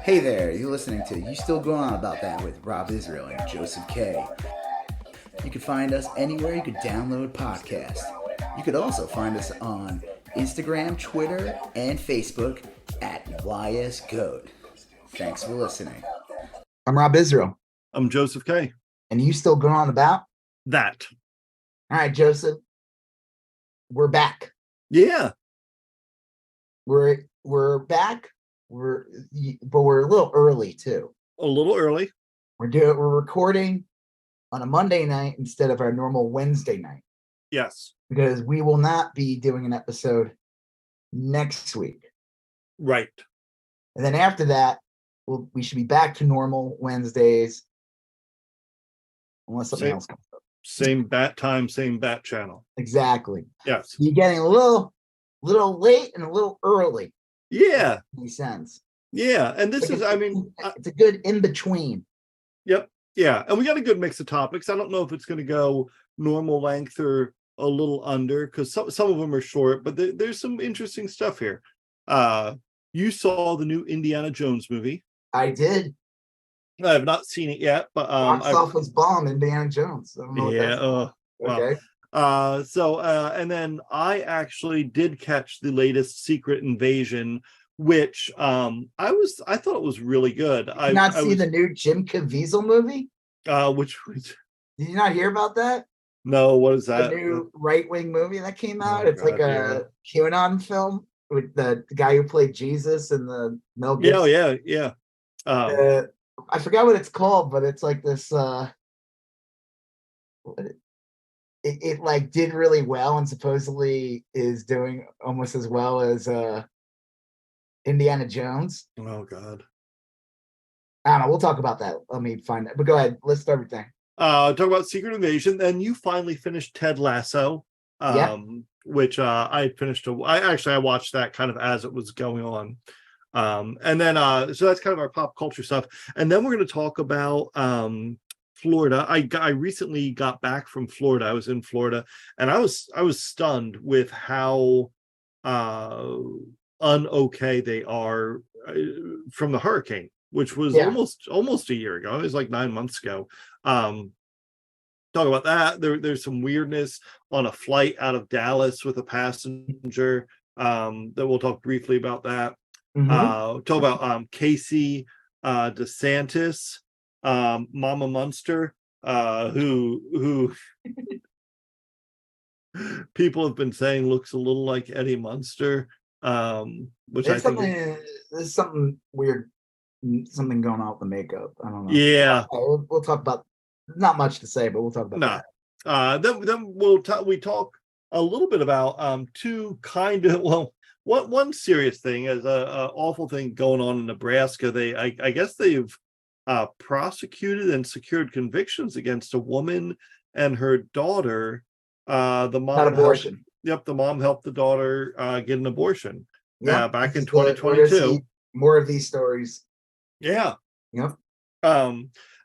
Hey there, you're listening to You Still Going On About That with Rob Israel and Joseph K. You can find us anywhere you could download podcasts. You could also find us on Instagram, Twitter, and Facebook at YSGOAT. Thanks for listening. I'm Rob Israel. I'm Joseph K. And you still going on about that? All right, Joseph. We're back. Yeah. We're back. But we're a little early too. A little early. We're recording on a Monday night instead of our normal Wednesday night. Yes. Because we will not be doing an episode next week. Right. And then after that, we should be back to normal Wednesdays. Unless something else comes up. Same bat time, same bat channel. Exactly. Yes. You're getting a little late and a little early. Yeah. Makes sense. Yeah. And this is, it's a good in between. Yep. Yeah. And we got a good mix of topics. I don't know if it's going to go normal length or a little under, because some of them are short, but there's some interesting stuff here. You saw the new Indiana Jones movie. I did. I have not seen it yet, but box office bomb, Indiana Jones. I don't know okay. And then I actually did catch the latest Secret Invasion, which I thought it was really good. Did you not see the new Jim Caviezel movie? Which did you not hear about that? No, what is that? The new right-wing movie that came out. It's like a QAnon film with the guy who played Jesus and the Mel Gibson. Yeah. I forgot what it's called, but it's like this. It like did really well, and supposedly is doing almost as well as Indiana Jones. Oh God. I don't know. We'll talk about that. Let me find it. But go ahead. List everything. Talk about Secret Invasion. Then you finally finished Ted Lasso. Which I had finished. I watched that kind of as it was going on. And then so that's kind of our pop culture stuff. And then we're going to talk about Florida. I recently got back from Florida. I was in Florida, and I was stunned with how unokay they are from the hurricane, which was almost a year ago. It was like 9 months ago. Talk about that. There's some weirdness on a flight out of Dallas with a passenger. That we'll talk briefly about that. Talk about Casey DeSantis, Mama Munster, who people have been saying looks a little like Eddie Munster, which I think there's something weird, something going on with the makeup. I don't know. Yeah, we'll talk about. Not much to say, but we'll talk about that. Then we talk a little bit about two kind of one serious thing is a awful thing going on in Nebraska. I guess they've prosecuted and secured convictions against a woman and her daughter. The mom abortion. The mom helped the daughter get an abortion. Back in 2022. More of these stories. Yeah. Yep.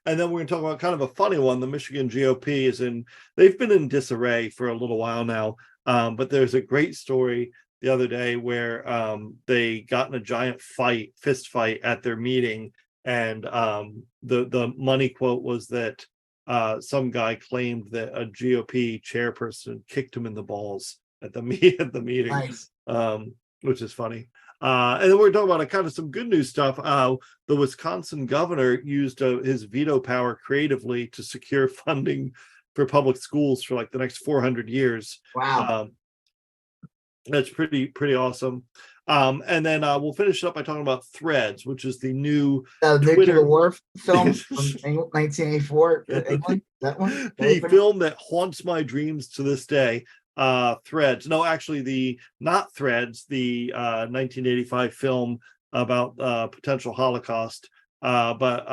And then we're going to talk about kind of a funny one. The Michigan GOP they've been in disarray for a little while now. But there's a great story the other day where they got in a giant fist fight at their meeting. And the money quote was that some guy claimed that a GOP chairperson kicked him in the balls at the meeting. Nice. Which is funny. And then we're talking about kind of some good news stuff. The Wisconsin governor used his veto power creatively to secure funding for public schools for like the next 400 years. Wow. That's pretty awesome. And then we'll finish up by talking about Threads, which is the new nuclear war film from 1984. England? That one? The film that haunts my dreams to this day. Threads. No, actually, not Threads, the 1985 film about potential Holocaust. But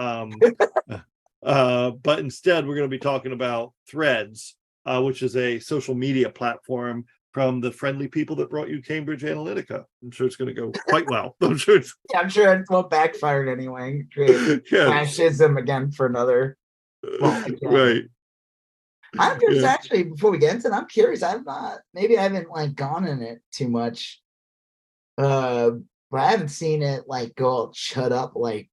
instead, we're going to be talking about Threads, which is a social media platform from the friendly people that brought you Cambridge Analytica. I'm sure it's going to go quite well. I'm sure it won't backfire anyway. Fascism again for another. Right. I'm just actually, before we get into it, I'm curious. I haven't like gone in it too much. But I haven't seen it like go all shut up like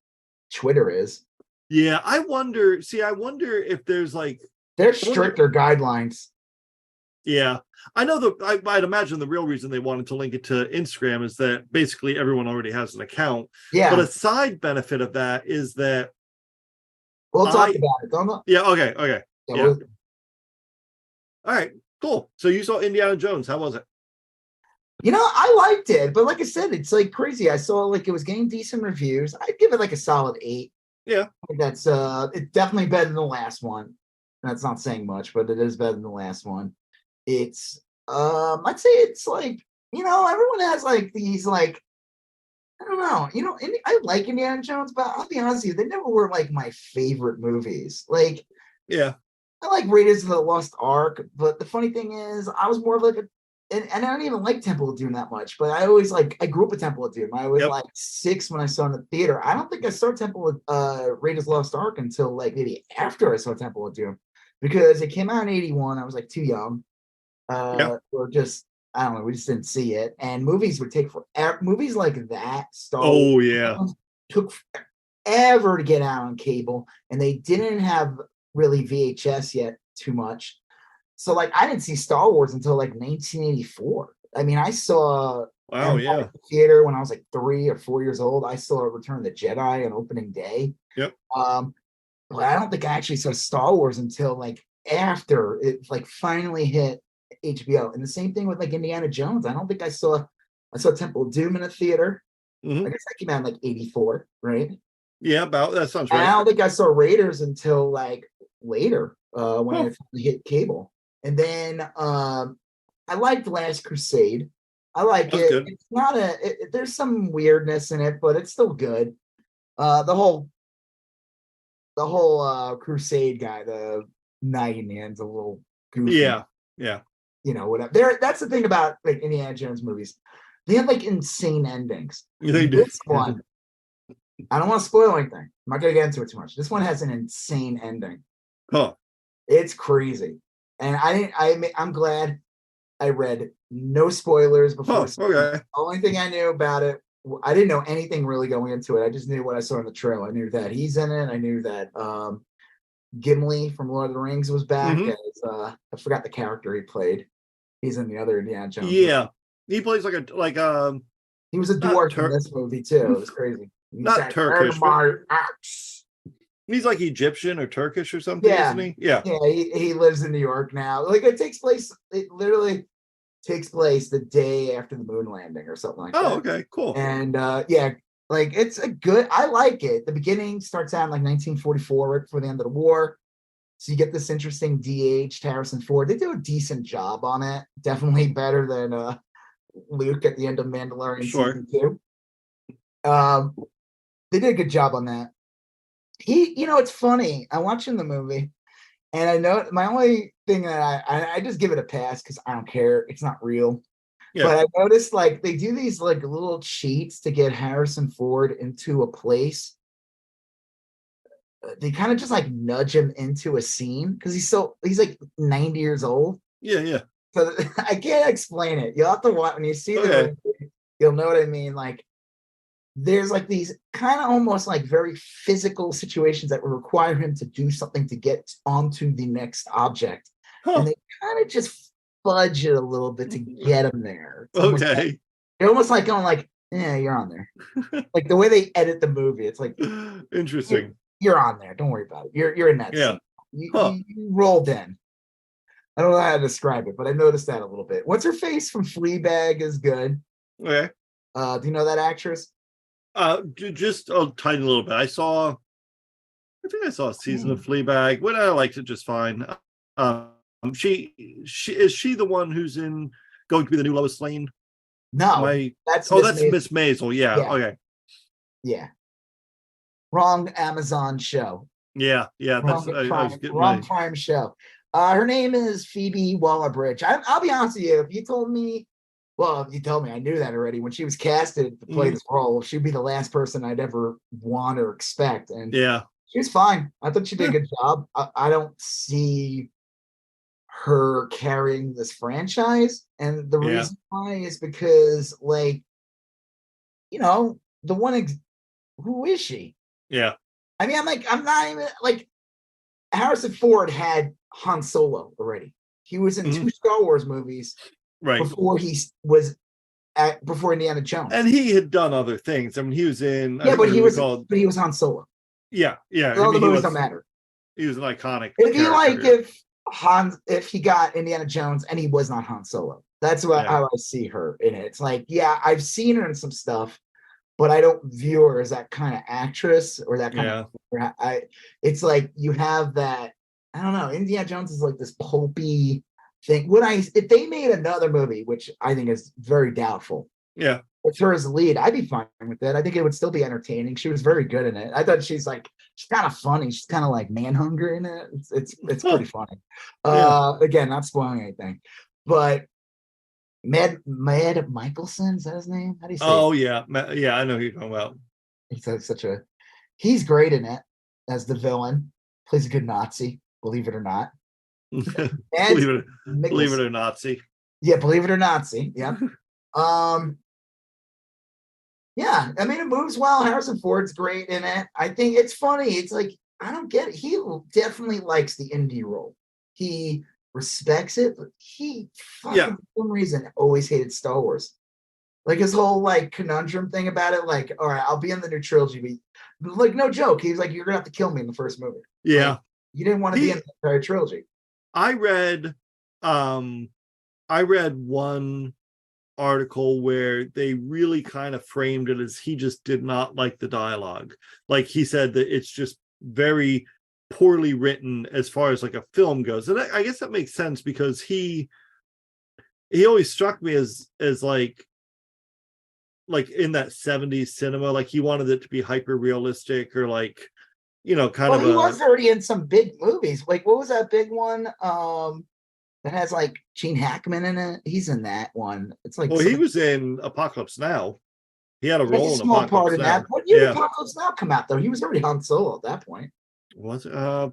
Twitter is. Yeah, I wonder. See, I wonder if there's like There's I wonder. stricter guidelines. Yeah, I know I'd imagine the real reason they wanted to link it to Instagram is that basically everyone already has an account. But Yeah, a side benefit of that is that we'll talk I. about it. Don't know. Yeah. Okay. Yeah, Yeah. All right. Cool. So you saw Indiana Jones. How was it? I liked it, but like I said, it's like crazy. I saw like it was getting decent reviews. I'd give it like a solid 8. Yeah. I think that's it's definitely better than the last one. That's not saying much, but it is better than the last one. It's I'd say it's like, everyone has like these like, I don't know, I like Indiana Jones, but I'll be honest with you, they never were like my favorite movies. Like, Yeah. I like Raiders of the Lost Ark, but the funny thing is, I was more of like and I don't even like Temple of Doom that much, but I always like, I grew up with Temple of Doom. I was Yep. like 6 when I saw it in the theater. I don't think I saw Temple of Raiders of the Lost Ark until like maybe after I saw Temple of Doom, because it came out in 81. I was like too young. Yeah. Or just, I don't know, we just didn't see it. And movies would take forever. Movies like that, Star Oh yeah. Wars, took forever to get out on cable, and they didn't have really VHS yet too much. So like I didn't see Star Wars until like 1984. I mean, I saw Wow. Empire Yeah. in the theater when I was like 3 or 4 years old. I saw Return of the Jedi on opening day. Yep. But I don't think I actually saw Star Wars until like after it like finally hit HBO. And the same thing with like Indiana Jones. I saw Temple of Doom in a theater. I Hmm. guess that came out in like 84, right? Yeah. About that sounds And I right. don't think I saw Raiders until like later, when Huh. it hit cable. And then I liked Last Crusade. I like That was it. good. It's not there's some weirdness in it, but it's still good. The whole Crusade guy, the knight in the end's a little goofy. Yeah. Yeah. Whatever. That's the thing about like Indiana Jones movies. They have like insane endings. They do. This one, I don't want to spoil anything. I'm not gonna get into it too much. This one has an insane ending. Huh. It's crazy. And I'm glad I read no spoilers before. Huh. Okay. The only thing I knew about it, I didn't know anything really going into it. I just knew what I saw in the trailer. I knew that he's in it. I knew that Gimli from Lord of the Rings was back Hmm. as I forgot the character he played. He's in the other Indiana Jones movie. Yeah. He plays He was a not dwarf in this movie too. It was crazy. He not said, "Earn Turkish, but my axe." he's like Egyptian or Turkish or something, Yeah, isn't he? Yeah. yeah. He lives in New York now. Like it literally takes place the day after the moon landing or something like Oh, that. okay, cool. And yeah, like it's a good. I like it. The beginning starts out in like 1944, right before the end of the war. So you get this interesting de-aged Harrison Ford. They do a decent job on it. Definitely better than Luke at the end of Mandalorian Sure. season 2. They did a good job on that. It's funny. I'm watching the movie, and I know my only thing that I just give it a pass because I don't care. It's not real. Yeah. But I noticed like they do these like little cheats to get Harrison Ford into a place. They kind of just like nudge him into a scene because he's like 90 years old. Yeah. Yeah. So I can't explain it. You'll have to watch when you see the Okay. movie, you'll know what I mean. Like there's like these kind of almost like very physical situations that would require him to do something to get onto the next object. And Huh. they kind of just fudge it a little bit to get him there. Okay. They're almost like going like, yeah, you're on there. Like the way they edit the movie, it's like Interesting. you're on there. Don't worry about it. You're in that Yeah. scene. You, Huh. you rolled in. I don't know how to describe it, but I noticed that a little bit. What's her face from Fleabag is good. Okay. Do you know that actress? Just a tiny little bit. I think I saw a season of Fleabag. When I liked it just fine. She is she the one who's going to be the new Lois Lane? No, that's That's Miss Maisel. Yeah. Yeah, Okay. yeah. Wrong Amazon show. Yeah. Yeah. That's I was getting Wrong my Prime show. Her name is Phoebe Waller-Bridge. I'll be honest with you. If you told me, I knew that already. When she was casted to play this role, she'd be the last person I'd ever want or expect. And yeah. she was fine. I thought she did a good job. I don't see her carrying this franchise. And the Yeah. reason why is because, like, the one, who is she? Yeah. I mean, I'm not even like Harrison Ford had Han Solo already. He was in 2 Star Wars movies before he was before Indiana Jones. And he had done other things. I mean, he was in but he was Han Solo. Yeah. All the movies don't matter. He was an iconic. It'd be like if he got Indiana Jones and he was not Han Solo. That's how I see her in it. It's like, yeah, I've seen her in some stuff, but I don't view her as that kind of actress or that kind of. It's like you have that. I don't know. Indiana Jones is like this pulpy thing. If they made another movie, which I think is very doubtful, with her as the lead, I'd be fine with it. I think it would still be entertaining. She was very good in it. I thought she's kind of funny. She's kind of like man hunger in it. It's pretty funny. Again, not spoiling anything, but Mad Michelson, is that his name? How do you say it? Oh yeah, I know who you're talking about. He's great in it as the villain. Plays a good Nazi, believe it or not. believe it or Nazi. Yeah, believe it or Nazi. Yeah. Yeah, I mean, it moves well. Harrison Ford's great in it. I think it's funny. It's like, I don't get it. He definitely likes the indie role. He respects it, but he for some reason always hated Star Wars. Like his whole like conundrum thing about it, like, all right, I'll be in the new trilogy, but like no joke. He's like, you're gonna have to kill me in the first movie. Yeah. Like, you didn't want to be in the entire trilogy. I read one article where they really kind of framed it as he just did not like the dialogue. Like he said that it's just very poorly written as far as like a film goes. And I guess that makes sense because he always struck me as like in that 70s cinema, like he wanted it to be hyper realistic or like, you know, he was already in some big movies. Like what was that big one that has like Gene Hackman in it? He's in that one. It's like, well, he was in Apocalypse Now. He had a role in small Apocalypse part in Now. that. What year did Apocalypse Now come out though? He was already Han Solo at that point. Was it? I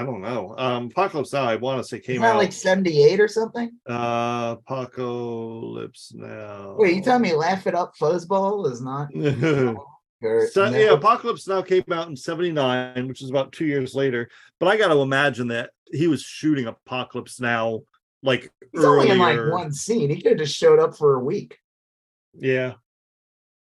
don't know. Apocalypse Now, I want to say came out out like 78 or something. Apocalypse Now. Wait, you telling me Laugh It Up Fuzzball is not? Yeah, Apocalypse Now came out in 79, which is about 2 years later. But I got to imagine that he was shooting Apocalypse Now like He's earlier. only in like one scene. He could have just showed up for a week. Yeah.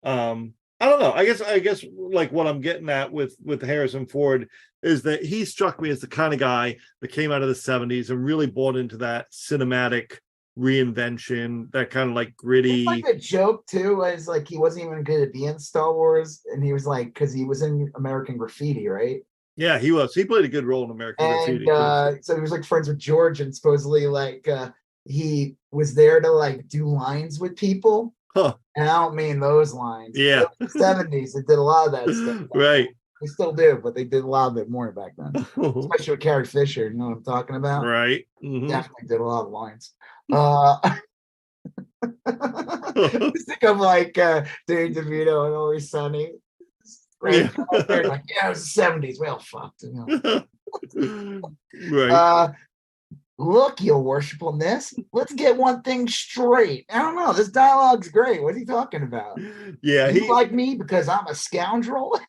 I don't know. I guess like what I'm getting at with Harrison Ford is that he struck me as the kind of guy that came out of the 70s and really bought into that cinematic reinvention, that kind of like gritty. Like the joke too was like he wasn't even going to be in Star Wars, and he was like, because he was in American Graffiti, right? Yeah, he was. He played a good role in American Graffiti. So he was like friends with George, and supposedly like he was there to like do lines with people. Huh. And I don't mean those lines. Yeah. In the 70s, they did a lot of that stuff. Right. They still do, but they did a lot of it more back then. Especially with Carrie Fisher, you know what I'm talking about? Right. Mm-hmm. Definitely did a lot of lines. Think of like Dave DeVito and Always Sunny. Right. Yeah. They're like, yeah, it was the 70s. We all fucked. You know? Right. Look, your worshipfulness, let's get one thing straight. I don't know. This dialogue's great. What are you talking about? Yeah. You like me because I'm a scoundrel?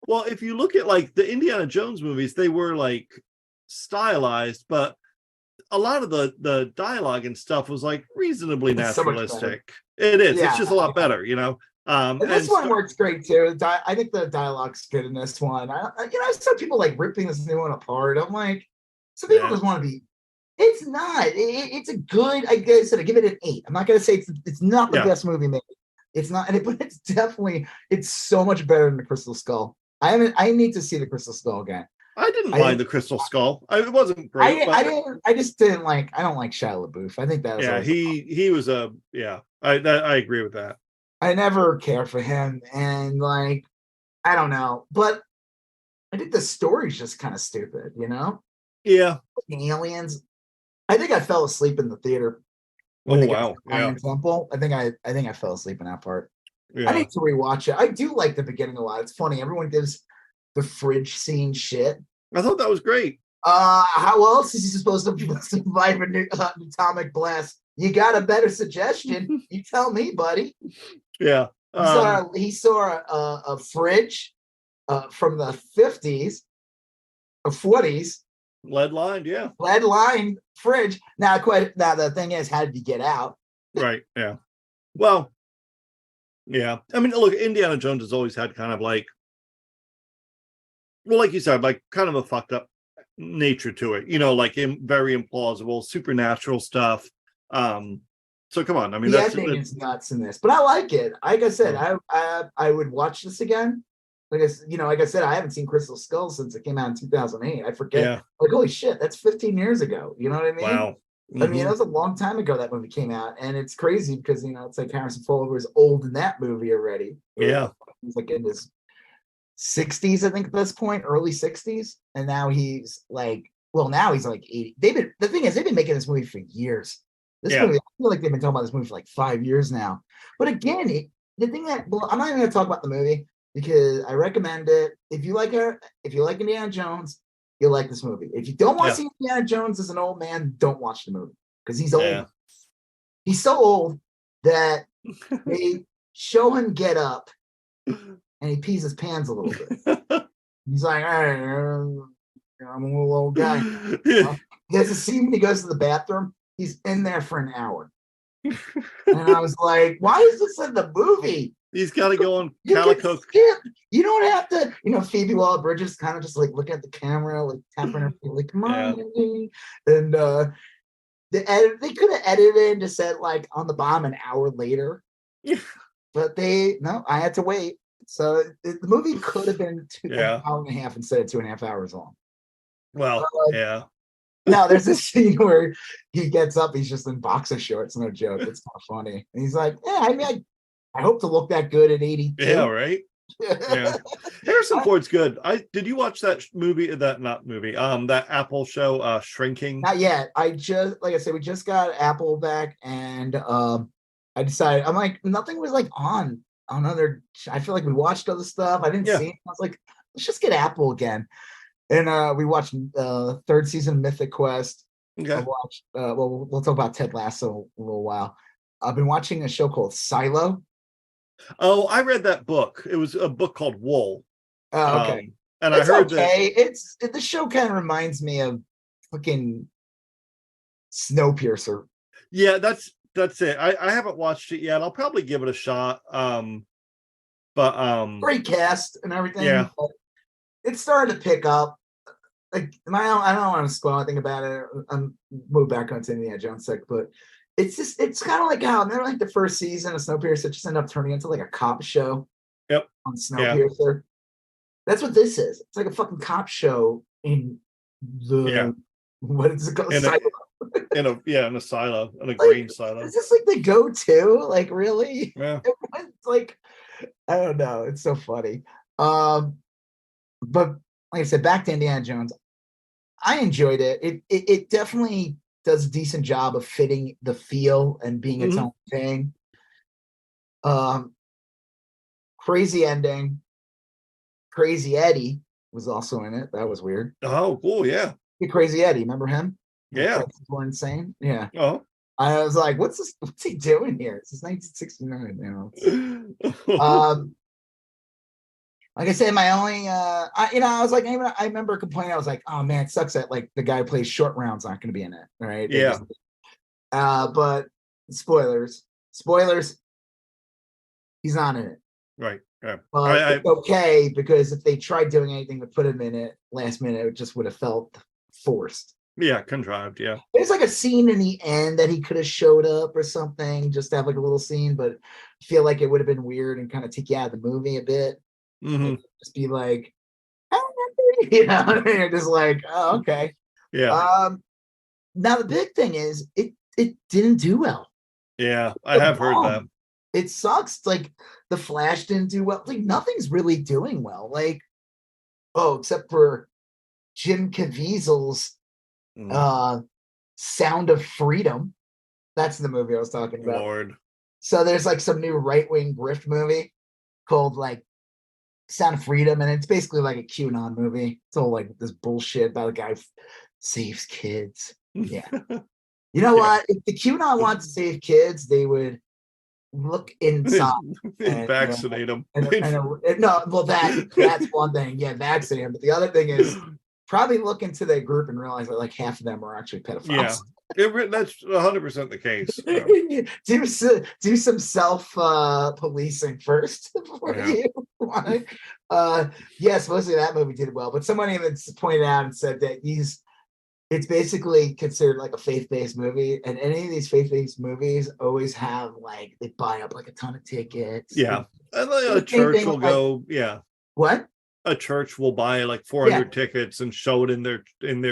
Well, if you look at like the Indiana Jones movies, they were like stylized, but a lot of the dialogue and stuff was like reasonably naturalistic. It is. Yeah, it's just a lot better, you know. And this one works great too. I think the dialogue's good in this one. I saw people like ripping this new one apart. I'm like, some people just want to be. It's not. It's a good. I guess I give it an 8. I'm not gonna say it's not the best movie made. It's not, but it's definitely. It's so much better than the Crystal Skull. I need to see the Crystal Skull again. I didn't mind the Crystal Skull. It wasn't great. I just didn't like. I don't like Shia LaBeouf. I think that was he was a I agree with that. I never cared for him, and like I don't know, but I think the story's just kind of stupid, you know? Yeah. The aliens. I think I fell asleep in the theater. When they wow! Yeah. Temple. I think I fell asleep in that part. Yeah. I need to rewatch it. I do like the beginning a lot. It's funny. Everyone gives the fridge scene shit. I thought that was great. How else is he supposed to survive an atomic blast? You got a better suggestion? You tell me, buddy. Yeah. He saw a fridge from the 50s or 40s. Lead lined, yeah. Lead lined fridge. Now the thing is, how did he get out? Right. Yeah. Well, yeah. I mean, look, Indiana Jones has always had kind of like, well, like you said, like kind of a fucked up nature to it, like very implausible, supernatural stuff. So come on, I mean, The ending is nuts in this, but I like it. Like I said, I would watch this again. Like I said, I haven't seen Crystal Skull since it came out in 2008. I forget. Yeah. Like, holy shit, that's 15 years ago. You know what I mean? Wow. I mean, it was a long time ago that movie came out, and it's crazy because it's like Harrison Ford was old in that movie already. Yeah. He's like in his 60s, I think, at this point, early 60s, and now he's like, now he's like 80. The thing is, they've been making this movie for years. This movie, I feel like they've been talking about this movie for like 5 years now. But again, the thing that, I'm not even going to talk about the movie because I recommend it. If you like Indiana Jones, you'll like this movie. If you don't want to see Indiana Jones as an old man, don't watch the movie because he's old. Yeah. He's so old that they show him get up and he pees his pants a little bit. He's like, all right, I'm a little old guy. There's a scene when he goes to the bathroom. He's in there for an hour. And I was like, why is this in the movie? He's got to go on Calico. You don't have to, Phoebe Waller-Bridges kind of just like looking at the camera, like tapping her feet, like, come on. And they could have edited it and just said like on the bottom an hour later. But I had to wait. So the movie could have been an hour and a half instead of 2.5 hours long. Well, yeah. No, there's this scene where he gets up, he's just in boxer shorts, no joke. It's kind of funny. And he's like, I mean, I hope to look that good at 82. Yeah, right. Yeah. Harrison Ford's good. Did you watch that movie, that Apple show, Shrinking? Not yet. Like I said, we just got Apple back, and I decided, I'm like, nothing was like on other, I feel like we watched other stuff. I didn't see it. I was like, let's just get Apple again. And we watched third season of Mythic Quest. Okay. I watched, we'll talk about Ted Lasso a little while. I've been watching a show called Silo. Oh, I read that book. It was a book called Wool. Oh, okay. And I heard that the show kind of reminds me of fucking Snowpiercer. Yeah, that's it. I haven't watched it yet. I'll probably give it a shot. But great cast and everything. Yeah. It's starting to pick up. Like I don't want to spoil anything about it. I'm move back onto Indiana Jones sec, but it's kind of like how remember like the first season of Snowpiercer just ended up turning into like a cop show. Yep. On Snowpiercer. Yeah. That's what this is. It's like a fucking cop show in the what is it called? In a silo, in a grain silo. Is this like the go-to? Like really? Yeah. It's like I don't know. It's so funny. But like I said, back to Indiana Jones, I enjoyed it. It definitely does a decent job of fitting the feel and being its own thing. Crazy ending. Crazy Eddie was also in it. That was weird. Oh, cool, yeah. Crazy Eddie, remember him? Yeah. More insane. Yeah. Oh. I was like, what's he doing here? It's 1969, like I said, my only I was like, I remember complaining, I was like, oh man, it sucks that like the guy who plays Short Round's not gonna be in it, right? Yeah. But spoilers, he's not in it. Right. Yeah. But it's okay because if they tried doing anything to put him in it last minute, it just would have felt forced. Yeah, contrived. Yeah. There's like a scene in the end that he could have showed up or something, just to have like a little scene, but I feel like it would have been weird and kind of take you out of the movie a bit. Mm-hmm. Just be like, you're just like, oh, okay. Yeah. Now the big thing is it didn't do well. Yeah, I have heard that. It sucks. Like the Flash didn't do well. Like nothing's really doing well. Like, except for Jim Caviezel's Sound of Freedom. That's the movie I was talking about. Lord. So there's like some new right-wing grift movie called like Sound of Freedom, and it's basically like a QAnon movie. It's all like this bullshit about a guy who saves kids. Yeah. You know what? If the QAnon wanted to save kids, they would look inside and vaccinate them. no, well that's one thing. Yeah, vaccinate them. But the other thing is probably look into their group and realize that like half of them are actually pedophiles. Yeah, that's 100% the case. Do some self policing first before you want to. Yes, mostly that movie did well, but someone even pointed out and said that it's basically considered like a faith-based movie, and any of these faith-based movies always have like they buy up like a ton of tickets. Yeah, and a church will go. Yeah, what? A church will buy like 400 tickets and show it in their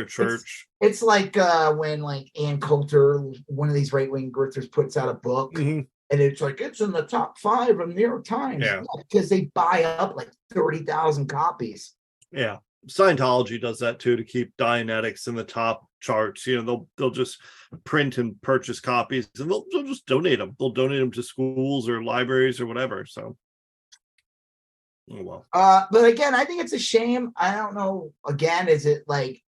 church. It's like when like Ann Coulter, one of these right-wing grifters, puts out a book, and it's like it's in the top 5 of New York Times. Yeah, because they buy up like 30,000 copies. Yeah. Scientology does that too, to keep Dianetics in the top charts. You know, they'll just print and purchase copies, and they'll just donate them. They'll donate them to schools or libraries or whatever. So, oh well. But again, I think it's a shame. I don't know. Again, is it like,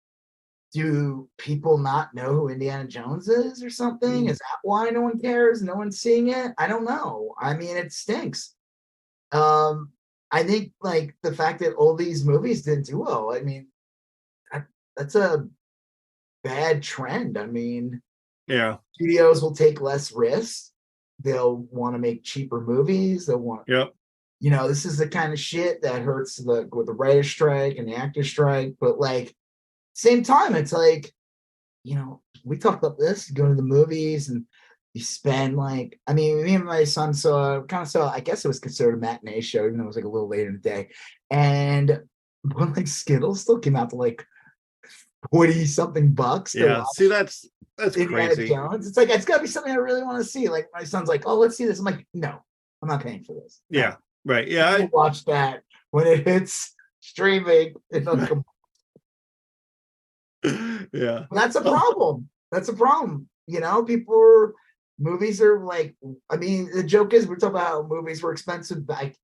do people not know who Indiana Jones is or something? Is that why no one cares? No one's seeing it? I don't know. I mean, it stinks. I think like the fact that all these movies didn't do well, I mean, that's a bad trend. I mean, studios will take less risks. They'll want to make cheaper movies. They'll want, this is the kind of shit that hurts with the writer strike and the actor strike. But like, same time, it's like, we talked about this, go to the movies and you spend like, I mean, me and my son saw, I guess it was considered a matinee show, even though it was like a little later in the day. And when like Skittles still came out to like 40 something bucks. Yeah, see, that's Indiana crazy. Jones. It's like, it's gotta be something I really want to see. Like my son's like, oh, let's see this. I'm like, no, I'm not paying for this. Yeah, right. Yeah, I watch that when it hits streaming. Yeah, that's a problem. That's a problem. Movies are like, I mean, the joke is we're talking about how movies were expensive like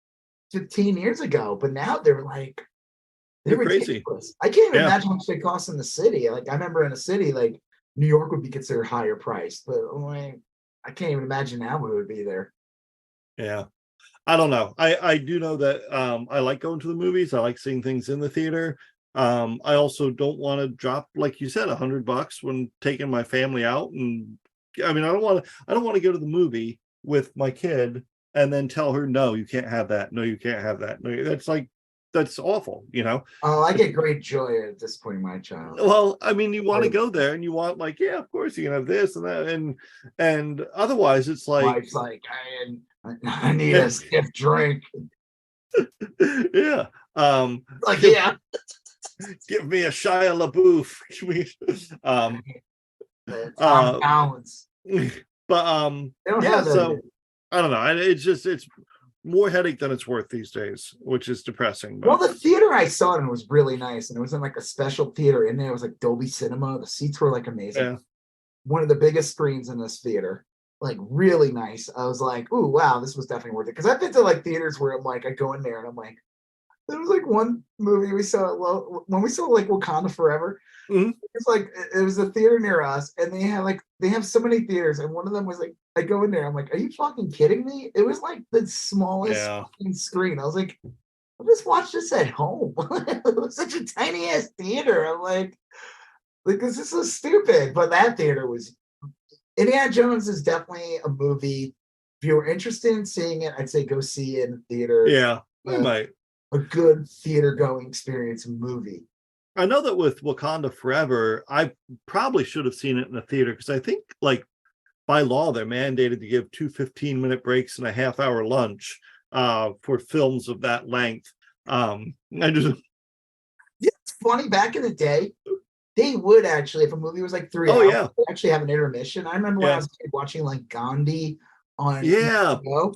15 years ago, but now they're crazy. I can't even imagine how much they cost in the city. Like I remember in a city like New York would be considered higher priced, but like, I can't even imagine how it would be there. Yeah. I don't know. I do know that I like going to the movies. I like seeing things in the theater. I also don't want to drop, like you said, $100 when taking my family out. And I mean, I don't want to go to the movie with my kid and then tell her, no, you can't have that. No, you can't have that. No, that's awful, Oh, I get great joy at disappointing my child. Well, I mean, you want to go there and you want like, yeah, of course you can have this and that. And otherwise it's like, wife's like, I need a stiff drink. Yeah. Like, yeah. Give me a Shia LaBeouf. Balance. But so I don't know. It's more headache than it's worth these days, which is depressing. But. Well, the theater I saw it in was really nice, and it was in like a special theater in there. It was like Dolby Cinema. The seats were like amazing. Yeah. One of the biggest screens in this theater, like really nice. I was like, "Ooh, wow, this was definitely worth it." Because I've been to like theaters where I'm like, I go in there and I'm like, there was like one movie we saw when we saw like Wakanda Forever. Mm-hmm. It's like it was a theater near us, and they have so many theaters, and one of them was like, I go in there, I'm like, are you fucking kidding me? It was like the smallest fucking screen. I was like, I'll just watch this at home. It was such a tiny ass theater. I'm like this is so stupid. But that theater was Indiana Jones is definitely a movie. If you were interested in seeing it, I'd say go see it in the theater. Yeah, I might. A good theater going experience movie. I know that with Wakanda Forever, I probably should have seen it in a theater because I think like by law they're mandated to give 2 15-minute breaks and a half-hour lunch for films of that length. It's funny, back in the day, they would actually, if a movie was like 3 hours, they'd actually have an intermission. I remember when I was a kid watching like Gandhi on HBO,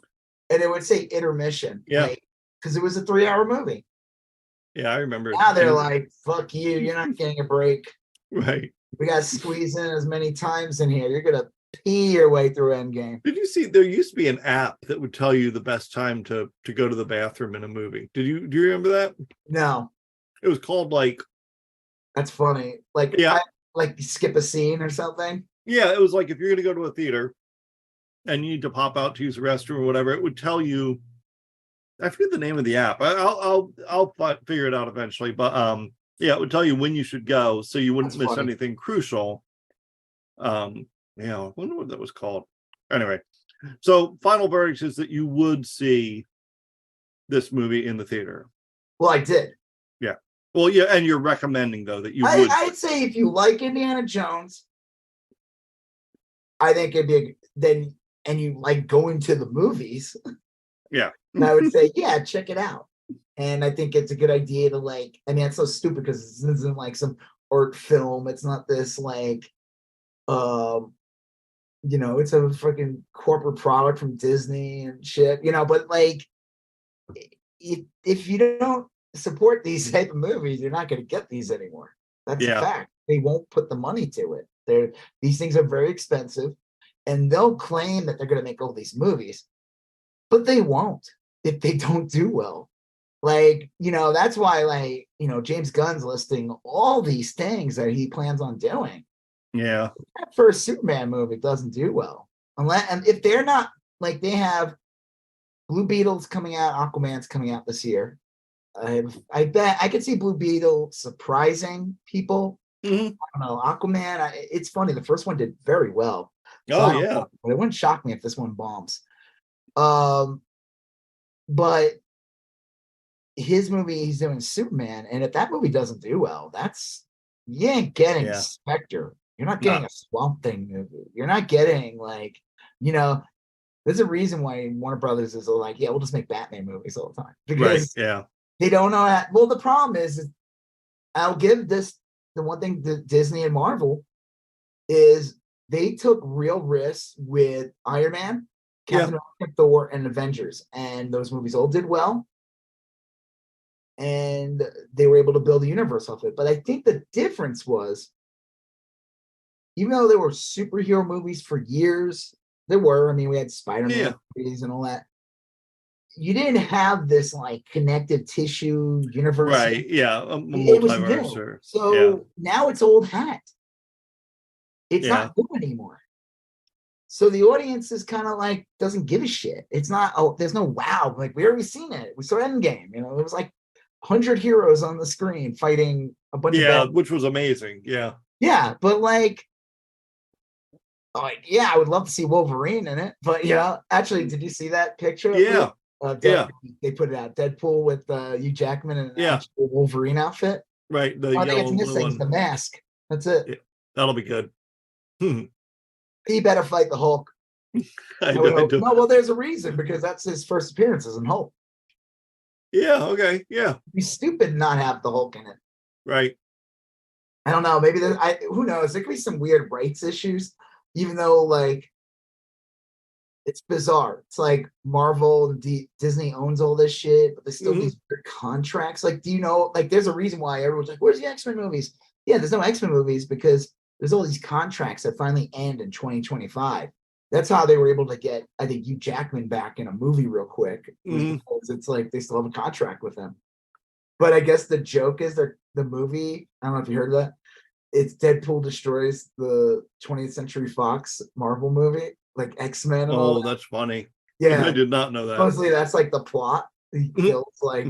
and it would say intermission. Because it was a 3-hour movie. Yeah, I remember. Now they're like, fuck you, you're not getting a break. Right. We got to squeeze in as many times in here. You're going to pee your way through Endgame. Did you see, there used to be an app that would tell you the best time to go to the bathroom in a movie. Do you remember that? No. It was called like. That's funny. Like, like skip a scene or something? Yeah, it was like if you're going to go to a theater and you need to pop out to use the restroom or whatever, it would tell you. I forget the name of the app. I'll figure it out eventually. But yeah, it would tell you when you should go, so you wouldn't miss anything crucial. Yeah, I wonder what that was called. Anyway, so final verdict is that you would see this movie in the theater. Well, I did. Yeah. Well, yeah, and you're recommending though that you would. I'd say if you like Indiana Jones, I think it'd be then, and you like going to the movies. Yeah. And I would say, yeah, check it out. And I think it's a good idea to like. I mean, it's so stupid because this isn't like some art film. It's not this like, you know, it's a freaking corporate product from Disney and shit. You know, but like, if you don't support these type of movies, you're not going to get these anymore. That's a fact. They won't put the money to it. These things are very expensive, and they'll claim that they're going to make all these movies, but they won't if they don't do well. Like, you know, that's why, like, you know, James Gunn's listing all these things that he plans on doing. Yeah. That first Superman movie doesn't do well. And if they're not, like, they have Blue Beetle's coming out, Aquaman's coming out this year. I bet I could see Blue Beetle surprising people. Mm-hmm. I don't know. Aquaman, it's funny. The first one did very well. So yeah. But it wouldn't shock me if this one bombs. But his movie, he's doing Superman, and if that movie doesn't do well, you ain't getting Spectre. You're not getting a Swamp Thing movie. You're not getting, like, you know, there's a reason why Warner Brothers is like, yeah, we'll just make Batman movies all the time. Because they don't know that. Well, the problem is I'll give this the one thing that Disney and Marvel is they took real risks with Iron Man, Captain America, Thor, and Avengers, and those movies all did well, and they were able to build a universe off it. But I think the difference was, even though there were superhero movies for years, I mean, we had Spider-Man movies and all that. You didn't have this like connective tissue universe. Right. Yeah. A It was multiverse. new. So now it's old hat. It's not new anymore. So the audience is kind of like, doesn't give a shit. It's not, there's no wow. Like, we already seen it. We saw Endgame. You know, it was like 100 heroes on the screen fighting a bunch of bad. Which was amazing. Yeah. Yeah. But like, I would love to see Wolverine in it. But, you know, actually, did you see that picture? Yeah. They put it out. Deadpool with Hugh Jackman in an actual Wolverine outfit. Right. The I think it's missing the mask. That's it. Yeah, that'll be good. He better fight the Hulk. I do. No, well, there's a reason, because that's his first appearance as in Hulk. Yeah. Okay. Yeah. It'd be stupid not have the Hulk in it. Right. I don't know. Maybe who knows? There could be some weird rights issues, even though, like, it's bizarre. It's like Marvel and Disney owns all this shit, but there's still these weird contracts. Like, do you know, like, there's a reason why everyone's like, where's the X-Men movies? Yeah, there's no X-Men movies because there's all these contracts that finally end in 2025. That's how they were able to get, I think, Hugh Jackman back in a movie real quick. Because it's like they still have a contract with him. But I guess the joke is that the movie, I don't know if you heard of that, it's Deadpool destroys the 20th Century Fox Marvel movie, like X-Men. And all that. That's funny. Yeah. I did not know that. Supposedly that's like the plot. He kills like,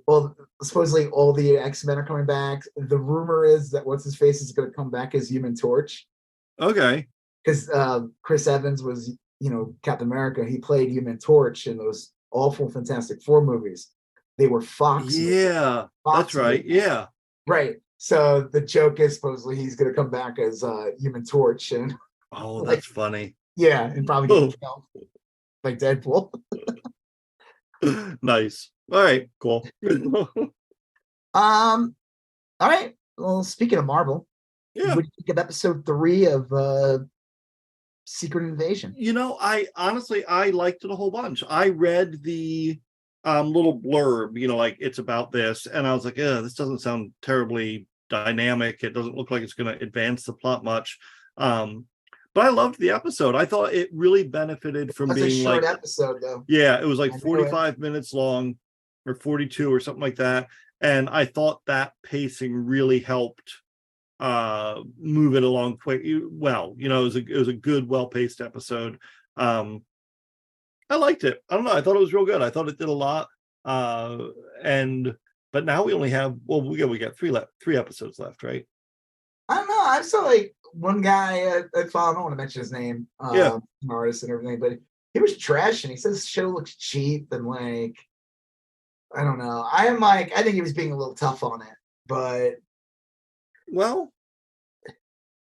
well, supposedly all the X-Men are coming back. The rumor is that what's his face is going to come back as Human Torch. Okay. Because Chris Evans was, you know, Captain America. He played Human Torch in those awful Fantastic Four movies. They were Fox. Yeah, that's right. Movies. Yeah. Right. So the joke is supposedly he's going to come back as Human Torch. And that's funny. Yeah, and probably get killed like Deadpool. Nice. All right, cool. All right. Well, speaking of Marvel, what do you think of episode 3 of Secret Invasion? You know, I liked it a whole bunch. I read the little blurb, you know, like it's about this, and I was like, yeah, this doesn't sound terribly dynamic. It doesn't look like it's going to advance the plot much. But I loved the episode. I thought it really benefited from being a short episode, though. Yeah, it was like 45 minutes long, or 42 or something like that. And I thought that pacing really helped move it along quick. Well, you know, it was a good, well-paced episode. I liked it. I don't know. I thought it was real good. I thought it did a lot. But now we only have, well, we got three episodes left, right? I don't know. I saw like one guy I follow. I don't want to mention his name, artist and everything, but he was trash, and he says the show looks cheap and like, I don't know. I think he was being a little tough on it, but well,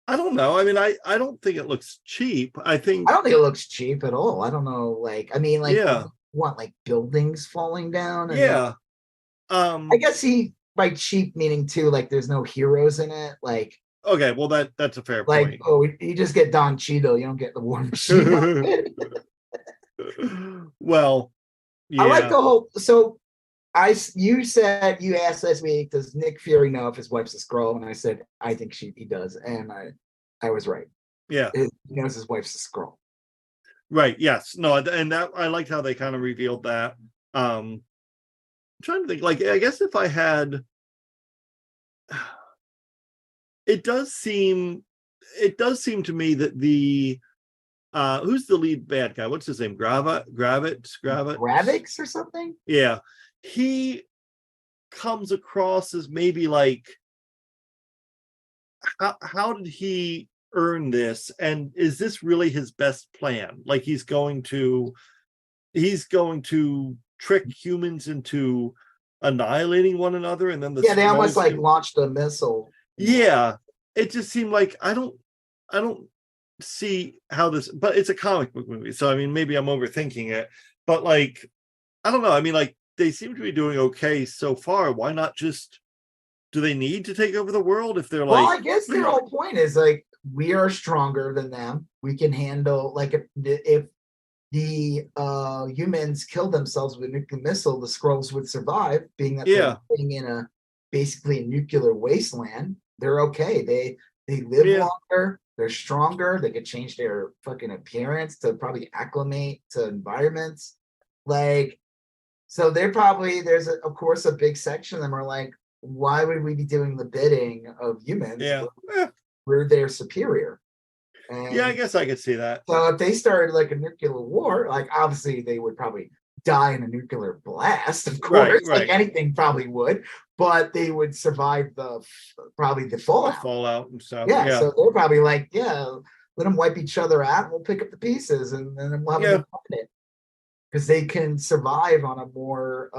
I don't know. I mean, I don't think it looks cheap. I don't think it looks cheap at all. I don't know. Like, I mean, like, yeah, what, like buildings falling down? And yeah. I guess he by cheap meaning too, like there's no heroes in it. Like, okay, well that's a fair like, point. oh, you just get Don Cheadle, you don't get the War Machine. Well, yeah. I like the whole. So you said, you asked last week, does Nick Fury know if his wife's a Skrull? And I said, I think he does, and I was right. Yeah, he knows his wife's a Skrull. Right. Yes. No. And that I liked how they kind of revealed that. I'm trying to think. Like, I guess if I had, it does seem to me that the who's the lead bad guy? What's his name? Gravix or something? Yeah. He comes across as maybe like, how did he earn this? And is this really his best plan? Like he's going to trick humans into annihilating one another, and then they almost like launched a missile. Yeah. It just seemed like I don't see how this, but it's a comic book movie, so I mean maybe I'm overthinking it, but like I don't know. I mean, like they seem to be doing okay so far. Why not just, do they need to take over the world if they're like, well, I guess their whole point is like, we are stronger than them. We can handle, like, if the humans kill themselves with a nuclear missile, the Skrulls would survive, being that they're living in a basically a nuclear wasteland. They're okay. They live longer. They're stronger. They could change their fucking appearance to probably acclimate to environments. Like, so they're probably, of course a big section of them are like, why would we be doing the bidding of humans? We're their superior. And I guess I could see that. So if they started like a nuclear war, like obviously they would probably die in a nuclear blast, of course, like anything probably would, but they would survive the fallout. And stuff. Yeah, so they're probably like, let them wipe each other out, and we'll pick up the pieces, and then we'll have a planet, because they can survive on a more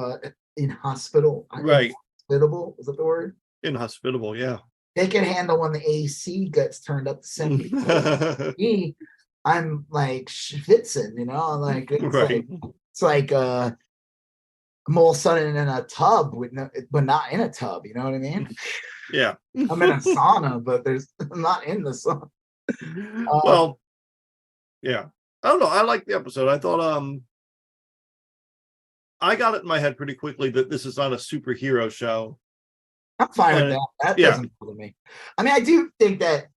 inhospitable. Inhospitable, is that the word? Inhospitable, yeah. They can handle when the AC gets turned up to 70. I'm like schwitzing, like it's like I'm all of a sudden in a tub but not in a tub, you know what I mean? Yeah. I'm in a sauna, but I'm not in the sauna. Well, yeah. I don't know. I like the episode. I thought I got it in my head pretty quickly that this is not a superhero show. I'm fine with that. That doesn't bother me. I mean, I do think that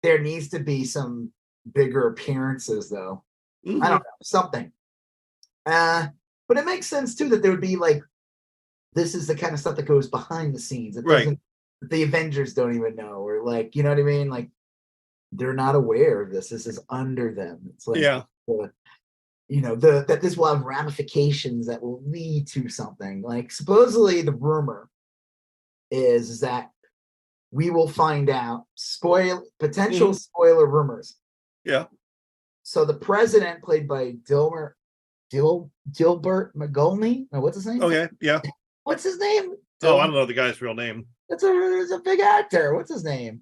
there needs to be some bigger appearances, though. Mm-hmm. I don't know, something. But it makes sense too that there would be like, this is the kind of stuff that goes behind the scenes. It doesn't. The Avengers don't even know, or like, you know what I mean? Like, they're not aware of this. This is under them. It's like, that this will have ramifications that will lead to something. Like, supposedly the rumor is that we will find out potential spoiler rumors. Yeah. So the president, played by Gilbert Magolny. No, what's his name? Okay, yeah. What's his name? I don't know the guy's real name. It's a big actor. What's his name?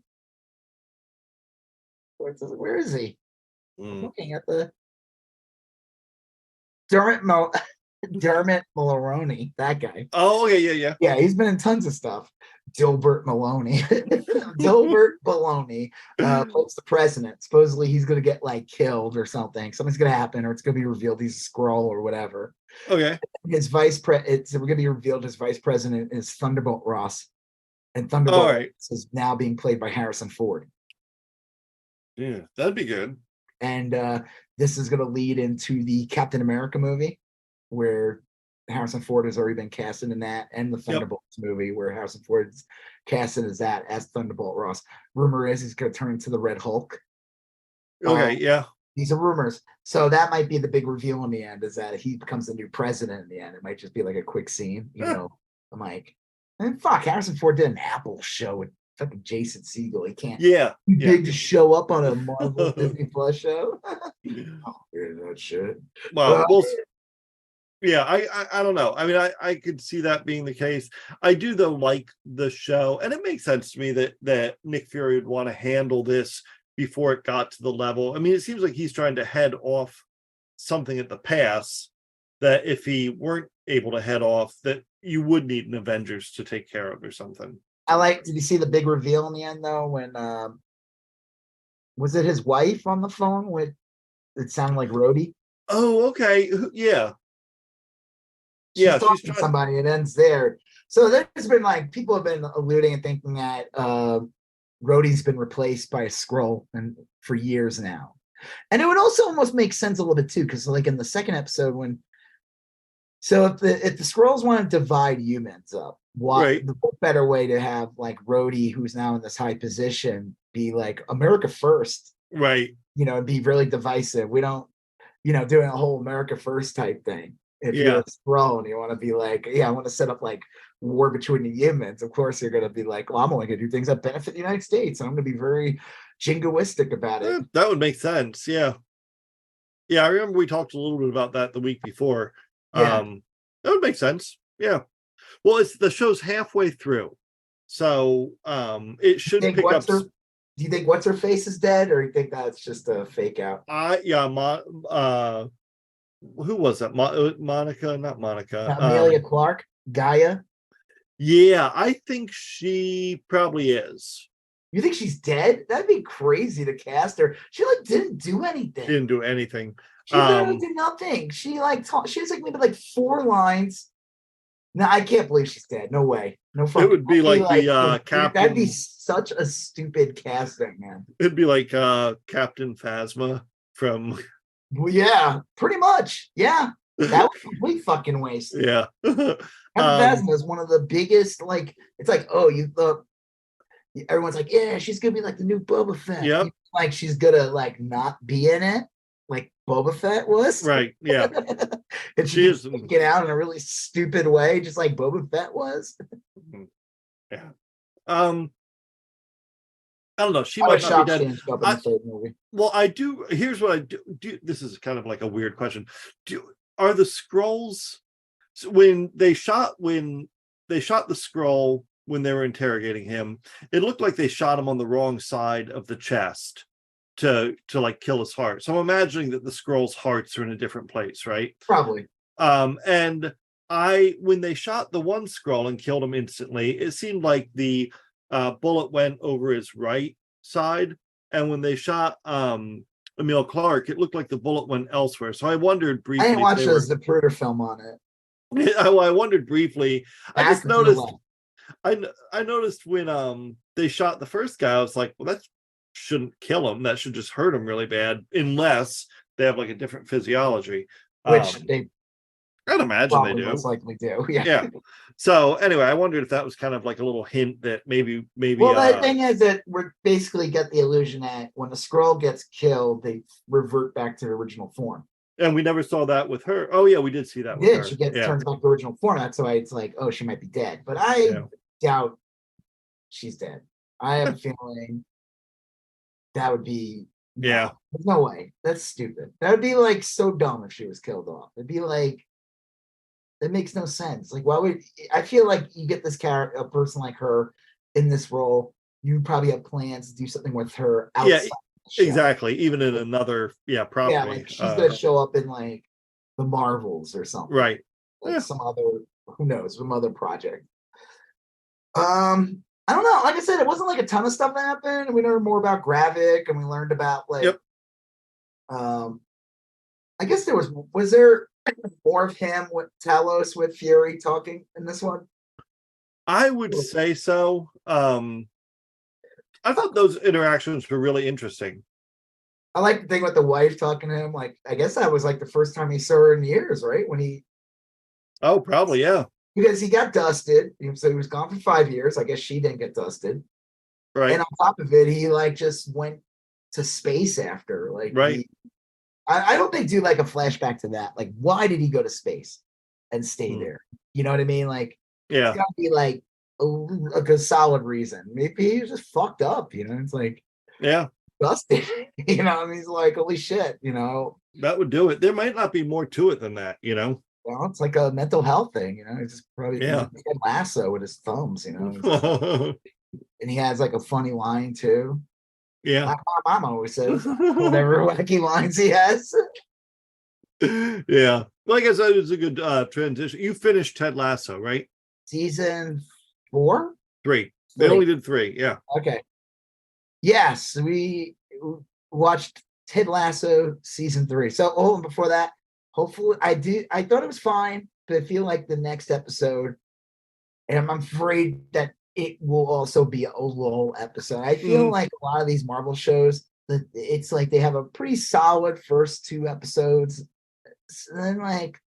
Where is he? I'm looking at the Dermot Mulroney, that guy. Oh, yeah. Yeah, he's been in tons of stuff. Dilbert Maloney. Dilbert Maloney plays the president. Supposedly he's going to get like killed or something. Something's going to happen, or it's going to be revealed he's a Skrull or whatever. Okay. His we're going to be revealed his vice president is Thunderbolt Ross. And Thunderbolt is now being played by Harrison Ford. Yeah, that'd be good. And this is going to lead into the Captain America movie, where Harrison Ford has already been casted in that, and the Thunderbolts movie, where Harrison Ford's casted as Thunderbolt Ross. Rumor is he's going to turn into the Red Hulk. Okay, yeah. These are rumors. So that might be the big reveal in the end, is that he becomes the new president in the end. It might just be like a quick scene, even though I'm like, and fuck, Harrison Ford did an Apple show with fucking Jason Segel. He can't be big to show up on a Marvel Disney Plus show. Oh, hear that shit. Well, yeah, I don't know. I mean, I could see that being the case. I do though like the show, and it makes sense to me that Nick Fury would want to handle this before it got to the level. I mean, it seems like he's trying to head off something at the pass that if he weren't able to head off, that you would need an Avengers to take care of or something. Did you see the big reveal in the end though? When was it his wife on the phone with it sounded like Rhodey? Oh, okay. Yeah. She's talking to somebody. It ends there. So there's been like people have been alluding and thinking that Rhodey's been replaced by a Skrull and for years now. And it would also almost make sense a little bit too, because like in the second episode, if the Skrulls want to divide humans up, the better way to have like Rhodey, who's now in this high position, be like America first, right? And be really divisive. We don't, doing a whole America first type thing. If you're a Skrull and you want to be like, I want to set up like war between the humans, of course you're going to be like, well, I'm only going to do things that benefit the United States, and I'm going to be very jingoistic about it. That would make sense. Yeah, I remember we talked a little bit about that the week before. That would make sense. Yeah. Well, it's the show's halfway through, so it should pick up. Do you think what's her face is dead, or you think that's just a fake out? Who was that? Monica, not Monica. Amelia Clark, Gaia. Yeah, I think she probably is. You think she's dead? That'd be crazy to cast her. She like didn't do anything. Didn't do anything. She literally did nothing. She like she has like maybe like 4 lines. No, I can't believe she's dead. No way. No fucking. It would be like the Captain. That'd be such a stupid casting, man. It'd be like Captain Phasma from. Well, yeah, pretty much. Yeah, that was a complete fucking waste. Yeah. Captain Phasma is one of the biggest. Like, it's like, oh, everyone's like, yeah, she's gonna be like the new Boba Fett. Yep. Like she's gonna like not be in it, like Boba Fett was. Right. Yeah. And she is get out in a really stupid way, just like Boba Fett was. Yeah. I don't know. She might not be dead. In the third movie. Well, I do. Here's what I do. This is kind of like a weird question. Are the Skrulls when they shot the Skrull when they were interrogating him? It looked like they shot him on the wrong side of the chest to like kill his heart. So I'm imagining that the Skrull's hearts are in a different place, right? Probably. And when they shot the one Skrull and killed him instantly, it seemed like the bullet went over his right side, and when they shot Emil Clark, it looked like the bullet went elsewhere. So I wondered briefly. I didn't watch the Zapruder film on it. I wondered briefly. I just noticed. I noticed when they shot the first guy, I was like, well, that shouldn't kill him. That should just hurt him really bad, unless they have like a different physiology. Which they. I'd imagine they do. Most likely do. Yeah. Yeah. So anyway, I wondered if that was kind of like a little hint that maybe. Well, the thing is that we're basically get the illusion that when the Skrull gets killed, they revert back to the original form. And we never saw that with her. Oh yeah, we did see that. With her. She turns back to the original form. That's why it's like, oh, she might be dead. But I doubt she's dead. I have a feeling that would be. Yeah. There's no way. That's stupid. That would be like so dumb if she was killed off. It'd be like. It makes no sense. Like, why would I feel like you get this character, a person like her, in this role? You probably have plans to do something with her outside. Yeah, exactly. Even in another, property. Yeah, like she's gonna show up in like the Marvels or something, right? Like some other, who knows, some other project. I don't know. Like I said, it wasn't like a ton of stuff that happened. We learned more about Gravik, and we learned about like. I guess was there more of him with Talos with Fury talking in this one? I would say so. I thought those interactions were really interesting. I like the thing with the wife talking to him. Like, I guess that was like the first time he saw her in years, right? When he. Oh, probably, yeah. Because he got dusted, so he was gone for 5 years. I guess she didn't get dusted, right? And on top of it, he like just went to space after, like, right. I hope they do like a flashback to that. Like, why did he go to space and stay there? You know what I mean? Like, Yeah. it's gotta be like a solid reason. Maybe he was just fucked up, you know. It's like, yeah, busted, you know. And he's like, holy shit, you know. that would do it. There might not be more to it than that, you know. Well, it's like a mental health thing, you know. It's just probably Yeah. Ted Lasso with his thumbs, you know. And he has like a funny line too. Yeah. My mom always says whatever wacky lines he has. Yeah. Like I said, it's a good transition. You finished Ted Lasso, right? Season 4? 3. They only did 3. Yeah. Okay. Yes, we watched Ted Lasso season 3. So before that, hopefully I thought it was fine, but I feel like the next episode, and I'm afraid that it will also be a lull episode. I feel like a lot of these Marvel shows, that it's like they have a pretty solid first 2 episodes, and then like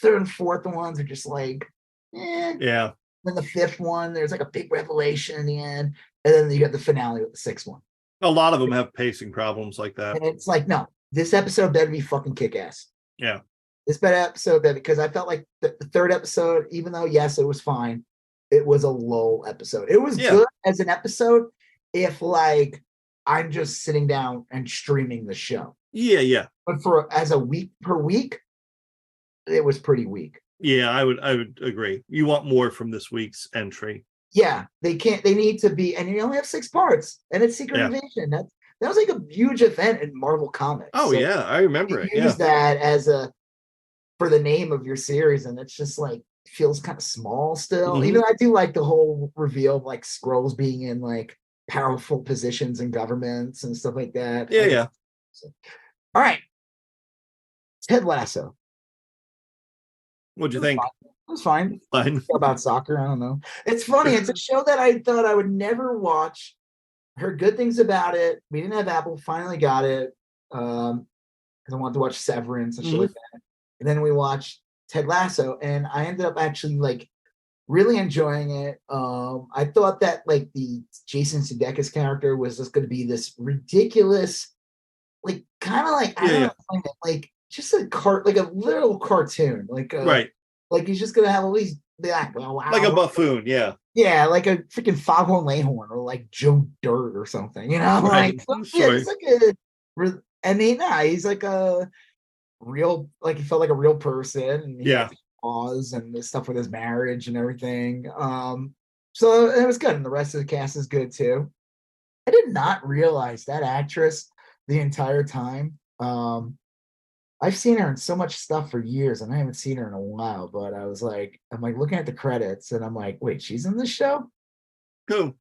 third and fourth ones are just like, yeah. Then the 5th one, there's like a big revelation in the end, and then you got the finale with the 6th one. A lot of them have pacing problems like that, and it's like, no, this episode better be fucking kick-ass. Yeah. This better episode better, because I felt like the 3rd episode, even though yes, it was fine, it was a lull episode. It was good as an episode if like I'm just sitting down and streaming the show. Yeah. But as a week per week, it was pretty weak. Yeah, I would agree. You want more from this week's entry. Yeah, they need to be, and you only have 6 parts, and it's Secret Invasion. That was like a huge event in Marvel Comics. Oh, so yeah, I remember it. Use that as for the name of your series, and it's just like feels kind of small still. Even though I do like the whole reveal of like Skrulls being in like powerful positions in governments and stuff like that. Yeah. So, all right, Ted Lasso. What'd you think? It was fine. Fine. About soccer, I don't know. It's funny. It's a show that I thought I would never watch. Heard good things about it. We didn't have Apple. Finally got it because I wanted to watch Severance and shit like that. And then we watched Ted Lasso, and I ended up actually like really enjoying it. I thought that like the Jason Sudeikis character was just going to be this ridiculous, like kind of like I don't know, like just like a little cartoon, like right, like he's just gonna have all these like a buffoon, yeah, like a freaking Foghorn Leghorn or like Joe Dirt or something, you know, right. It's like he's like a real, like he felt like a real person, and he had flaws and the stuff with his marriage and everything. So it was good, and the rest of the cast is good too. I did not realize that actress the entire time. I've seen her in so much stuff for years, and I haven't seen her in a while. But I'm like looking at the credits, and I'm like, wait, she's in this show? Who?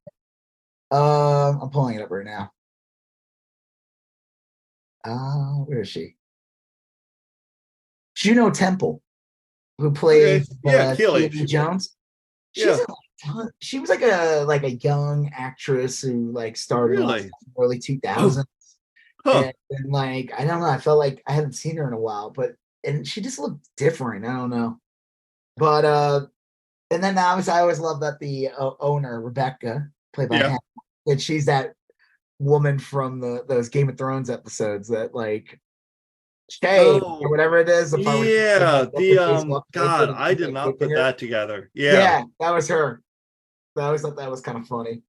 I'm pulling it up right now. Where is she? Juno Temple, who plays Keely Jones. She's she was like a young actress who like started in the early 2000s. And like I don't know, I felt like I hadn't seen her in a while, and she just looked different. I don't know, but and then obviously I always love that the owner Rebecca, played by Hannah, that she's that woman from those Game of Thrones episodes that like or whatever it is. God, I did not put that together. Yeah, that was her. I always thought that was kind of funny.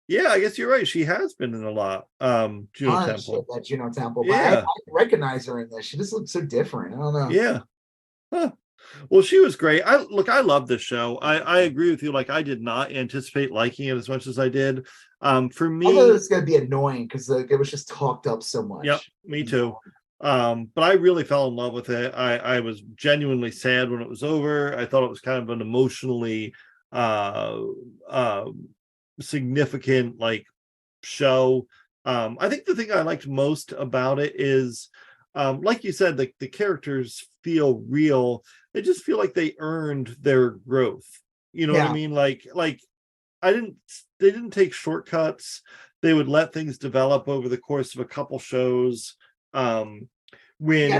Yeah, I guess you're right. She has been in a lot. Juno Temple. That Juno Temple. But I recognize her in this. She just looks so different. I don't know. Yeah. Well, she was great. I love this show. I agree with you. Like, I did not anticipate liking it as much as I did. For me, I thought it was going to be annoying because it was just talked up so much. Yep, me too. But I really fell in love with it. I was genuinely sad when it was over. I thought it was kind of an emotionally significant like show. I think the thing I liked most about it is like you said, the characters feel real. They just feel like they earned their growth. You know what I mean? Like they didn't take shortcuts. They would let things develop over the course of a couple shows. I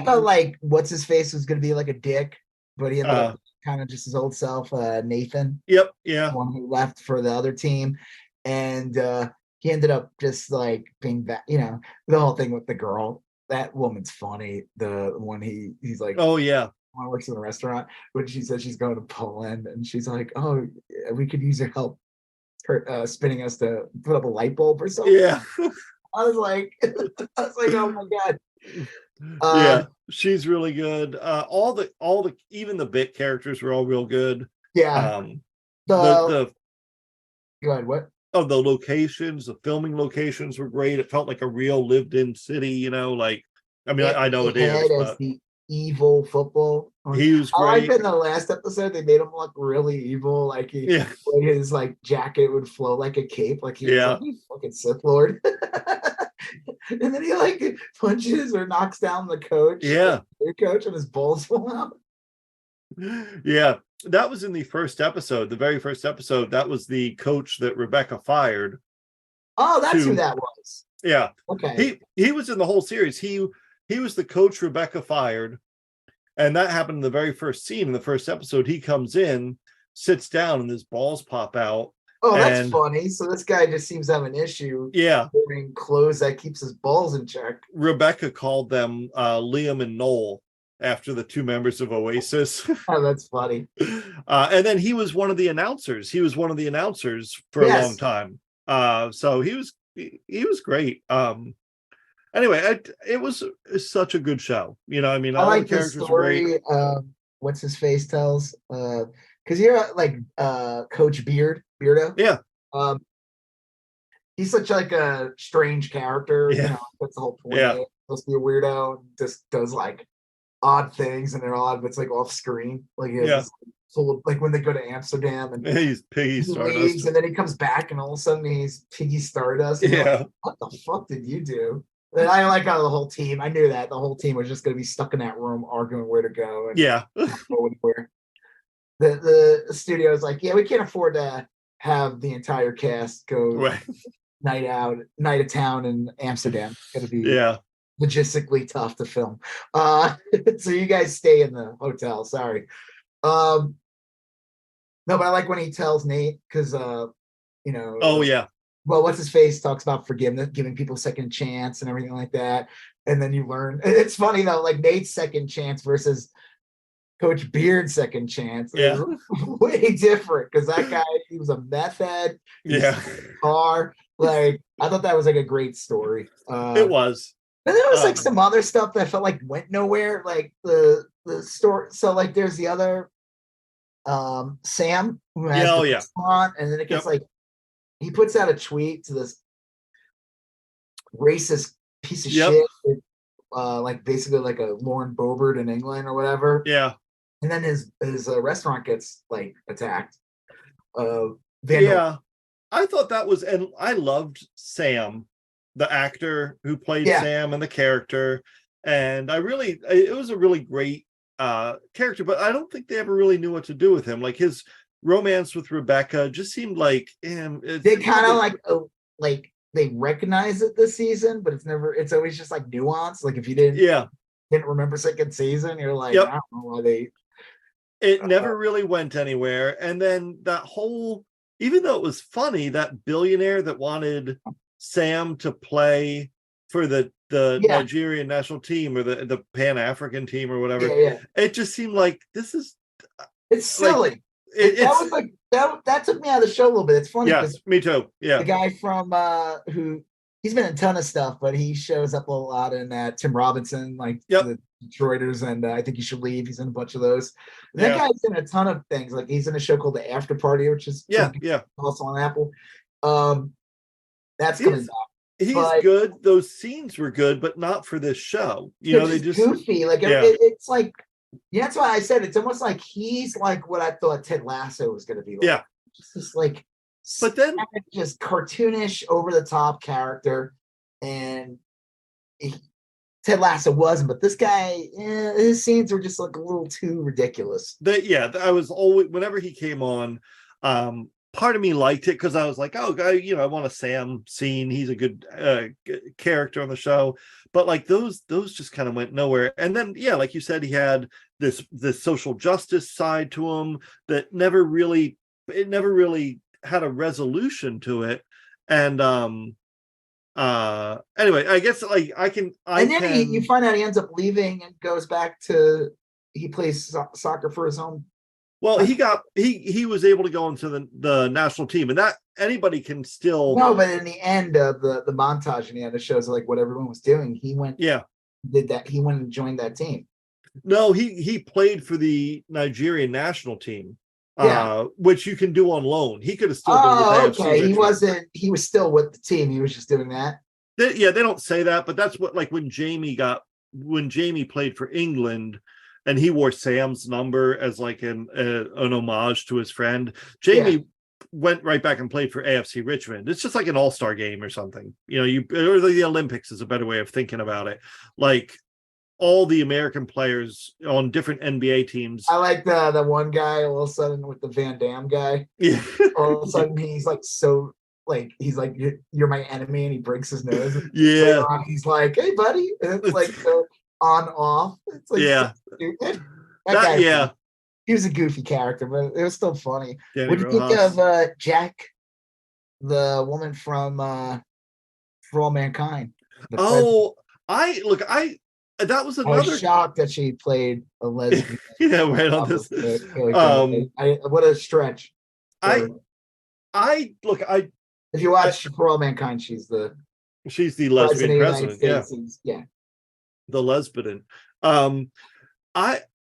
felt like what's his face was going to be like a dick, but he ended up kind of just his old self, Nathan. Yep. Yeah. The one who left for the other team, and he ended up just like being that, the whole thing with the girl. that woman's funny. The one he's like, Oh yeah. one works in a restaurant when she says she's going to Poland and she's like, oh, we could use your help spinning us to put up a light bulb or something. Yeah. I was like, oh my God. Yeah, she's really good. All the even the bit characters were all real good. Yeah. The Go ahead, what? Oh, the locations, the filming locations were great. It felt like a real lived-in city, like I mean, I know it is, but the evil football. he was I like great. in the last episode they made him look really evil, like Yeah. his like jacket would flow like a cape, like he was Yeah. like fucking Sith Lord. And then he like punches or knocks down the coach. Yeah. The coach, and his balls fall out. Yeah, that was in the first episode, the very first episode. That was the coach that Rebecca fired. Oh, that's who that was. Yeah. Okay. He was in the whole series. He was the coach Rebecca fired. And that happened in the very first scene. In the first episode, he comes in, sits down, and his balls pop out. Oh, that's funny. So this guy just seems to have an issue. Yeah. Wearing clothes that keeps his balls in check. Rebecca called them Liam and Noel after the two members of Oasis. Oh, that's funny. And then he was one of the announcers. He was one of the announcers for a long time. So he was great. Anyway, it was such a good show. I mean, all like the characters the story. were great. What's his face tells? Because you're like Coach Beardo. Yeah. He's such like a strange character. Yeah. That's the whole point. Yeah. He's supposed to be a weirdo and just does like odd things, and they're all of it's like off screen. Like full of, like when they go to Amsterdam and he's Piggy Stardust, and then he comes back and all of a sudden he's Piggy Stardust. Yeah. Like, what the fuck did you do? And I like how the whole team. I knew that the whole team was just going to be stuck in that room arguing where to go. And yeah. Where the studio is like, yeah, we can't afford to have the entire cast go night of town in Amsterdam. It's going to be logistically tough to film. So you guys stay in the hotel. Sorry. No, but I like when he tells Nate because Oh yeah. Well, what's his face talks about forgiveness, giving people a second chance and everything like that. And then you learn. It's funny though, like Nate's second chance versus Coach Beard's second chance. Yeah. Way different because that guy, he was a meth head. Yeah. Car. Like, I thought that was like a great story. It was. And there was like some other stuff that felt like went nowhere. Like the story. So like there's the other Sam who has the restaurant, and then it gets like he puts out a tweet to this racist piece of shit, like basically like a Lauren Boebert in England or whatever. Yeah. And then his restaurant gets like attacked. Yeah, I thought that was, and I loved Sam, the actor who played Sam and the character, and it was a really great character, but I don't think they ever really knew what to do with him. Like his romance with Rebecca just seemed like they kind of like they recognize it this season, but it's always just like nuance. Like if you didn't remember second season, you're like, I don't know why it never really went anywhere. And then that whole, even though it was funny, that billionaire that wanted Sam to play for the Nigerian national team or the Pan-African team or whatever, it just seemed like it's silly. That took me out of the show a little bit. It's funny. Yes, me too. Yeah. The guy from who he's been in a ton of stuff, but he shows up a lot in Tim Robinson, like the Detroiters, and I Think You Should Leave. He's in a bunch of those. And that guy's in a ton of things. Like he's in a show called The After Party, which is also on Apple. That's coming back. He's good. Those scenes were good, but not for this show. They just goofy. Like it's like. Yeah, that's why I said it's almost like he's like what I thought Ted Lasso was going to be like. Yeah. Just like, but then just cartoonish, over the top character. And Ted Lasso wasn't, but this guy, his scenes were just like a little too ridiculous. I was always, whenever he came on, part of me liked it because I was like, oh, I want a Sam scene. He's a good character on the show. But like those just kind of went nowhere. And then, like you said, he had this social justice side to him that never really had a resolution to it. And Anyway, I guess like I and then you find out he ends up leaving and goes back to he plays soccer for his home. Well, he was able to go into the national team, and that anybody can still. No, but in the end of the montage in the end, it shows like what everyone was doing. He went, did that. He went and joined that team. No, he played for the Nigerian national team, Yeah. which you can do on loan. He could have still been with AFC okay. Richmond. He wasn't. He was still with the team. He was just doing that. They don't say that, but that's what like when Jamie played for England. And he wore Sam's number as like an homage to his friend. Jamie went right back and played for AFC Richmond. It's just like an all-star game or something. Or the Olympics is a better way of thinking about it. Like all the American players on different NBA teams. I like the one guy all of a sudden with the Van Damme guy. Yeah. All of a sudden he's like so like he's like you're my enemy and he breaks his nose. Yeah. He's like, hey buddy. And it's like so on off. It's like so stupid. He was a goofy character, but it was still funny. What do you think of Jack, the woman from For All Mankind? That was another. I was shocked that she played a lesbian. Yeah, right on this. What a stretch. If you watch For All Mankind, she's the lesbian president. Yeah. The lesbian.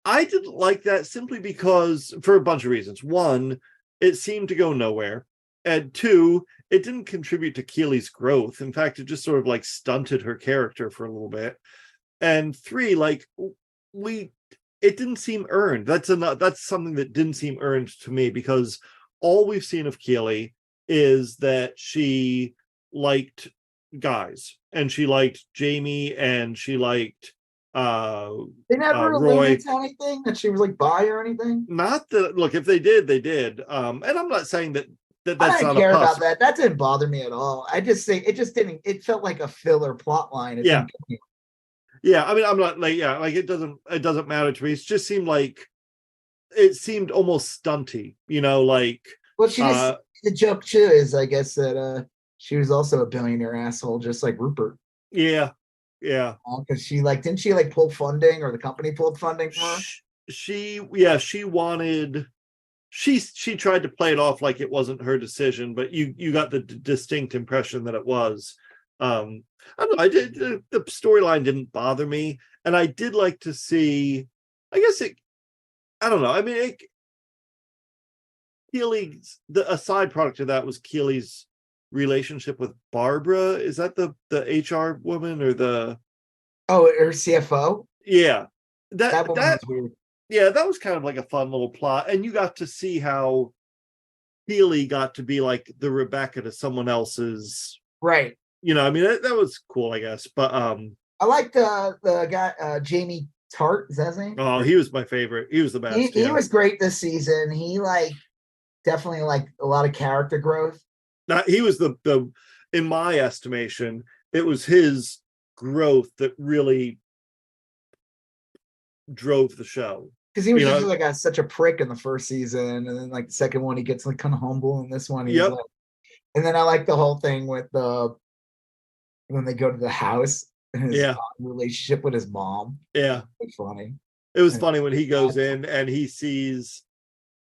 I didn't like that simply because for a bunch of reasons. One, it seemed to go nowhere. And two, it didn't contribute to Keely's growth. In fact, it just sort of like stunted her character for a little bit. And three, like it didn't seem earned. That's something that didn't seem earned to me because all we've seen of Keely is that she liked guys and she liked Jamie and she liked they never alluded to anything that she was like bi or anything. Not that look, if they did, they did. And I'm not saying that's I don't care about that. That didn't bother me at all. I just think it just didn't. It felt like a filler plot line. Yeah. I mean, I'm not like it doesn't matter to me. It just seemed almost stunty, Well, she just the joke too is I guess that she was also a billionaire asshole, just like Rupert. Yeah. Because she didn't she pull funding or the company pulled funding for her? She tried to play it off like it wasn't her decision, but you got the distinct impression that it was. I don't know. The storyline didn't bother me, and I did like to see. I guess I don't know. I mean, Keely's a side product of that was Keely's relationship with Barbara. Is that the HR woman or the her CFO? Yeah. That was weird. Yeah, that was kind of like a fun little plot. And you got to see how Keely got to be like the Rebecca to someone else's. Right. I mean, that was cool, I guess. But I like the guy, Jamie Tart. Is that his name? Oh, he was my favorite. He was the best. He was great this season. He definitely a lot of character growth. He was the in my estimation, it was his growth that really drove the show. Because he was just such a prick in the first season, and then the second one he gets kind of humble, and this one he's and then I like the whole thing with when they go to the house and his relationship with his mom. Yeah, it's funny. It was funny when he goes in and he sees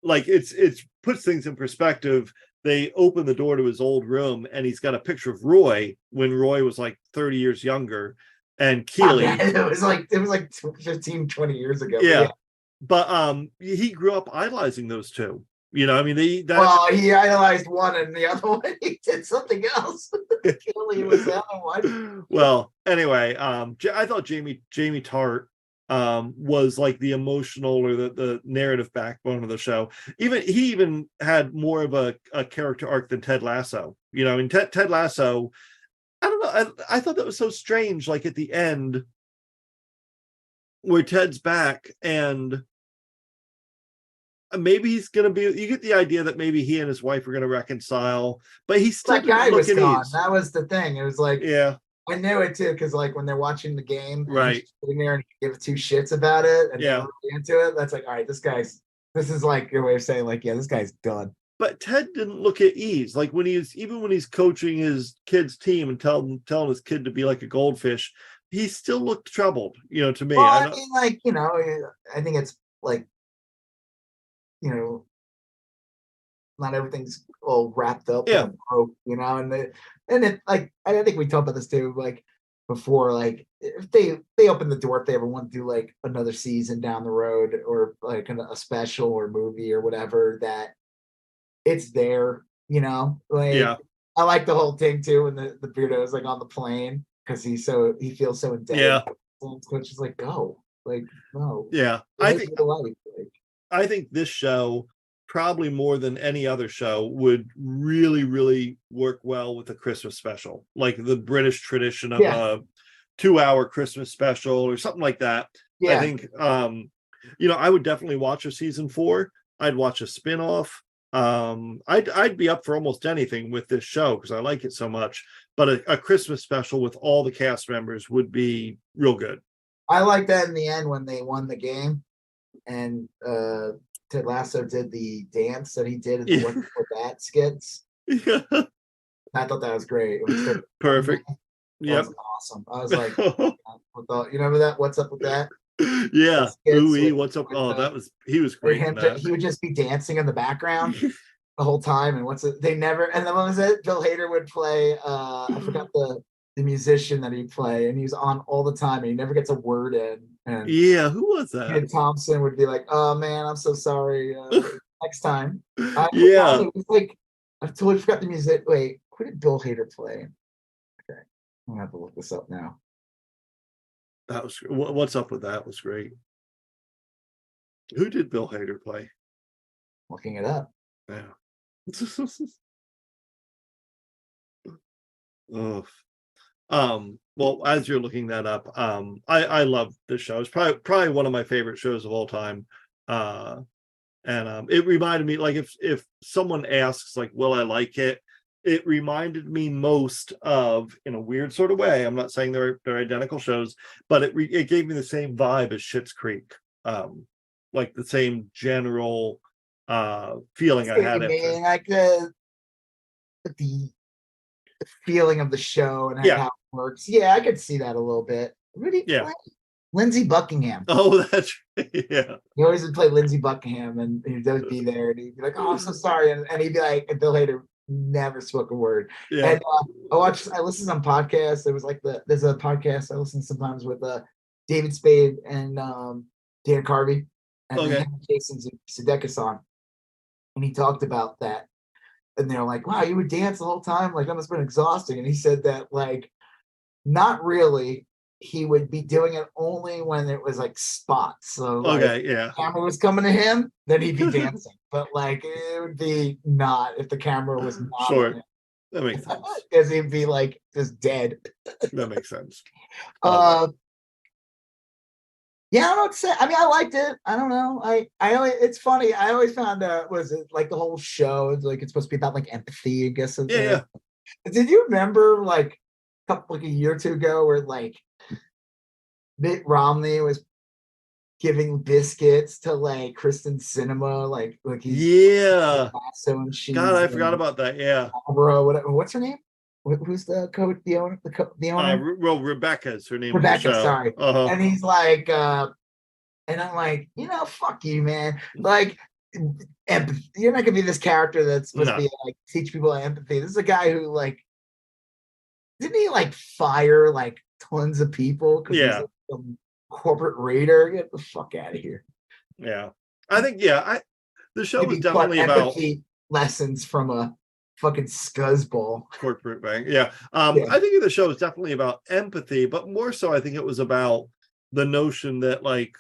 it puts things in perspective. They open the door to his old room and he's got a picture of Roy when Roy was 30 years younger. And Keely. It was like 15, 20 years ago. Yeah. But he grew up idolizing those two. He idolized one and the other one he did something else. Keely was the other one. Well, anyway, I thought Jamie Tart was the emotional or the narrative backbone of the show. He even had more of a character arc than Ted Lasso. Ted Lasso, I don't know, I thought that was so strange, at the end where Ted's back and maybe he's gonna be, you get the idea that maybe he and his wife are gonna reconcile, but he's still that guy was gone. That was the thing. It was I knew it too, because when they're watching the game, right, sitting there and give 2 shits about it, and really into it. That's all right. This is your way of saying, this guy's done. but Ted didn't look at ease. Like when he's coaching his kid's team and telling his kid to be like a goldfish, he still looked troubled, to me. Well, I mean, like, I think it's like, not everything's all wrapped up Yeah. in a rope, and it like I think we talked about this too, like before, like if they open the door, if they ever want to do like another season down the road or like a special or movie or whatever, that it's there, like Yeah. I like the whole thing too when the Beardo is like on the plane because he feels so indebted. Yeah. Coach is like, go, like, no. Yeah. I think this show, probably more than any other show, would really, really work well with a Christmas special, like the British tradition of a 2-hour Christmas special or something like that. Yeah. I think, I would definitely watch a season 4. I'd watch a spinoff. I'd be up for almost anything with this show because I like it so much. But a Christmas special with all the cast members would be real good. I like that in the end when they won the game, and Ted Lasso did the dance that he did in the What's Up With That skits. Yeah. I thought that was great. Perfect. Yeah, awesome. I was like, you remember that? What's up with that? Yeah. Ooh, what's up? He was great. He would just be dancing in the background the whole time. And they never, and then what was it? Bill Hader would play, I forgot the musician that he'd play, and he was on all the time and he never gets a word in. And who was that? Ken Thompson would be like, oh man, I'm so sorry. Next time. It was like, I totally forgot the music. Wait, who did Bill Hader play? Okay. I'm gonna have to look this up now. That was What's Up With That was great. Who did Bill Hader play? Looking it up. Yeah. Well, as you're looking that up, I love this show. It's probably one of my favorite shows of all time. And it reminded me, like, if someone asks, like, will I like it? It reminded me most of, in a weird sort of way, I'm not saying they're identical shows, but it gave me the same vibe as Schitt's Creek, like the same general feeling I had. Like the feeling of the show and how it works. Yeah, I could see that a little bit. Who did he play? Lindsey Buckingham. Oh, that's right. Yeah. He always would play Lindsey Buckingham, and he'd always be there, and he'd be like, "Oh, I'm so sorry," and he'd be like, and Bill Hader never spoke a word. Yeah. And I listen to some podcasts. There was like there's a podcast I listen to sometimes with David Spade and Dan Carvey and Jason Sudeikis on, and he talked about that. And they're like, wow, you would dance the whole time? Like, that must have been exhausting. And he said that, like, not really. He would be doing it only when it was like spots. So like, the camera was coming to him, then he'd be dancing. But like, it would be not if the camera was not. Sure. That makes sense. Because he'd be like just dead. That makes sense. Yeah, I don't know what to say. I mean, I liked it. I don't know. It's funny. I always found was it like the whole show, like it's supposed to be about like empathy, I guess. Yeah. Did you remember like a year or two ago where like Mitt Romney was giving biscuits to like Kristen Cinema, like he's Lasso and she's God, I forgot about that. Yeah. Bro, what's her name? Who's the coach? The owner? The owner? Well, Rebecca's her name. Rebecca, sorry. And he's like, and I'm like, fuck you, man. Like, empathy. You're not gonna be this character that's supposed to be like teach people empathy. This is a guy who like, didn't he like fire like tons of people? Yeah. He's like a corporate raider. Get the fuck out of here. Yeah, I think the show was definitely about lessons from a fucking scuzzball corporate bank. I think the show is definitely about empathy, but more so I think it was about the notion that like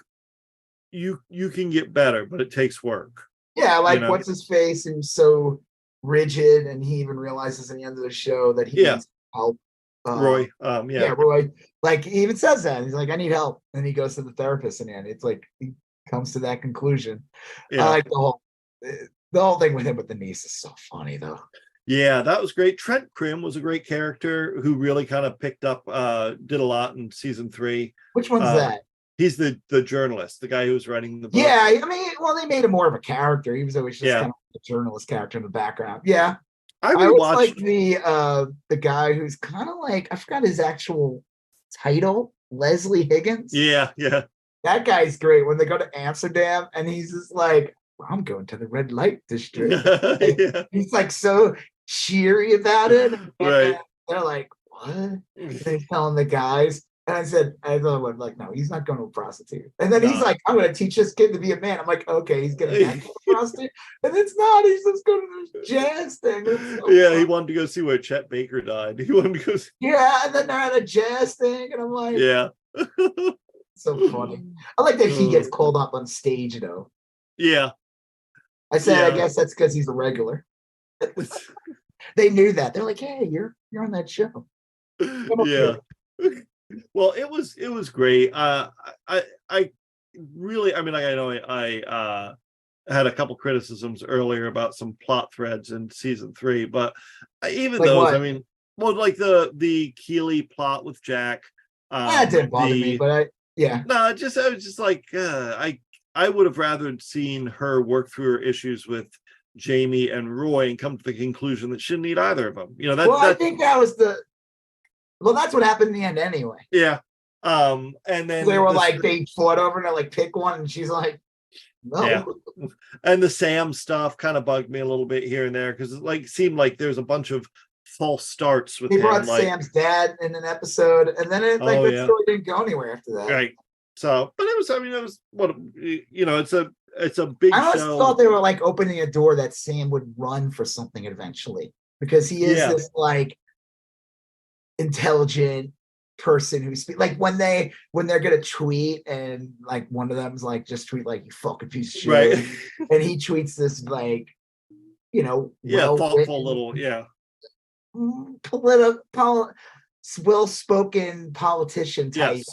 you can get better, but it takes work. What's his face, who's so rigid, and he even realizes at the end of the show that he needs help. Roy. Roy. Like, he even says that. He's like, I need help. And he goes to the therapist, and it's like he comes to that conclusion. I like the whole thing with him with the niece is so funny though. Yeah, that was great. Trent Krim was a great character who really kind of picked up, did a lot in season 3. Which one's that? He's the journalist, the guy who was writing the book. Yeah, I mean, well, they made him more of a character. He was always just kind of the journalist character in the background. Yeah. I I always rewatched. like the guy who's kind of like, I forgot his actual title, Leslie Higgins. Yeah, yeah, That guy's great when they go to Amsterdam and he's just like, well, I'm going to the red light district. Like, yeah. he's like so cheery about it. And Right. they're like, what? And they're telling the guys. And I thought, like, no, he's not going to a prostitute. And then he's No. like, I'm going to teach this kid to be a man. I'm like, okay, he's getting back to a prostitute. And it's not. He's just going to this jazz thing. So Yeah, fun. he wanted to go see where Chet Baker died. He wanted to go see. Yeah, and then they're at a jazz thing. And I'm like, Yeah. so funny. I like that he gets called up on stage, though. Yeah. I said, Yeah. I guess that's because he's a regular. They knew that. They're like, hey, you're on that show. Yeah. Well, it was great. I really, I mean, I know I had a couple criticisms earlier about some plot threads in season 3, but even Like those, what? I mean, well, like the Keeley plot with Jack. That didn't bother me, but yeah. No, I was just like, I would have rather seen her work through her issues with Jamie and Roy and come to the conclusion that she didn't need either of them. You know, I think that was that's what happened in the end anyway. Yeah. And then they were like, they fought over and they're like, pick one, and she's like, no. Yeah. And the Sam stuff kind of bugged me a little bit here and there because it seemed like there's a bunch of false starts with They him. brought Sam's dad in an episode, and then that story didn't go anywhere after that. Right. So, but it was what it's a big I always show. thought they were like opening a door that Sam would run for something eventually because he is this like intelligent person who speaks like when they're gonna tweet and like one of them's like just tweet like you fucking piece of shit, right? And he tweets this like thoughtful little well-spoken politician type,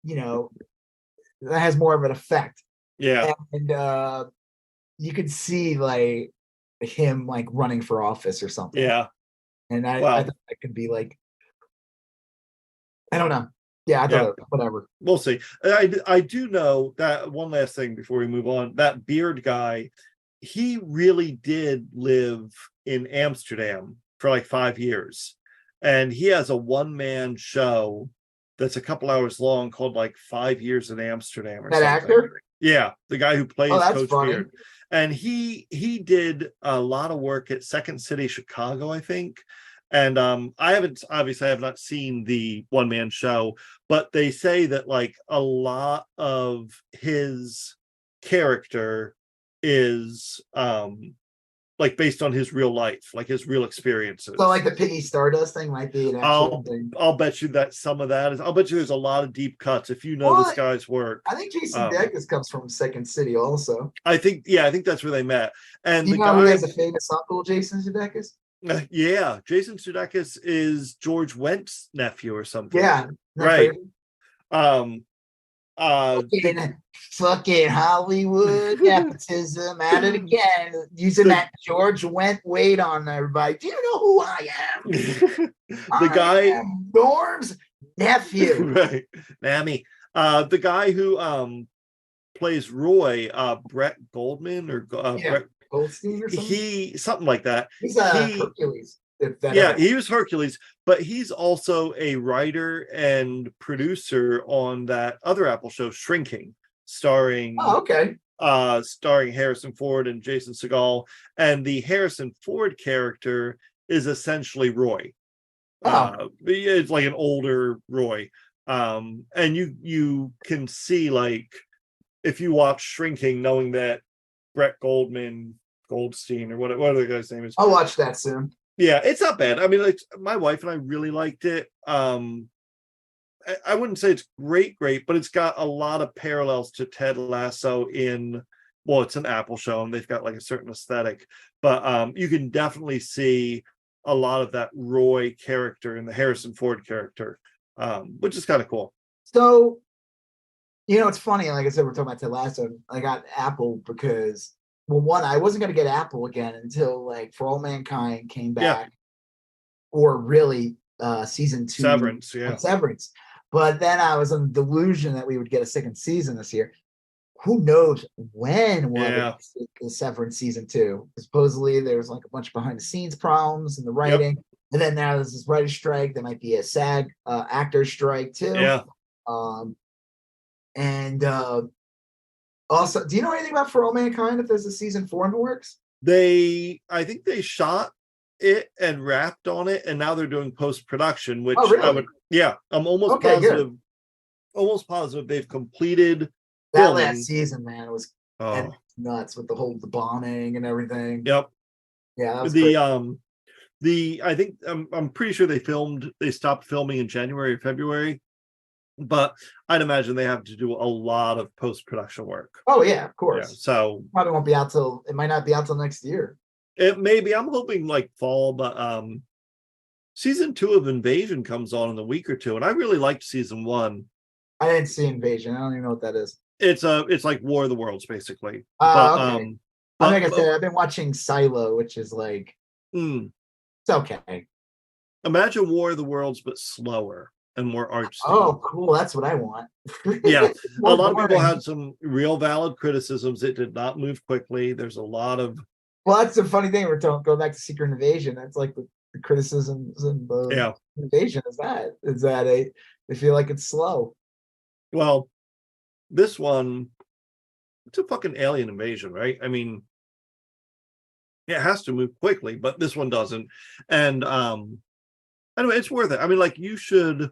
that has more of an effect. And you could see like him like running for office or something. And I thought that could be like, I don't know. I thought whatever. We'll see. I do know that one last thing before we move on. That Beard guy, he really did live in Amsterdam for like 5 years, and he has a one-man show that's a couple hours long called like 5 Years in Amsterdam or that something. Actor? Yeah, the guy who plays Coach funny. Beard. And he did a lot of work at Second City, Chicago, I think. And I have not seen the one-man show, but they say that like a lot of his character is like based on his real life, like his real experiences. So like the Piggy Stardust thing might be an actual thing. I'll bet you that some of that is. I'll bet you there's a lot of deep cuts if you know this guy's work. I think Jason Sudeikis comes from Second City also. I think that's where they met. And you know who has a famous uncle, Jason Sudeikis? Yeah, Jason Sudeikis is George Wendt's nephew or something. Yeah, right. Fucking Hollywood nepotism at it again, using that George Wendt on everybody. Do you know who I am? The guy, Norm's nephew, right? Mammy. The guy who plays Roy, Brett Goldman or Brett Goldstein or something. Something like that. He's Hercules. He was Hercules, but he's also a writer and producer on that other Apple show, Shrinking, starring Harrison Ford and Jason Segel. And the Harrison Ford character is essentially Roy. It's like an older Roy. And you can see, like, if you watch Shrinking, knowing that Brett Goldstein, or what the guy's name is. I'll watch that soon. Yeah, it's not bad. I mean, like, my wife and I really liked it. I wouldn't say it's great, but it's got a lot of parallels to Ted Lasso it's an Apple show and they've got like a certain aesthetic, but you can definitely see a lot of that Roy character and the Harrison Ford character, which is kind of cool. So, it's funny. Like I said, we're talking about Ted Lasso. I got Apple because, well, one, I wasn't going to get Apple again until like For All Mankind came back, or really season 2. Severance. But then I was in the delusion that we would get a second season this year. who knows when we'll Yeah. have a Severance season 2. Supposedly there's like a bunch of behind the scenes problems in the Yep. writing, and then now there's this writer's strike. There might be a SAG actor strike too. Yeah. And also, do you know anything about For All Mankind? If there's a season 4 in the works? I think they shot it and wrapped on it, and now they're doing post-production, which Oh, really? I'm almost Okay, positive. good. Almost positive they've completed That filming. last season, man, it was nuts with the bombing and everything. Yep. Yeah, that was great. I think I'm pretty sure they stopped filming in January or February, but I'd imagine they have to do a lot of post-production work. Oh yeah, of course. Yeah, so probably won't be out till, it might not be out till next year. It may be, I'm hoping like fall, but season 2 of Invasion comes on in a week or two, and I really liked season 1. I didn't see Invasion. I don't even know what that is. It's like War of the Worlds, basically. Okay. I like I said, I've been watching Silo, which is like it's okay. Imagine War of the Worlds, but slower and more artsy. Oh, cool. That's what I want. Yeah. A lot of people had some real valid criticisms. It did not move quickly. There's a lot of that's the funny thing. We're going back to Secret Invasion. That's like the criticisms and the Invasion is that they feel like it's slow. Well, this one, it's a fucking alien invasion, right? I mean, it has to move quickly, but this one doesn't. And anyway, it's worth it. I mean, like you should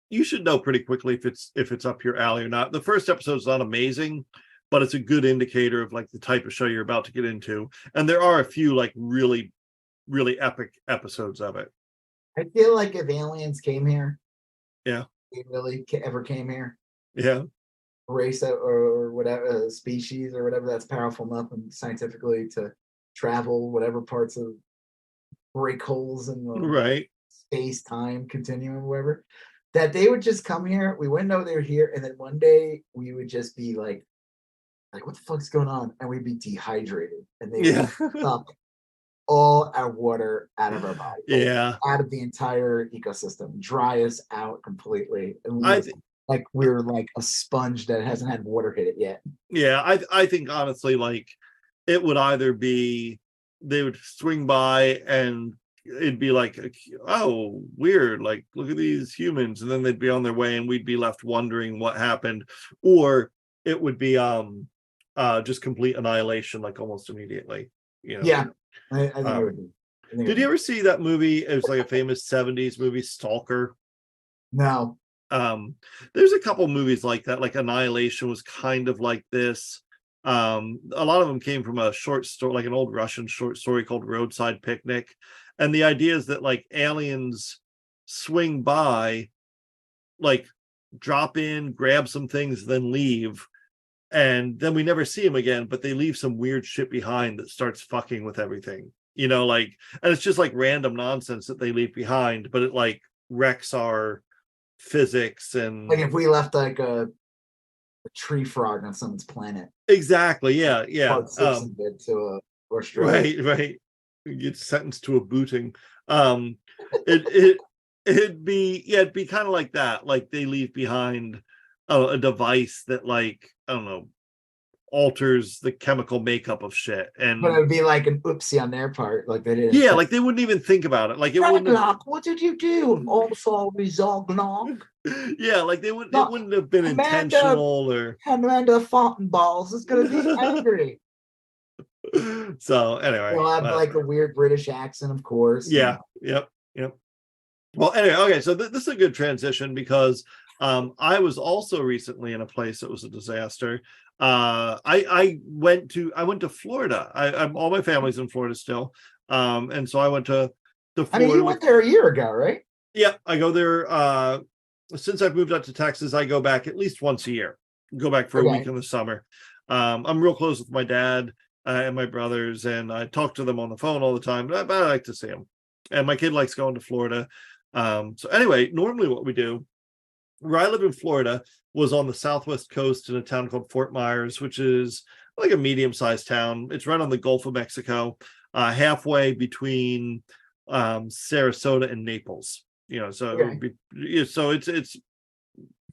know pretty quickly if it's up your alley or not. The first episode's not amazing, but it's a good indicator of like the type of show you're about to get into. And there are a few like really, really epic episodes of it. I feel like if aliens came here, they really ever came here, race or whatever species or whatever that's powerful enough and scientifically to travel whatever parts of break holes in the space-time continuum or whatever, that they would just come here, we wouldn't know they were here, and then one day we would just be like what the fuck's going on, and we'd be dehydrated, and they would suck all our water out of our body, out of the entire ecosystem, dry us out completely, and we're like a sponge that hasn't had water hit it yet. I think honestly, like it would either be they would swing by and it'd be like, oh, weird, like look at these humans, and then they'd be on their way and we'd be left wondering what happened, or it would be just complete annihilation like almost immediately, I think it would be. Did you ever see that movie? It was like a famous 70s movie, Stalker. No. There's a couple movies like that, like Annihilation was kind of like this. A lot of them came from a short story, like an old Russian short story called Roadside Picnic. And the idea is that like aliens swing by, like drop in, grab some things, then leave. And then we never see them again, but they leave some weird shit behind that starts fucking with everything, like, and it's just like random nonsense that they leave behind, but it like wrecks our physics. And like if we left like a tree frog on someone's planet. Exactly. Yeah. Right. You get sentenced to a booting. It'd be kind of like that. Like they leave behind a device that, like, I don't know, alters the chemical makeup of shit. And but it would be like an oopsie on their part, like they didn't. Yeah, like they wouldn't even think about it. Like it wouldn't. What did you do? Also, Zoglock. Yeah, like it wouldn't have been intentional or. Amanda Fountain Balls is going to be angry. So anyway, they'll have like a weird British accent, of course. Yeah. Yep. Well, anyway, okay, so this is a good transition because I was also recently in a place that was a disaster. I went to Florida. All my family's in Florida still, and so I went to Florida. I mean, you went there a year ago, right? Yeah, I go there. Since I've moved out to Texas, I go back at least once a year. Go back for a week in the summer. I'm real close with my dad and my brothers, and I talk to them on the phone all the time. But I like to see them, and my kid likes going to Florida. So anyway, normally what we do, where I live in Florida, was on the southwest coast in a town called Fort Myers, which is like a medium-sized town. It's right on the Gulf of Mexico, halfway between Sarasota and Naples. So so it's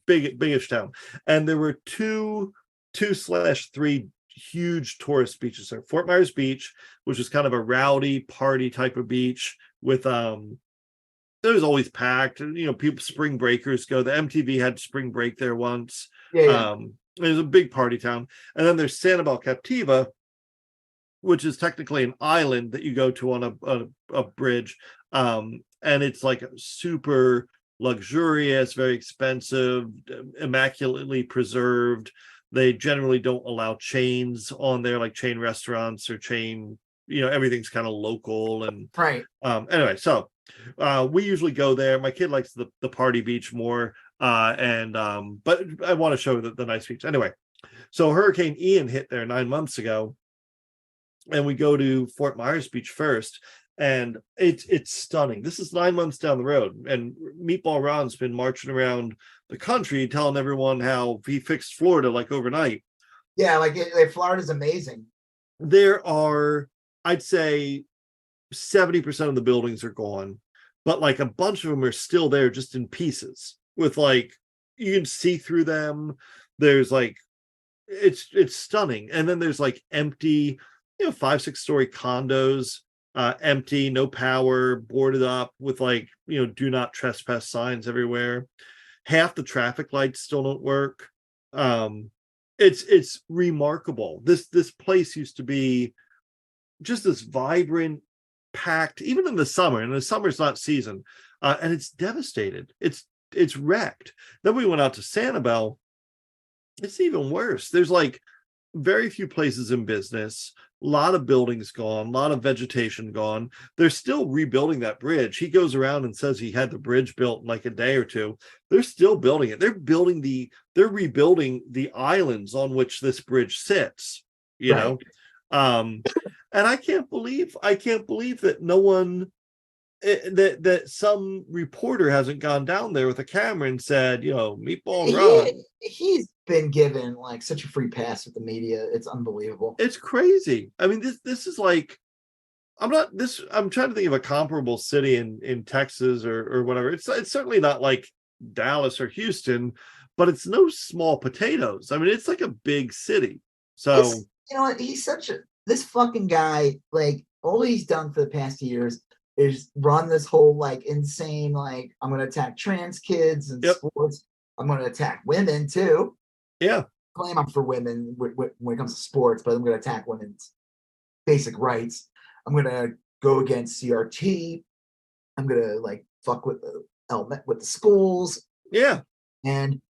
biggish town. And there were two/3 huge tourist beaches there. Fort Myers Beach, which is kind of a rowdy party type of beach with it was always packed. People, spring breakers go. The MTV had spring break there once. Yeah. It was a big party town. And then there's Sanibel Captiva, which is technically an island that you go to on a bridge. And it's like super luxurious, very expensive, immaculately preserved. They generally don't allow chains on there, like chain restaurants or chain, everything's kind of local. And right. Anyway, so we usually go there. My kid likes the party beach more. But I want to show the nice beach. Anyway, so Hurricane Ian hit there 9 months ago. And we go to Fort Myers Beach first. And it's stunning. This is 9 months down the road. And Meatball Ron's been marching around the country telling everyone how he fixed Florida like overnight. Yeah, like Florida's amazing. There are, I'd say, 70% of the buildings are gone, but like a bunch of them are still there just in pieces with like, you can see through them. There's like, it's stunning. And then there's like empty, 5-6 story condos, empty, no power, boarded up with like, do not trespass signs everywhere. Half the traffic lights still don't work. It's remarkable. This place used to be just this vibrant, packed, even in the summer, and the summer's not season, and it's devastated. It's wrecked. Then we went out to Sanibel. It's even worse. There's like very few places in business, a lot of buildings gone, a lot of vegetation gone. They're still rebuilding that bridge. He goes around and says he had the bridge built in like a day or two. They're still building it. They're rebuilding the islands on which this bridge sits, Right. And I can't believe that no one, that some reporter hasn't gone down there with a camera and said, Meatball Ron. He's been given like such a free pass with the media. It's unbelievable. It's crazy. I mean, this is like, I'm trying to think of a comparable city in Texas or whatever. It's certainly not like Dallas or Houston, but it's no small potatoes. I mean, it's like a big city. So he's this fucking guy, like all he's done for the past years is run this whole like insane, like I'm going to attack trans kids and sports. I'm going to attack women too. Yeah. Claim I'm for women when it comes to sports, but I'm going to attack women's basic rights. I'm going to go against CRT. I'm going to like fuck with the schools. Yeah. And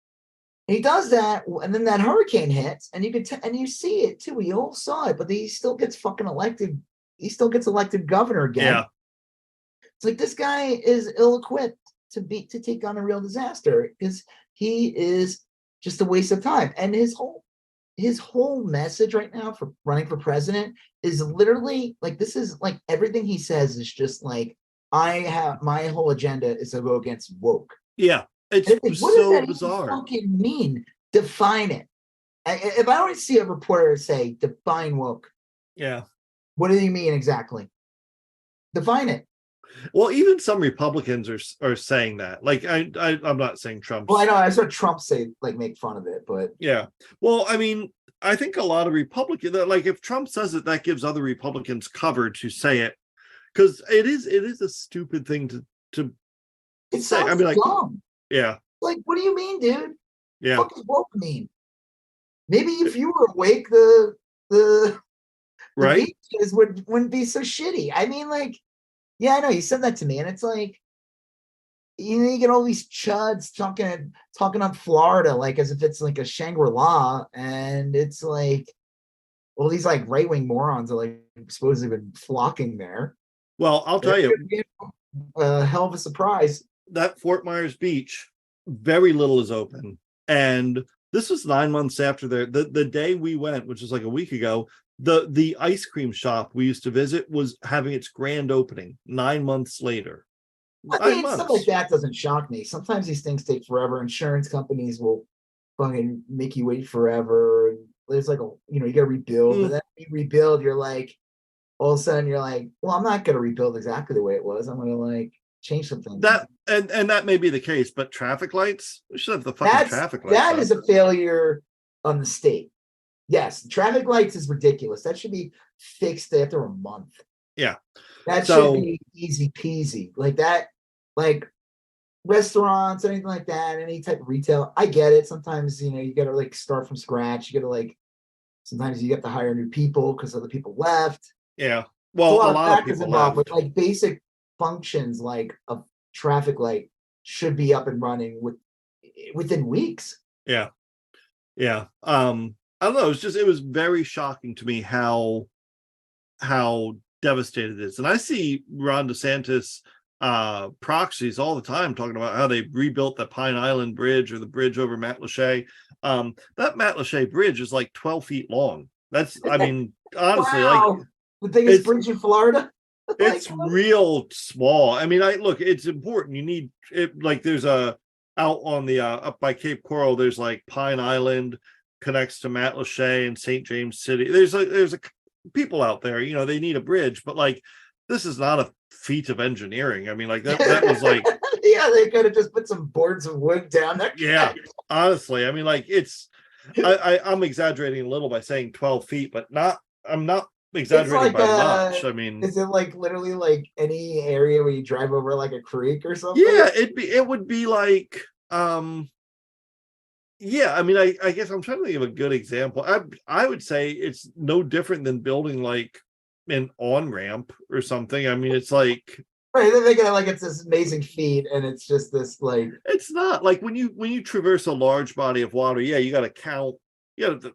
he does that, and then that hurricane hits, and you could and you see it too. We all saw it, but he still gets fucking elected. He still gets elected governor again. Yeah. It's like this guy is ill-equipped to take on a real disaster because he is just a waste of time. And his whole message right now for running for president is literally like, this is like everything he says is just like, I have my whole agenda is to go against woke. Yeah. It's what so does that bizarre. even fucking mean? Define it. If I don't see a reporter say define woke, yeah, what do you mean exactly? Define it. Well, even some Republicans are saying that. Like I'm not saying Trump. Well, I know I saw Trump say like make fun of it, but yeah. Well, I mean, I think a lot of Republicans, like if Trump says it, that gives other Republicans cover to say it, because it is a stupid thing to it say. sounds I mean, like, dumb. Yeah. Like, what do you mean, dude? Yeah. What does woke mean? Maybe if you were awake, the right beaches wouldn't be so shitty. I mean, like, yeah, I know you said that to me, and it's like, you get all these chuds talking up Florida like as if it's like a Shangri-La, and it's like all these like right-wing morons are like supposedly been flocking there. Well, I'll tell you, a hell of a surprise. That Fort Myers Beach, very little is open, and this was 9 months after the day we went, which was like a week ago. The ice cream shop we used to visit was having its grand opening 9 months later. I mean, stuff like that doesn't shock me. Sometimes these things take forever. Insurance companies will fucking make you wait forever. There's like you got to rebuild. And then you rebuild, you're like, all of a sudden you're like, well, I'm not going to rebuild exactly the way it was. I'm going to like change something. That and that may be the case, but traffic lights, we should have the fucking traffic lights. That is a failure on the state. Yes, traffic lights is ridiculous. That should be fixed after a month. Yeah. That should be easy peasy. Like that, like restaurants, anything like that, any type of retail. I get it. Sometimes, you gotta like start from scratch. You gotta like, sometimes you have to hire new people because other people left. Yeah. Well, a lot of people involved, left. but like basic functions like a traffic light should be up and running within weeks. Yeah. Yeah. I don't know. It was very shocking to me how devastated it is. And I see Ron DeSantis proxies all the time talking about how they rebuilt the Pine Island Bridge or the bridge over Matlacha. That Matlacha Bridge is like 12 feet long. That's, I mean, honestly, wow. Like the biggest bridge in Florida. It's real small. I mean, look, it's important. You need it. Like there's out on the up by Cape Coral, there's like Pine Island connects to Matlacha and St. James City. There's a people out there, they need a bridge, but like this is not a feat of engineering. I mean, like that was like yeah, they could have just put some boards of wood down there. Yeah, honestly, I mean, like it's I'm exaggerating a little by saying 12 feet, but I'm not exaggerating by much. I mean, is it like literally like any area where you drive over like a creek or something? Yeah, it would be like yeah, I mean, I guess I'm trying to think of a good example. I would say it's no different than building like an on-ramp or something. I mean, it's like right, they make it like it's this amazing feat, and it's just this like it's not like when you traverse a large body of water, yeah, you got to count. The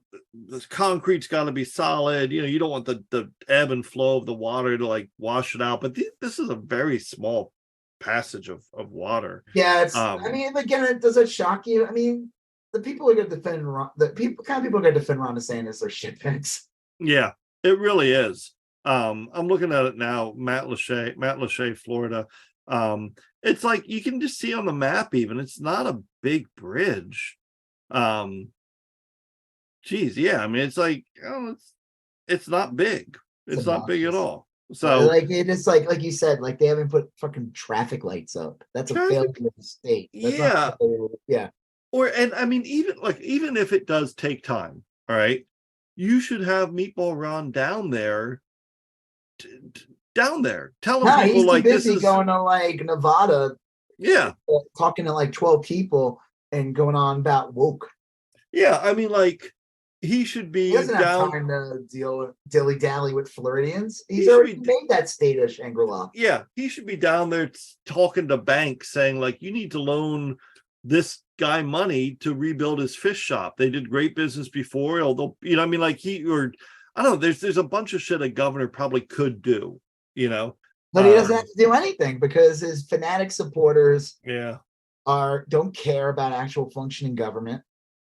concrete's got to be solid. You don't want the ebb and flow of the water to like wash it out. But this is a very small passage of water. Yeah, it's. I mean, again, does it shock you? I mean, the people who are going to defend Ron DeSantis are shitbags. Yeah, it really is. I'm looking at it now, Matlacha, Florida. It's like you can just see on the map. Even it's not a big bridge. Geez, yeah. I mean, it's like it's not big. It's not big at all. So like it is like you said, like they haven't put fucking traffic lights up. That's a failure of the state. Yeah. Yeah. And I mean, even if it does take time, all right, you should have Meatball Ron down there. Telling people he's like too busy this is going to like Nevada. Yeah. Talking to like 12 people and going on about woke. Yeah, I mean, like he should be. He doesn't have time to dilly-dally with Floridians. He's already made that state of Shangri-La. Yeah, he should be down there talking to banks, saying like, you need to loan this guy money to rebuild his fish shop. They did great business before, although I mean, like I don't know. There's a bunch of shit a governor probably could do, but he doesn't have to do anything because his fanatic supporters, don't care about actual functioning government.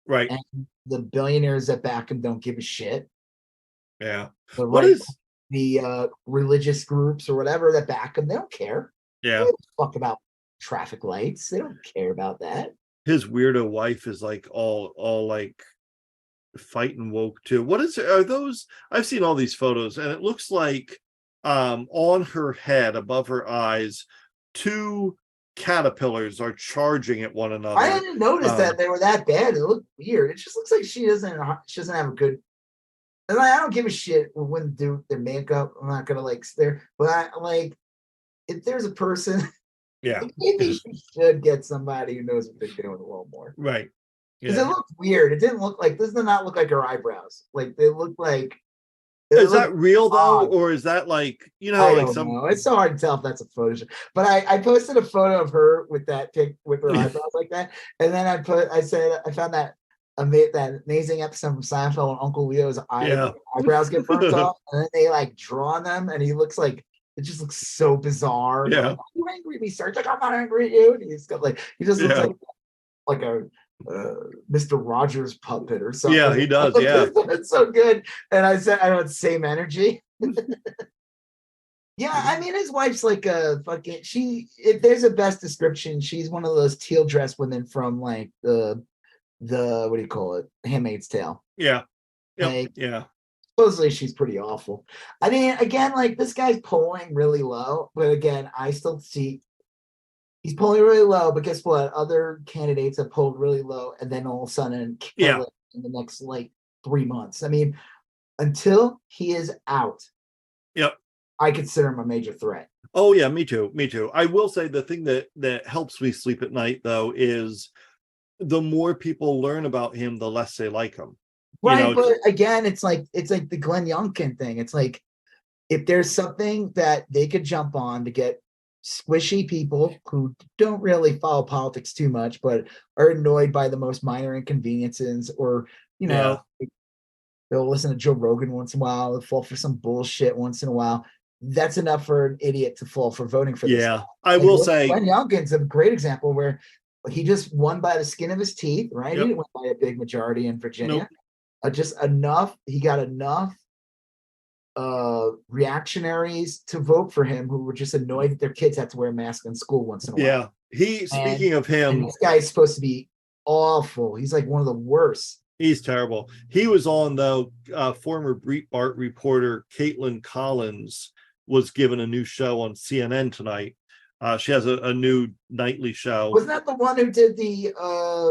Right. And the billionaires that back him don't give a shit. Yeah. The religious groups or whatever that back him, they don't care. Yeah. They don't fuck about traffic lights. They don't care about that. His weirdo wife is like all like fighting woke too. Are those? I've seen all these photos and it looks like on her head above her eyes, two caterpillars are charging at one another. I didn't notice that they were that bad. It looked weird. It just looks like she doesn't have a good. And I don't give a shit when they do their makeup. I'm not gonna like stare, but I like if there's a person. Yeah, maybe she should get somebody who knows what they're doing a little more. Right. Because it looked weird. It didn't look like this. Did not look like her eyebrows. Like they look like. Is that real though, or is that like I don't know. It's so hard to tell if that's a Photoshop. But I posted a photo of her with that with her eyebrows like that, and then I found that amazing episode from Seinfeld when Uncle Leo's eyebrows get burnt off, and then they like draw on them, and he looks like it just looks so bizarre. Yeah, like, are you angry at me, sir? Like I'm not angry at you. And he's got like he just looks like a Mr. Rogers puppet or something. Yeah, he does. Yeah, it's so good. And I said, I don't same energy. Yeah, I mean, his wife's like a fucking. If there's a best description, she's one of those teal dress women from like the what do you call it, Handmaid's Tale. Yeah, like, yeah. Supposedly she's pretty awful. I mean, again, like this guy's polling really low, but again, I still see He's polling really low, but guess what? Other candidates have polled really low, and then all of a sudden kill it in the next like 3 months. I mean, until he is out, Yep. I consider him a major threat. Oh yeah, me too. Me too. I will say the thing that helps me sleep at night though is the more people learn about him, the less they like him. Right, but again, it's like the Glenn Youngkin thing. It's like if there's something that they could jump on to get squishy people who don't really follow politics too much, but are annoyed by the most minor inconveniences, or they'll listen to Joe Rogan once in a while, they'll fall for some bullshit once in a while. That's enough for an idiot to fall for voting for this guy. I will say Glenn Youngkin's a great example where he just won by the skin of his teeth, right? Yep. He didn't win by a big majority in Virginia. Nope. Just enough. He got enough reactionaries to vote for him who were just annoyed that their kids had to wear a mask in school once in a while. Speaking of him, this guy is supposed to be awful. He's like one of the worst. He's terrible. He was on, though, former Breitbart reporter Caitlin Collins was given a new show on CNN tonight. She has a new nightly show. Wasn't that the one who did the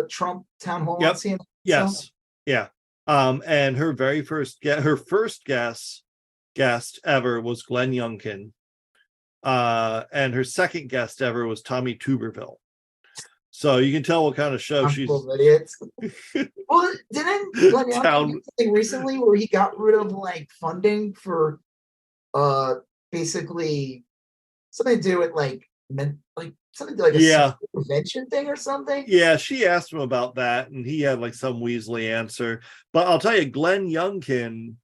Trump town hall on CNN? Yes. Yeah. And her very first guest ever was Glenn Youngkin. And her second guest ever was Tommy Tuberville. So you can tell what kind of show she's. Idiots. Well, didn't Glenn Youngkin do something recently where he got rid of like funding for basically something to do with like something like a prevention thing or something? Yeah, she asked him about that, and he had like some Weasley answer. But I'll tell you, Glenn Youngkin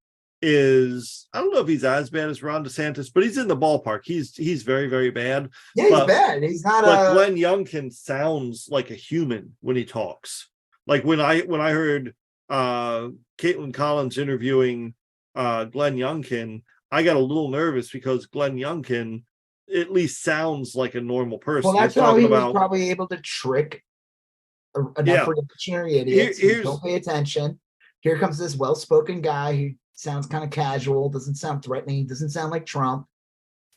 is, I don't know if he's as bad as Ron DeSantis, but he's in the ballpark. He's very, very bad. Yeah, he's bad. He's not. But Glenn Youngkin sounds like a human when he talks. Like when I heard Caitlin Collins interviewing Glenn Youngkin, I got a little nervous because Glenn Youngkin at least sounds like a normal person. Well, that's how he was probably able to trick enough reactionary idiots who don't pay attention. Here comes this well-spoken guy who sounds kind of casual, doesn't sound threatening, doesn't sound like Trump.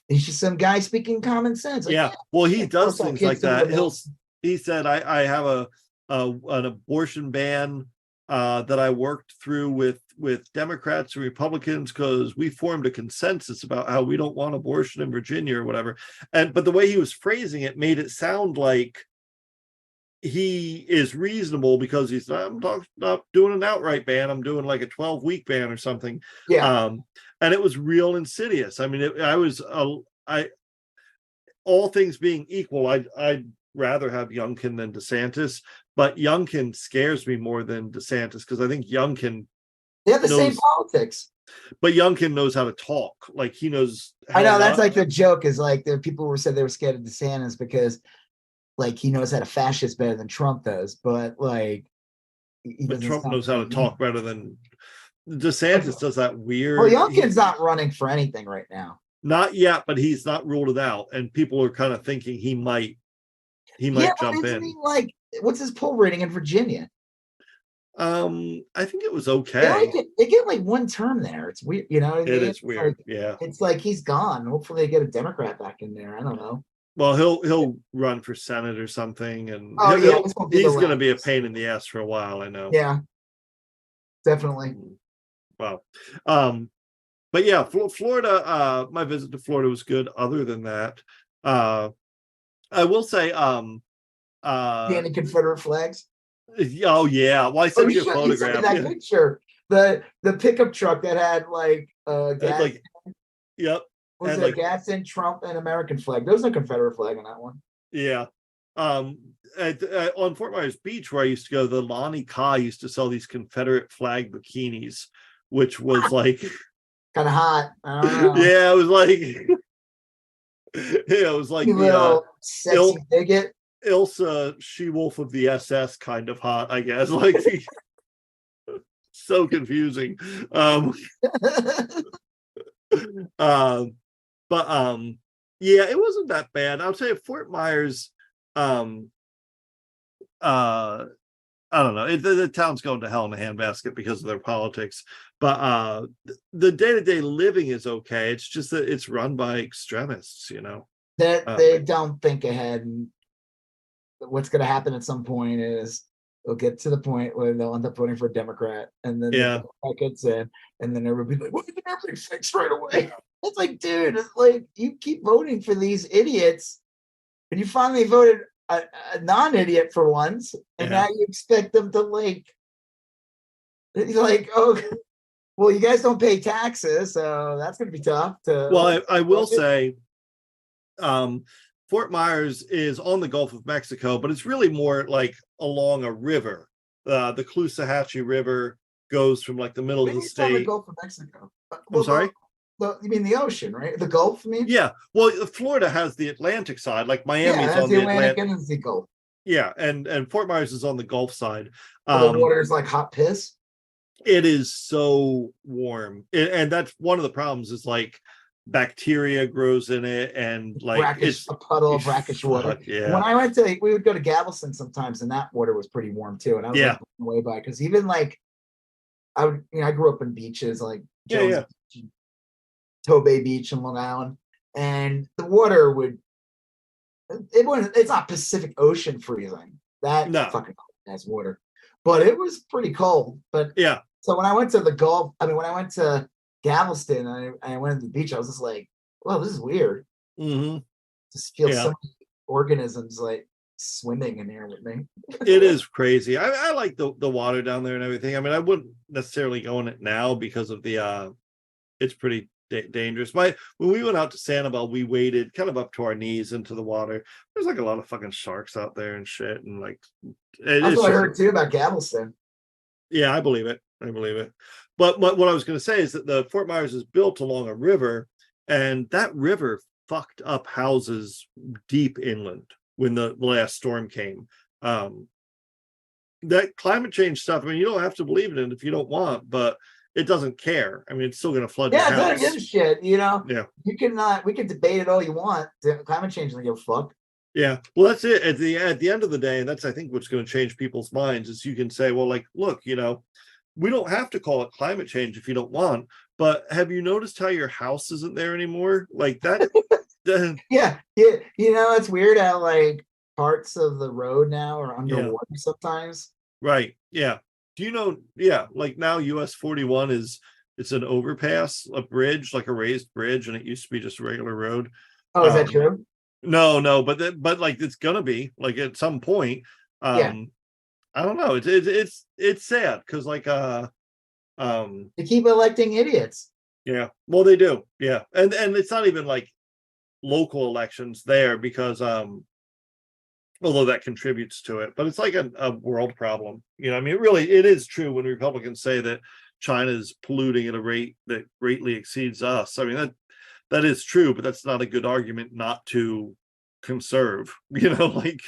He's just some guy speaking common sense. Like, well, he does things like that. He said, I have an abortion ban that I worked through with Democrats and Republicans because we formed a consensus about how we don't want abortion in Virginia or whatever. But the way he was phrasing it made it sound like he is reasonable because he's not doing an outright ban. I'm doing like a 12-week ban or something. And it was real insidious. I mean, all things being equal, I'd rather have Youngkin than DeSantis, but Youngkin scares me more than DeSantis because I think Youngkin they have the same politics. But Youngkin knows how to talk. Like he knows. I know that's like the joke is like the people who said they were scared of DeSantis because like he knows how to fascist better than Trump does, but like Trump knows how to talk better than DeSantis does that weird. Well, Youngkin's not running for anything right now. Not yet, but he's not ruled it out, and people are kind of thinking he might jump in. He like, what's his poll rating in Virginia? I think it was okay. They get like one term there. It's weird, you know. It is weird. Like, it's like he's gone. Hopefully, they get a Democrat back in there. I don't know. Well, he'll run for Senate or something, and he's going to be a pain in the ass for a while. I know. Yeah, definitely. Wow. But yeah, Florida. My visit to Florida was good. Other than that, I will say, any Confederate flags? Oh yeah. Well, I sent you a photograph. That picture, the pickup truck that had like gas. Like, yep. Was it gas in Trump and American flag? There was no Confederate flag on that one. Yeah. On Fort Myers Beach, where I used to go, the Lonnie Kai used to sell these Confederate flag bikinis, which was like kind of hot. I don't know. Yeah, it was like it was like the sexy bigot. Ilsa She-Wolf of the SS kind of hot, I guess. Like so confusing. But yeah, it wasn't that bad. I would say Fort Myers, I don't know. The town's going to hell in a handbasket because of their politics. But the day-to-day living is okay. It's just that it's run by extremists, you know. That they don't think ahead and what's going to happen at some point is it'll get to the point where they'll end up voting for a Democrat, and then the Democrat gets in, and then everybody like, "Why did everything fixed right away?" It's like, dude, it's like you keep voting for these idiots, and you finally voted a non-idiot for once, and now you expect them to like, oh, well, you guys don't pay taxes, so that's going to be tough. Well, I will say, Fort Myers is on the Gulf of Mexico, but it's really more like along a river. The Caloosahatchee River goes from like the middle of the state. The Gulf of Mexico. I'm sorry? You mean the ocean, right? The Gulf, I mean? Yeah. Well, Florida has the Atlantic side, like Miami's on the Atlantic. And the Gulf. Yeah, and Fort Myers is on the Gulf side. The water is like hot piss. It is so warm, and that's one of the problems. Is like bacteria grows in it, and like it's a puddle of brackish water. Yeah. When I went we would go to Galveston sometimes, and that water was pretty warm too. And I was like, blown away by, because even like I grew up in beaches like Tobay Beach in Long Island, and the water it's not Pacific Ocean freezing. That fucking has water, but it was pretty cold. But so when I went to the Gulf, when I went to Galveston, I went to the beach, I was just like, well, this is weird. Mm-hmm. Just feel so many organisms like swimming in here with me. It is crazy. I like the water down there and everything. I mean, I wouldn't necessarily go in it now because of the it's pretty dangerous. When we went out to Sanibel, we waded kind of up to our knees into the water. There's like a lot of fucking sharks out there and shit, and like that's what I heard too about Galveston. Yeah, I believe it. But what I was going to say is that the Fort Myers is built along a river, and that river fucked up houses deep inland when the last storm came. That climate change stuff, I mean, you don't have to believe in it if you don't want, but it doesn't care. I mean, it's still going to flood your house. Yeah, it doesn't give a shit, Yeah. You can we can debate it all you want. Climate change doesn't give a fuck. Yeah, well, that's it. At the end of the day, and that's, I think, what's going to change people's minds is you can say, well, like, look, we don't have to call it climate change if you don't want, but have you noticed how your house isn't there anymore? Like that. Yeah. It's weird how like parts of the road now are underwater sometimes. Right. Yeah. Do you know? Yeah. Like now US 41 it's an overpass, a bridge, like a raised bridge, and it used to be just a regular road. Oh, is that true? No, but like it's gonna be like at some point. I don't know. It's sad because like they keep electing idiots. Yeah, well they do. Yeah, and it's not even like local elections there because although that contributes to it, but it's like a world problem. I mean, really, it is true when Republicans say that China is polluting at a rate that greatly exceeds us. I mean that is true, but that's not a good argument not to conserve. Like.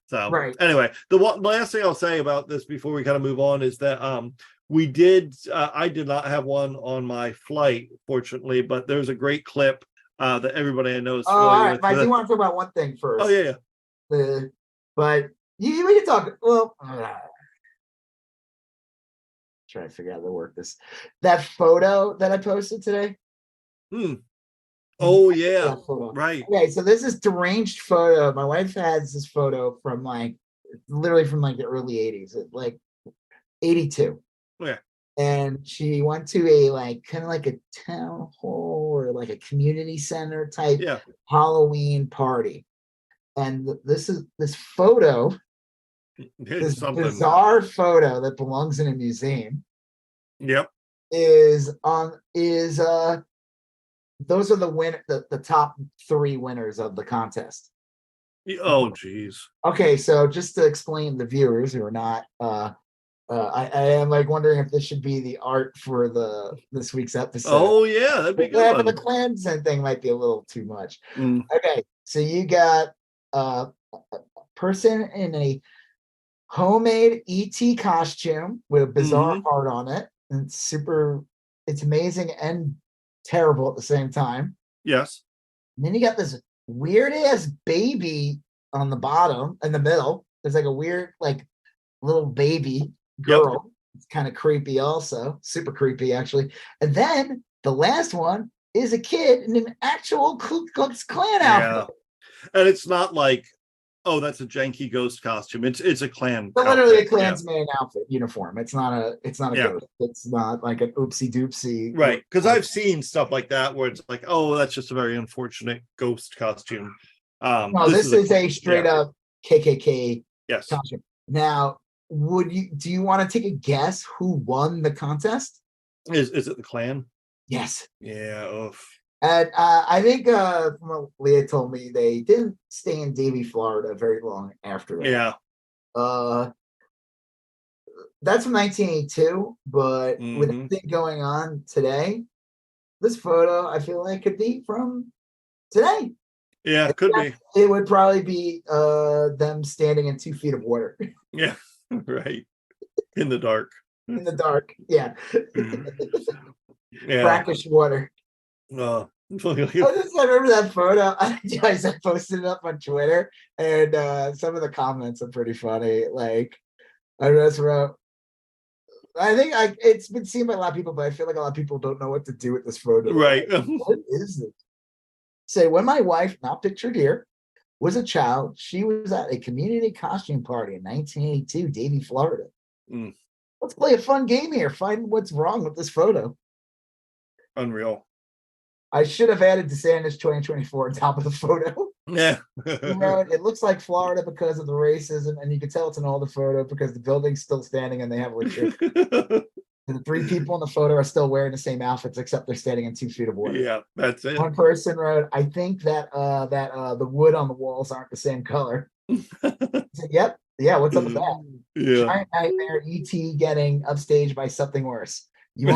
So anyway, the last thing I'll say about this before we kind of move on is that I did not have one on my flight, fortunately, but there's a great clip that everybody I know is familiar all right, with. I do want to talk about one thing first. Oh yeah. But we can talk. Well, try to figure out how to work this. That photo that I posted today. Oh yeah, right. Okay, so this is deranged photo. My wife has this photo from literally from the early 80s, like 82. Yeah. And she went to a kind of like a town hall or like a community center type Halloween party. And this photo, this bizarre photo that belongs in a museum. Yep. Those are the top 3 winners of the contest. Oh, geez. Okay, so just to explain the viewers who are not, I am wondering if this should be the art for this week's episode. Oh yeah, that'd be good. But the Klansman thing might be a little too much. Okay, so you got a person in a homemade ET costume with a bizarre heart on it, and it's amazing and terrible at the same time. Yes. And then you got this weird ass baby on the bottom in the middle. There's like a weird little baby girl. Yep. It's kind of creepy also. Super creepy actually. And then the last one is a kid in an actual Ku Klux Klan outfit. And it's not like oh, that's a janky ghost costume. It's a Klan. But literally a outfit, Klansman outfit uniform. It's not a Yeah. ghost. It's not like an oopsie doopsie. Right. Because I've seen stuff like that where it's like, oh, that's just a very unfortunate ghost costume. No, this is a straight up KKK Yes. costume. Now, do you want to take a guess who won the contest? Is it the Klan? Yes. Yeah. Oof. And I think from what Leah told me, they didn't stay in Davie, Florida very long after that. Yeah. That's from 1982, but with everything going on today, this photo I feel like could be from today. Yeah, it could be. It would probably be them standing in 2 feet of water. Yeah, right. In the dark. In the dark, yeah. Yeah. Brackish water. I remember that photo. I posted it up on Twitter, and some of the comments are pretty funny. Like, I just wrote, I think it's been seen by a lot of people, but I feel like a lot of people don't know what to do with this photo. Right. Like, what is it? Say, when my wife, not pictured here, was a child, she was at a community costume party in 1982, Davie, Florida. Let's play a fun game here. Find what's wrong with this photo. Unreal. I should have added DeSantis 2024 on top of the photo. Yeah. It looks like Florida because of the racism, and you can tell it's an older photo because the building's still standing and they have legit. The 3 people in the photo are still wearing the same outfits, except they're standing in 2 feet of water. Yeah, that's it. One person wrote, I think that the wood on the walls aren't the same color. Said, yep. Yeah, what's up with that? Yeah. Giant nightmare ET getting upstaged by something worse. You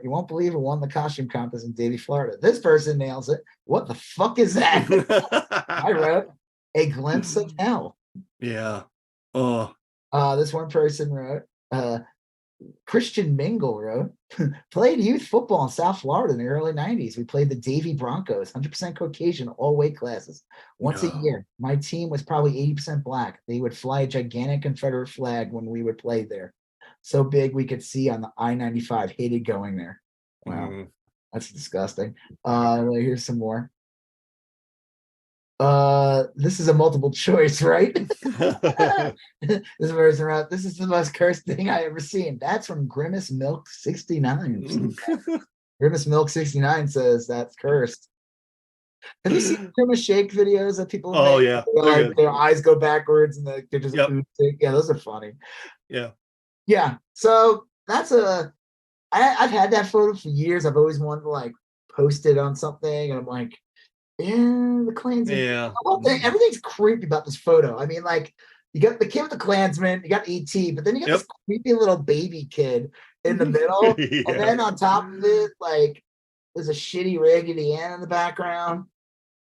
won't believe who won the costume contest in Davie, Florida. This person nails it. What the fuck is that? I wrote a glimpse of hell. Yeah. Oh. This one person wrote, Christian Mingle wrote, played youth football in South Florida in the early 90s. We played the Davie Broncos, 100% Caucasian, all weight classes. Once a year, my team was probably 80% black. They would fly a gigantic Confederate flag when we would play there. So big we could see on the I-95. Hated going there. Wow, that's disgusting. Here's some more. This is a multiple choice, right? This person wrote, this is the most cursed thing I ever seen. That's from Grimace Milk 69. Grimace Milk 69 says that's cursed. Have you seen Grimace Shake videos that people make? Yeah. Like their eyes go backwards and they're just oozing. Yeah, those are funny. Yeah. So that's I've had that photo for years. I've always wanted to like post it on something, and I'm like, yeah, the Klansman. Yeah. The whole thing, everything's creepy about this photo. I mean, like, you got the kid with the Klansman, you got E.T., but then you got this creepy little baby kid in the middle, and then on top of it, like, there's a shitty Raggedy Ann in the background.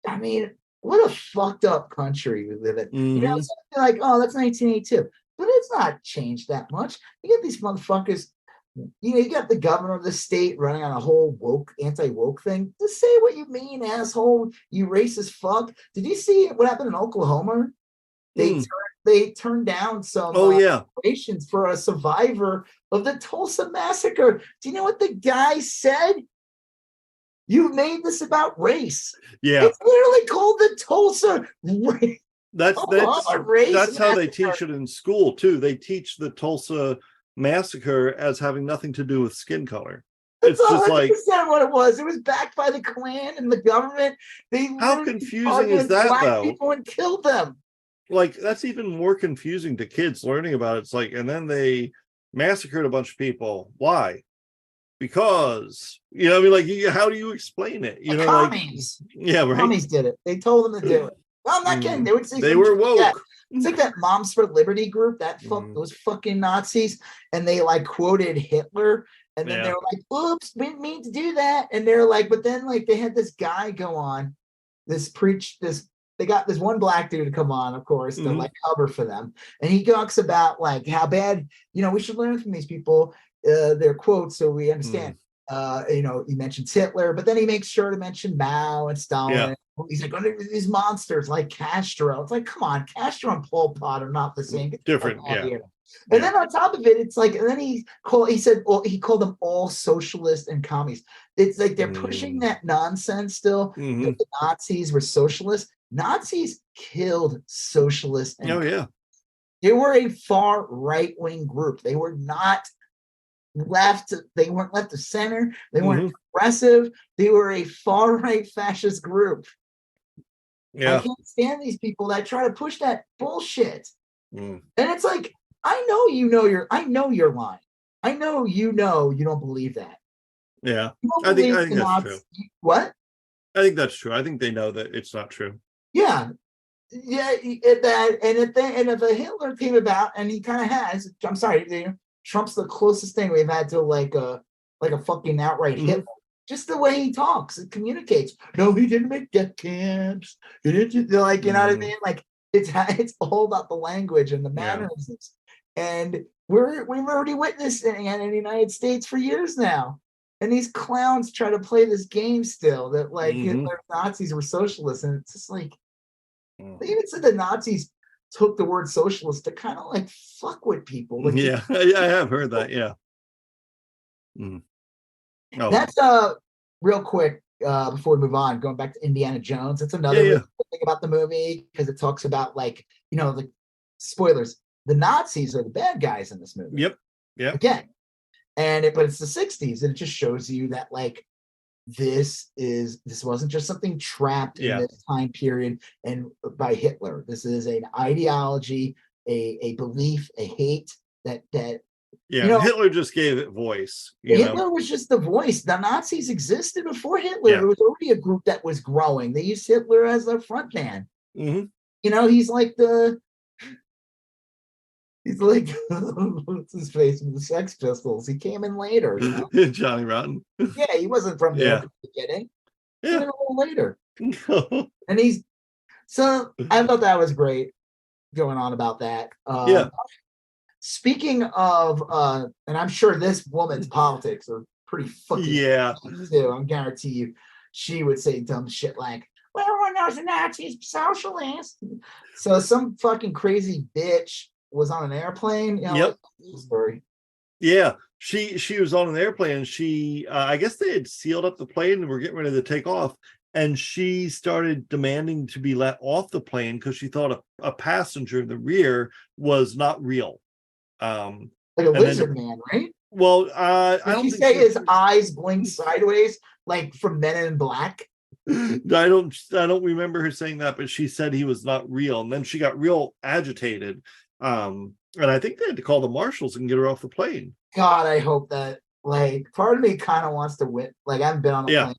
I mean, what a fucked up country we live in. You know, like, oh, that's 1982. But it's not changed that much. You get these motherfuckers, you know, you got the governor of the state running on a whole anti-woke thing. Just say what you mean, asshole, you racist fuck. Did you see what happened in Oklahoma? They turned down some reparations for a survivor of the Tulsa massacre. Do you know what the guy said? You made this about race. Yeah. It's literally called the Tulsa race. That's how they teach it in school too. They teach the Tulsa massacre as having nothing to do with skin color. It's just like what it was. It was backed by the Klan and the government. How confusing is that, black though? People and killed them. Like, that's even more confusing to kids learning about it. It's like, and then they massacred a bunch of people. Why? Because, you know, I mean, like, how do you explain it? You know, commies. Like, right. Commies did it. They told them to do it. No, I'm not kidding. They were woke. Yeah. It's like that Moms for Liberty group, those fucking Nazis, and they like quoted Hitler, and then they were like, "Oops, we didn't mean to do that." And they're like, but then like they had this guy go on, they got this one black dude to come on, of course, to like cover for them, and he talks about like how bad, you know, we should learn from these people, their quotes, so we understand. You know, he mentions Hitler, but then he makes sure to mention Mao and Stalin. Yeah. He's like, these monsters like Castro. It's like, come on, Castro and Pol Pot are not the same. Different, And then on top of it, it's like, and then he called them all socialists and commies. It's like they're pushing that nonsense still. That the Nazis were socialists. Nazis killed socialists and Oh yeah. they were a far right-wing group. They were not left. They weren't left of center. They weren't progressive. They were a far right fascist group. Yeah. I can't stand these people that try to push that bullshit. Mm. And it's like, I know you're lying. I know you don't believe that. Yeah. You don't I think believe the that's Nazis. true. What? I think that's true. I think they know that it's not true. Yeah. Yeah, if a Hitler came about, and he kind of has, I'm sorry, Trump's the closest thing we've had to like a fucking outright Hitler. Just the way he talks and communicates. No, he didn't make death camps. He didn't, like, you know what I mean? Like, it's all about the language and the mannerisms. And we've already witnessed it in the United States for years now. And these clowns try to play this game still that like Hitler, Nazis were socialists, and it's just like. They even said the Nazis took the word socialist to kind of like fuck with people. Like, yeah, I have heard that. Yeah. Mm. Oh. That's real quick before we move on, going back to Indiana Jones. That's another really cool thing about the movie because it talks about like, you know, the spoilers. The Nazis are the bad guys in this movie. Yep. Yeah. Again. But it's the 60s, and it just shows you that like this wasn't just something trapped in this time period and by Hitler. This is an ideology, a belief, a hate that you know, Hitler just gave it voice. Hitler was just the voice. The Nazis existed before Hitler. There was already a group that was growing. They used Hitler as their front man. You know, he's like what's his face with the Sex Pistols. He came in later, you know? Johnny Rotten. Yeah, he wasn't from there at the beginning. He went a little later. And so I thought that was great going on about that. Speaking of and I'm sure this woman's politics are pretty fucking too. I guarantee you she would say dumb shit like, well, everyone knows the Nazis socialist. So some fucking crazy bitch was on an airplane. You know, story. Yeah, she was on an airplane. And she, I guess they had sealed up the plane and were getting ready to take off. And she started demanding to be let off the plane because she thought a passenger in the rear was not real. Like a lizard man, right? Well, I don't think say his eyes blinked sideways, like from Men in Black. I don't remember her saying that, but she said he was not real, and then she got real agitated. And I think they had to call the marshals and get her off the plane. God, I hope that, like, part of me kind of wants to win. Like, I haven't been on a plane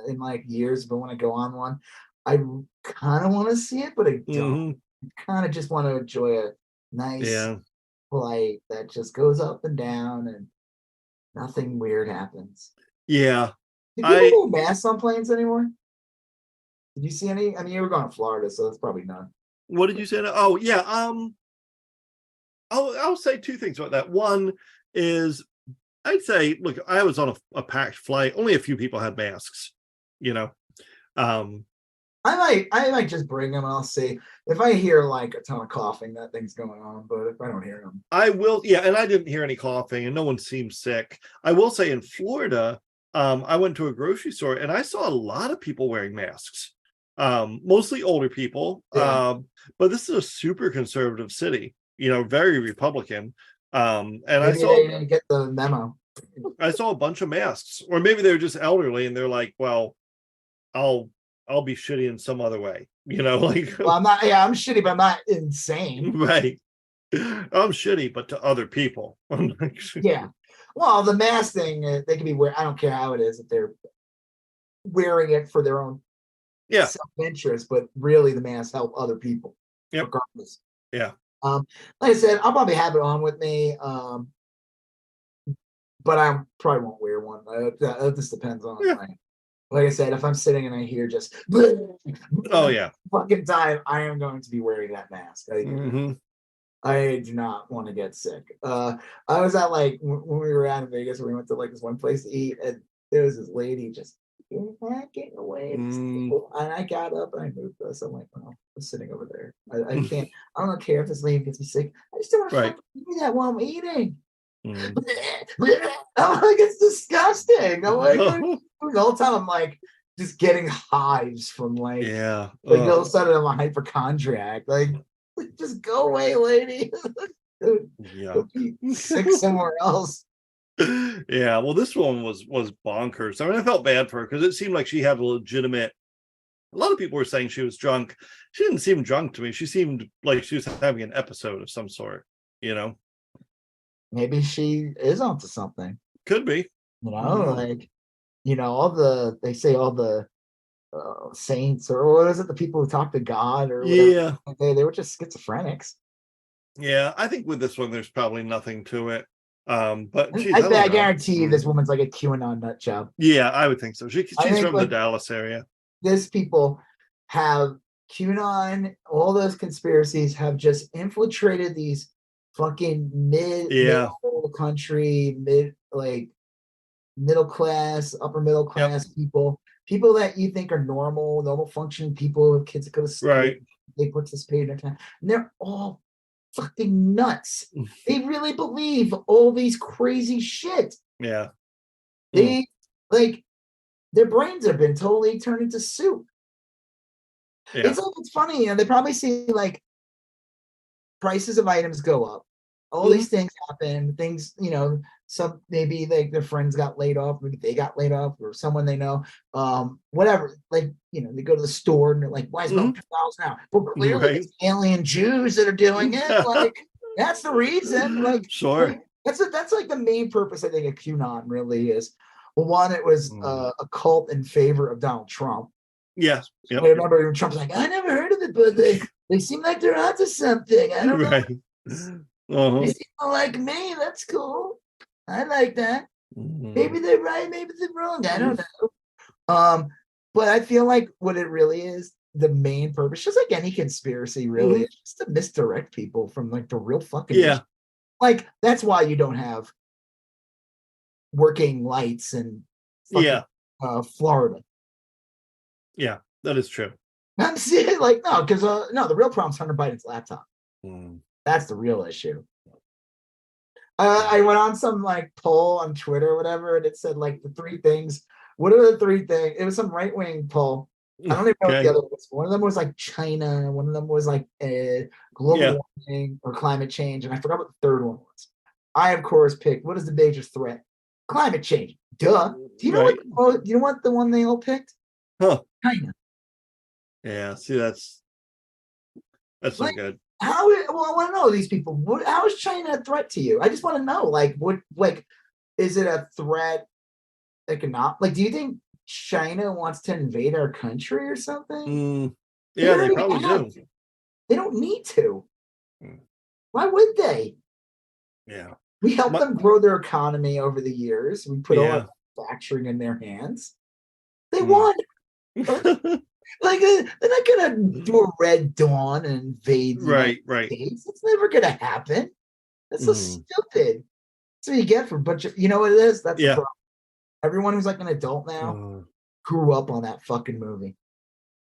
in like years, but when I go on one, I kind of want to see it, but I don't. I kind of just want to enjoy a nice flight that just goes up and down and nothing weird happens. Yeah. Do people wear masks on planes anymore? Did you see any? I mean, you were going to Florida, so that's probably none. What did you say? Oh, yeah. I'll say two things about that. One is, I'd say, look, I was on a packed flight. Only a few people had masks, you know. I might just bring them and I'll see if I hear like a ton of coughing, that thing's going on. But if I don't hear them, I will. Yeah, and I didn't hear any coughing, and no one seemed sick. I will say in Florida, I went to a grocery store and I saw a lot of people wearing masks. Mostly older people. But this is a super conservative city, you know, very Republican. And maybe I saw they didn't get the memo. I saw a bunch of masks, or maybe they're just elderly and they're like, well, I'll be shitty in some other way, you know, like, well, I'm shitty, but I'm not insane. Right. I'm shitty, but to other people. Yeah. Well, the mask thing, they can be wearing, I don't care how it is, if they're wearing it for their own self-interest, but really the masks help other people regardless. Yeah. Like I said, I'll probably have it on with me. But I probably won't wear one. It just depends on like I said, if I'm sitting and I hear just fucking time, I am going to be wearing that mask. I do not want to get sick. I was at like when we were out in Vegas, we went to like this one place to eat, and there was this lady just getting away. And I got up and I moved us. I'm like, well, I'm sitting over there. I can't. I don't care if this lady gets me sick. I just don't want to fucking do that while I'm eating. I'm like, it's disgusting. I'm like, the whole time I'm like, just getting hives from like Yeah. all of a sudden I'm a hypochondriac. Like, just go away, lady. Yeah. Go be sick somewhere else. Yeah. Well, this one was bonkers. I mean, I felt bad for her because it seemed like she had a legitimate. A lot of people were saying she was drunk. She didn't seem drunk to me. She seemed like she was having an episode of some sort. You know, Maybe she is onto something. could be. Like, they say all the saints, or what is it, the people who talk to God or whatever, Yeah. they were just schizophrenics. Yeah, I think with this one, there's probably nothing to it. But geez, I guarantee you this woman's like a QAnon nut job. Yeah, I would think so. She's from the Dallas area. This people have QAnon, all those conspiracies have just infiltrated these fucking middle country, middle class, upper middle class people that you think are normal functioning people with kids that go to school. Right. They participate in their time. And they're all fucking nuts. They really believe all these crazy shit. Yeah. They like their brains have been totally turned into soup. Yeah. It's funny, they probably see like prices of items go up. All these things happen, some maybe like their friends got laid off, maybe they got laid off, or someone they know, whatever. Like, they go to the store and they're like, why is milk $2 now? Well, clearly it's alien Jews that are doing it. Like, that's the reason. Like, sure. That's like the main purpose, I think, of QAnon really is. Well, one, it was a cult in favor of Donald Trump. Yes. Yep. I remember when Trump's like, I never heard of it, but they seem like they're onto something. I don't know. They seem like me. That's cool. I like that. Maybe they're right, maybe they're wrong. I don't know. But I feel like what it really is, the main purpose, just like any conspiracy, really, is just to misdirect people from like the real fucking issue. Like, that's why you don't have working lights in Florida. Yeah, that is true. I'm saying, like, no, because the real problem's Hunter Biden's laptop. That's the real issue. I went on some like poll on Twitter or whatever, and it said like the 3 things. What are the 3 things? It was some right-wing poll. I don't even know what the other was. One of them was like China. One of them was like global warming or climate change, and I forgot what the third one was. I, of course, picked what is the major threat? Climate change. Duh. Do you know what? Do you know what the one they all picked? China. Yeah. See, that's like, not good. I want to know these people. How is China a threat to you? I just want to know, like, is it a threat economic? Like, do you think China wants to invade our country or something? Yeah, they probably do. They don't need to. Why would they? Yeah. We helped them grow their economy over the years. We put all our manufacturing in their hands. They won. Like, they're not gonna do a Red Dawn and invade the United States. It's never gonna happen. That's so stupid. That's what you get for a bunch of, you know what it is? That's the problem. Everyone who's like an adult now grew up on that fucking movie.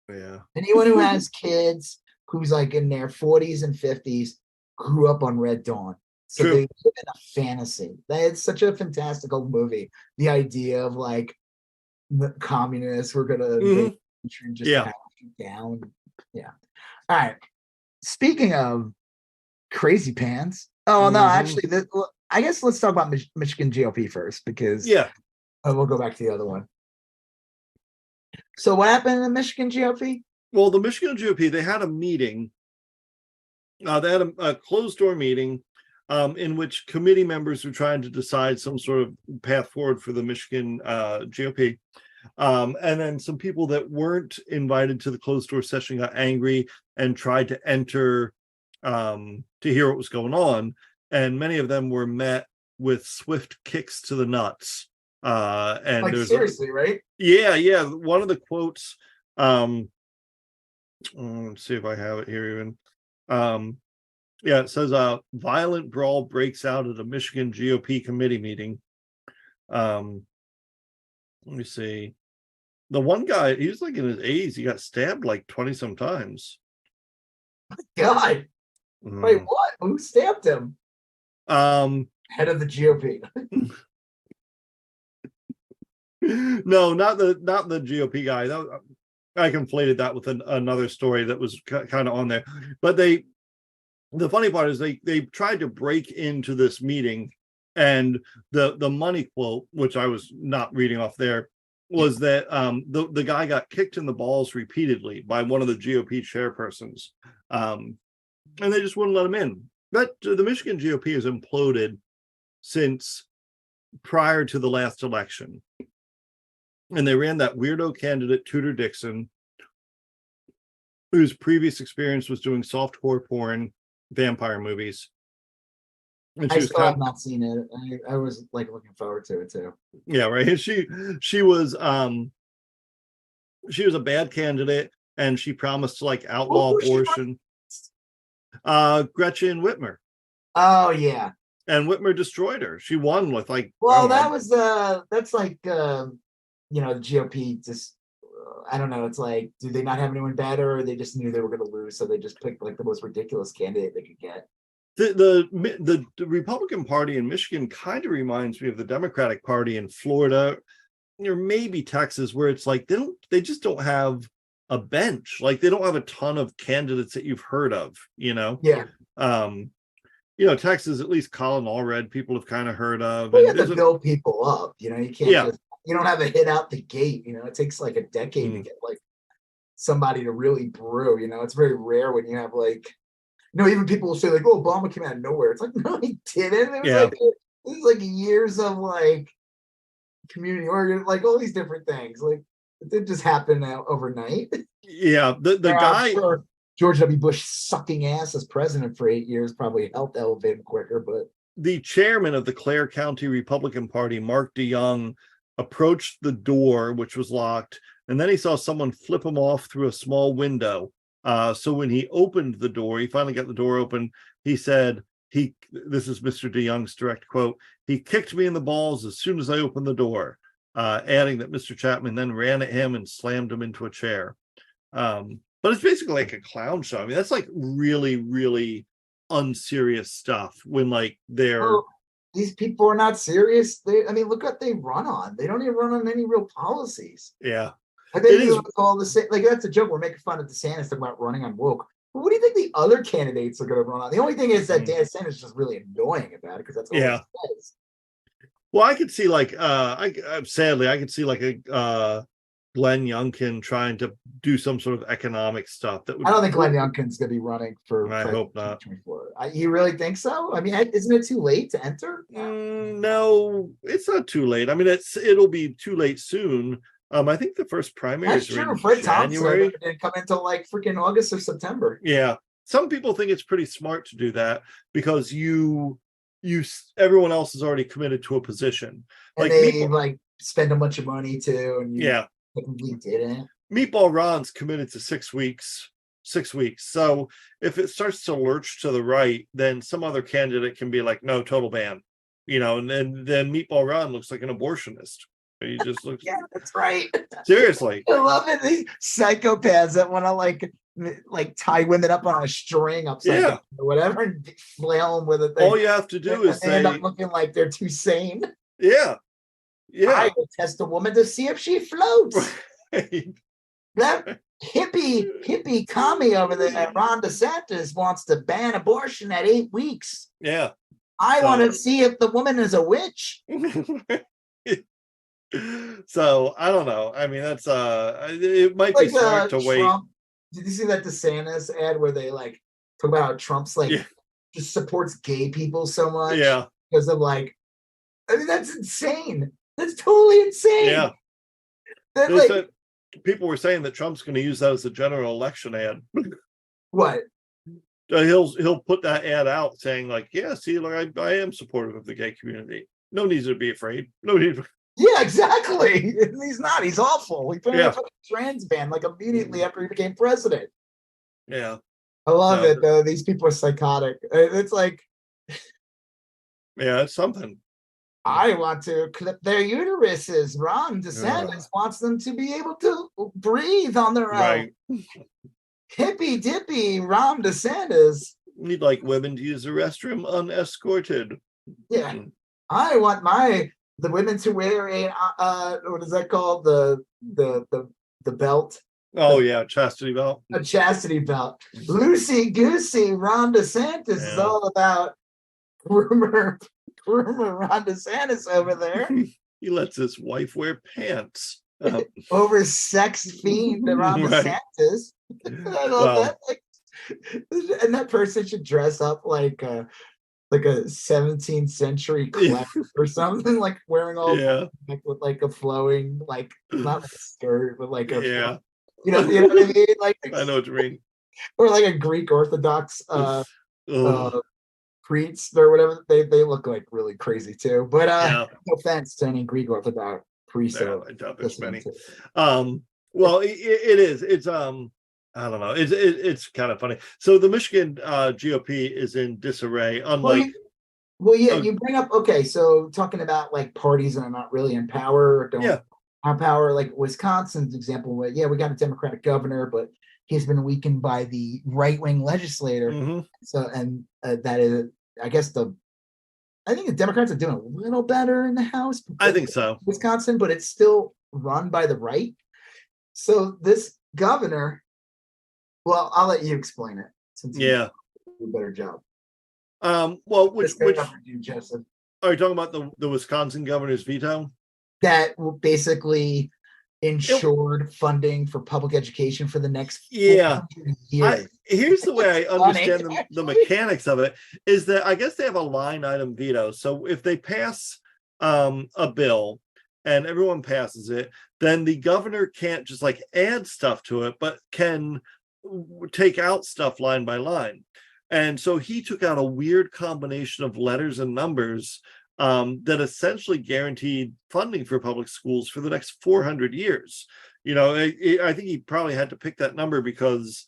Yeah. Anyone who has kids who's like in their 40s and 50s grew up on Red Dawn. So they live in a fantasy. It's such a fantastical movie. The idea of like the communists were gonna invade and just pound you down. Yeah. All right. Speaking of crazy pants. Oh no, actually, I guess let's talk about Michigan GOP first, because we'll go back to the other one. So what happened in the Michigan GOP? Well, the Michigan GOP, they had a meeting. They had a closed door meeting in which committee members were trying to decide some sort of path forward for the Michigan GOP. And then some people that weren't invited to the closed door session got angry and tried to enter to hear what was going on. And many of them were met with swift kicks to the nuts. And like, seriously, right? Yeah. One of the quotes, let's see if I have it here even. It says violent brawl breaks out at a Michigan GOP committee meeting. Let me see. The one guy, he was like in his 80s. He got stabbed like 20 some times. God. Wait, what? Who stabbed him? Head of the GOP. No, not the GOP guy. I conflated that with another story that was kind of on there. But the funny part is they tried to break into this meeting, and the money quote, which I was not reading off there, was that the guy got kicked in the balls repeatedly by one of the GOP chairpersons, and they just wouldn't let him in. But the Michigan GOP has imploded since prior to the last election. And they ran that weirdo candidate, Tudor Dixon, whose previous experience was doing softcore porn, vampire movies. And I still have not seen it. I was like looking forward to it too. Yeah, right. And she was a bad candidate, and she promised to like outlaw abortion. Gretchen Whitmer. Oh yeah. And Whitmer destroyed her. She won with like. Well, that's like the GOP just. I don't know. It's like, do they not have anyone better, or they just knew they were going to lose, so they just picked like the most ridiculous candidate they could get? The Republican Party in Michigan kind of reminds me of the Democratic Party in Florida, or maybe Texas, where it's like they just don't have a bench. Like they don't have a ton of candidates that you've heard of. Yeah. Texas, at least Colin Allred, people have kind of heard of. Well, you have to build people up. You can't just. You don't have a hit out the gate. It takes like a decade to get like somebody to really brew. It's very rare when you have like, even people will say like, "Oh, Obama came out of nowhere." It's like, no, he didn't. It was like years of like community organ, like all these different things. Like it didn't just happen overnight. Yeah, the guy. Sure George W. Bush sucking ass as president for 8 years probably helped elevate him quicker, but the chairman of the Clare County Republican Party, Mark DeYoung, approached the door, which was locked, and then he saw someone flip him off through a small window. So when he opened the door, he finally got the door open. He said, this is Mr. DeYoung's direct quote, "He kicked me in the balls as soon as I opened the door," adding that Mr. Chapman then ran at him and slammed him into a chair. But it's basically like a clown show. I mean, that's like really, really unserious stuff when like they're. These people are not serious. Look what they run on. They don't even run on any real policies. Yeah. I think all the same. Like that's a joke. We're making fun of DeSantis about running on woke. But what do you think the other candidates are going to run on? The only thing is that DeSantis is just really annoying about it because that's all he says. Well, I could see like sadly, I could see like a Glenn Youngkin trying to do some sort of economic stuff. I don't think Glenn Youngkin's going to be running for. I hope not. You really think so? I mean, isn't it too late to enter? No, it's not too late. I mean, it'll be too late soon. I think the first primaries are in Fred January. Thompson didn't come until like freaking August or September. Yeah, some people think it's pretty smart to do that because everyone else is already committed to a position. And they spend a bunch of money too, and we didn't. Meatball Ron's committed to 6 weeks. 6 weeks. So if it starts to lurch to the right, then some other candidate can be like, no, total ban. And then Meatball Ron looks like an abortionist. He just looks. Yeah, that's right. Seriously, I love it. These psychopaths that want to like tie women up on a string upside down or whatever and flail them with it. All you have to do is end up looking like they're too sane. Yeah. I will test a woman to see if she floats. Right. That hippie commie over there, Ron DeSantis, wants to ban abortion at 8 weeks. Yeah. I want to see if the woman is a witch. So I don't know. I mean, that's it might be smart to wait. Did you see that DeSantis ad where they like talk about how Trump's just supports gay people so much? Yeah. Because of that's insane. That's totally insane. Yeah. People were saying that Trump's going to use that as a general election ad. What? He'll put that ad out saying like, yeah, see, like I am supportive of the gay community. No need to be afraid. No need. Yeah, exactly. He's not. He's awful. He put in a trans ban like immediately after he became president. Yeah. I love it though. These people are psychotic. It's like, yeah, it's something. I want to clip their uteruses. Ron DeSantis wants them to be able to breathe on their own. Right. Hippy dippy Ron DeSantis. We'd like women to use the restroom unescorted. Yeah. I want my the women to wear a what is that called? The belt, Oh yeah, chastity belt. a chastity belt. Loosey goosey. Ron DeSantis is Yeah. all about groomer Ron DeSantis over there. He lets his wife wear pants. Over sex fiend Ron Right. DeSantis. I love Well, that. Like, and that person should dress up like a 17th century clown or something, like wearing all yeah, like with like a flowing, like not like a skirt, but like a yeah. you know what I mean? Like, I know what you mean. or like a Greek Orthodox Oh, priest or whatever. They look like really crazy too. But yeah. no offense to any Greek Orthodox priests Yeah, that I doubt there's listening many. to. Well, it is. It's I don't know. It's kind of funny. So the Michigan GOP is in disarray. Well, Unlike, yeah, you bring up, okay, so talking about like parties that are not really in power or don't yeah, have power, like Wisconsin's example, where yeah, we got a Democratic governor, but he's been weakened by the right-wing legislator. hmm So, and that is, I guess I think the Democrats are doing a little better in the House, I think so. Wisconsin, but it's still run by the right. So this governor, well, I'll let you explain it since you Yeah. do a better job. Well, which You, Joseph? are you talking about the Wisconsin governor's veto? That basically It, ensured funding for public education for the next yeah. 400 years. Here's the way I understand Funny, the mechanics of it is that I guess they have a line item veto. So if they pass a bill and everyone passes it, then the governor can't just like add stuff to it, but can take out stuff line by line. And so he took out a weird combination of letters and numbers that essentially guaranteed funding for public schools for the next 400 years. You know, I think he probably had to pick that number because,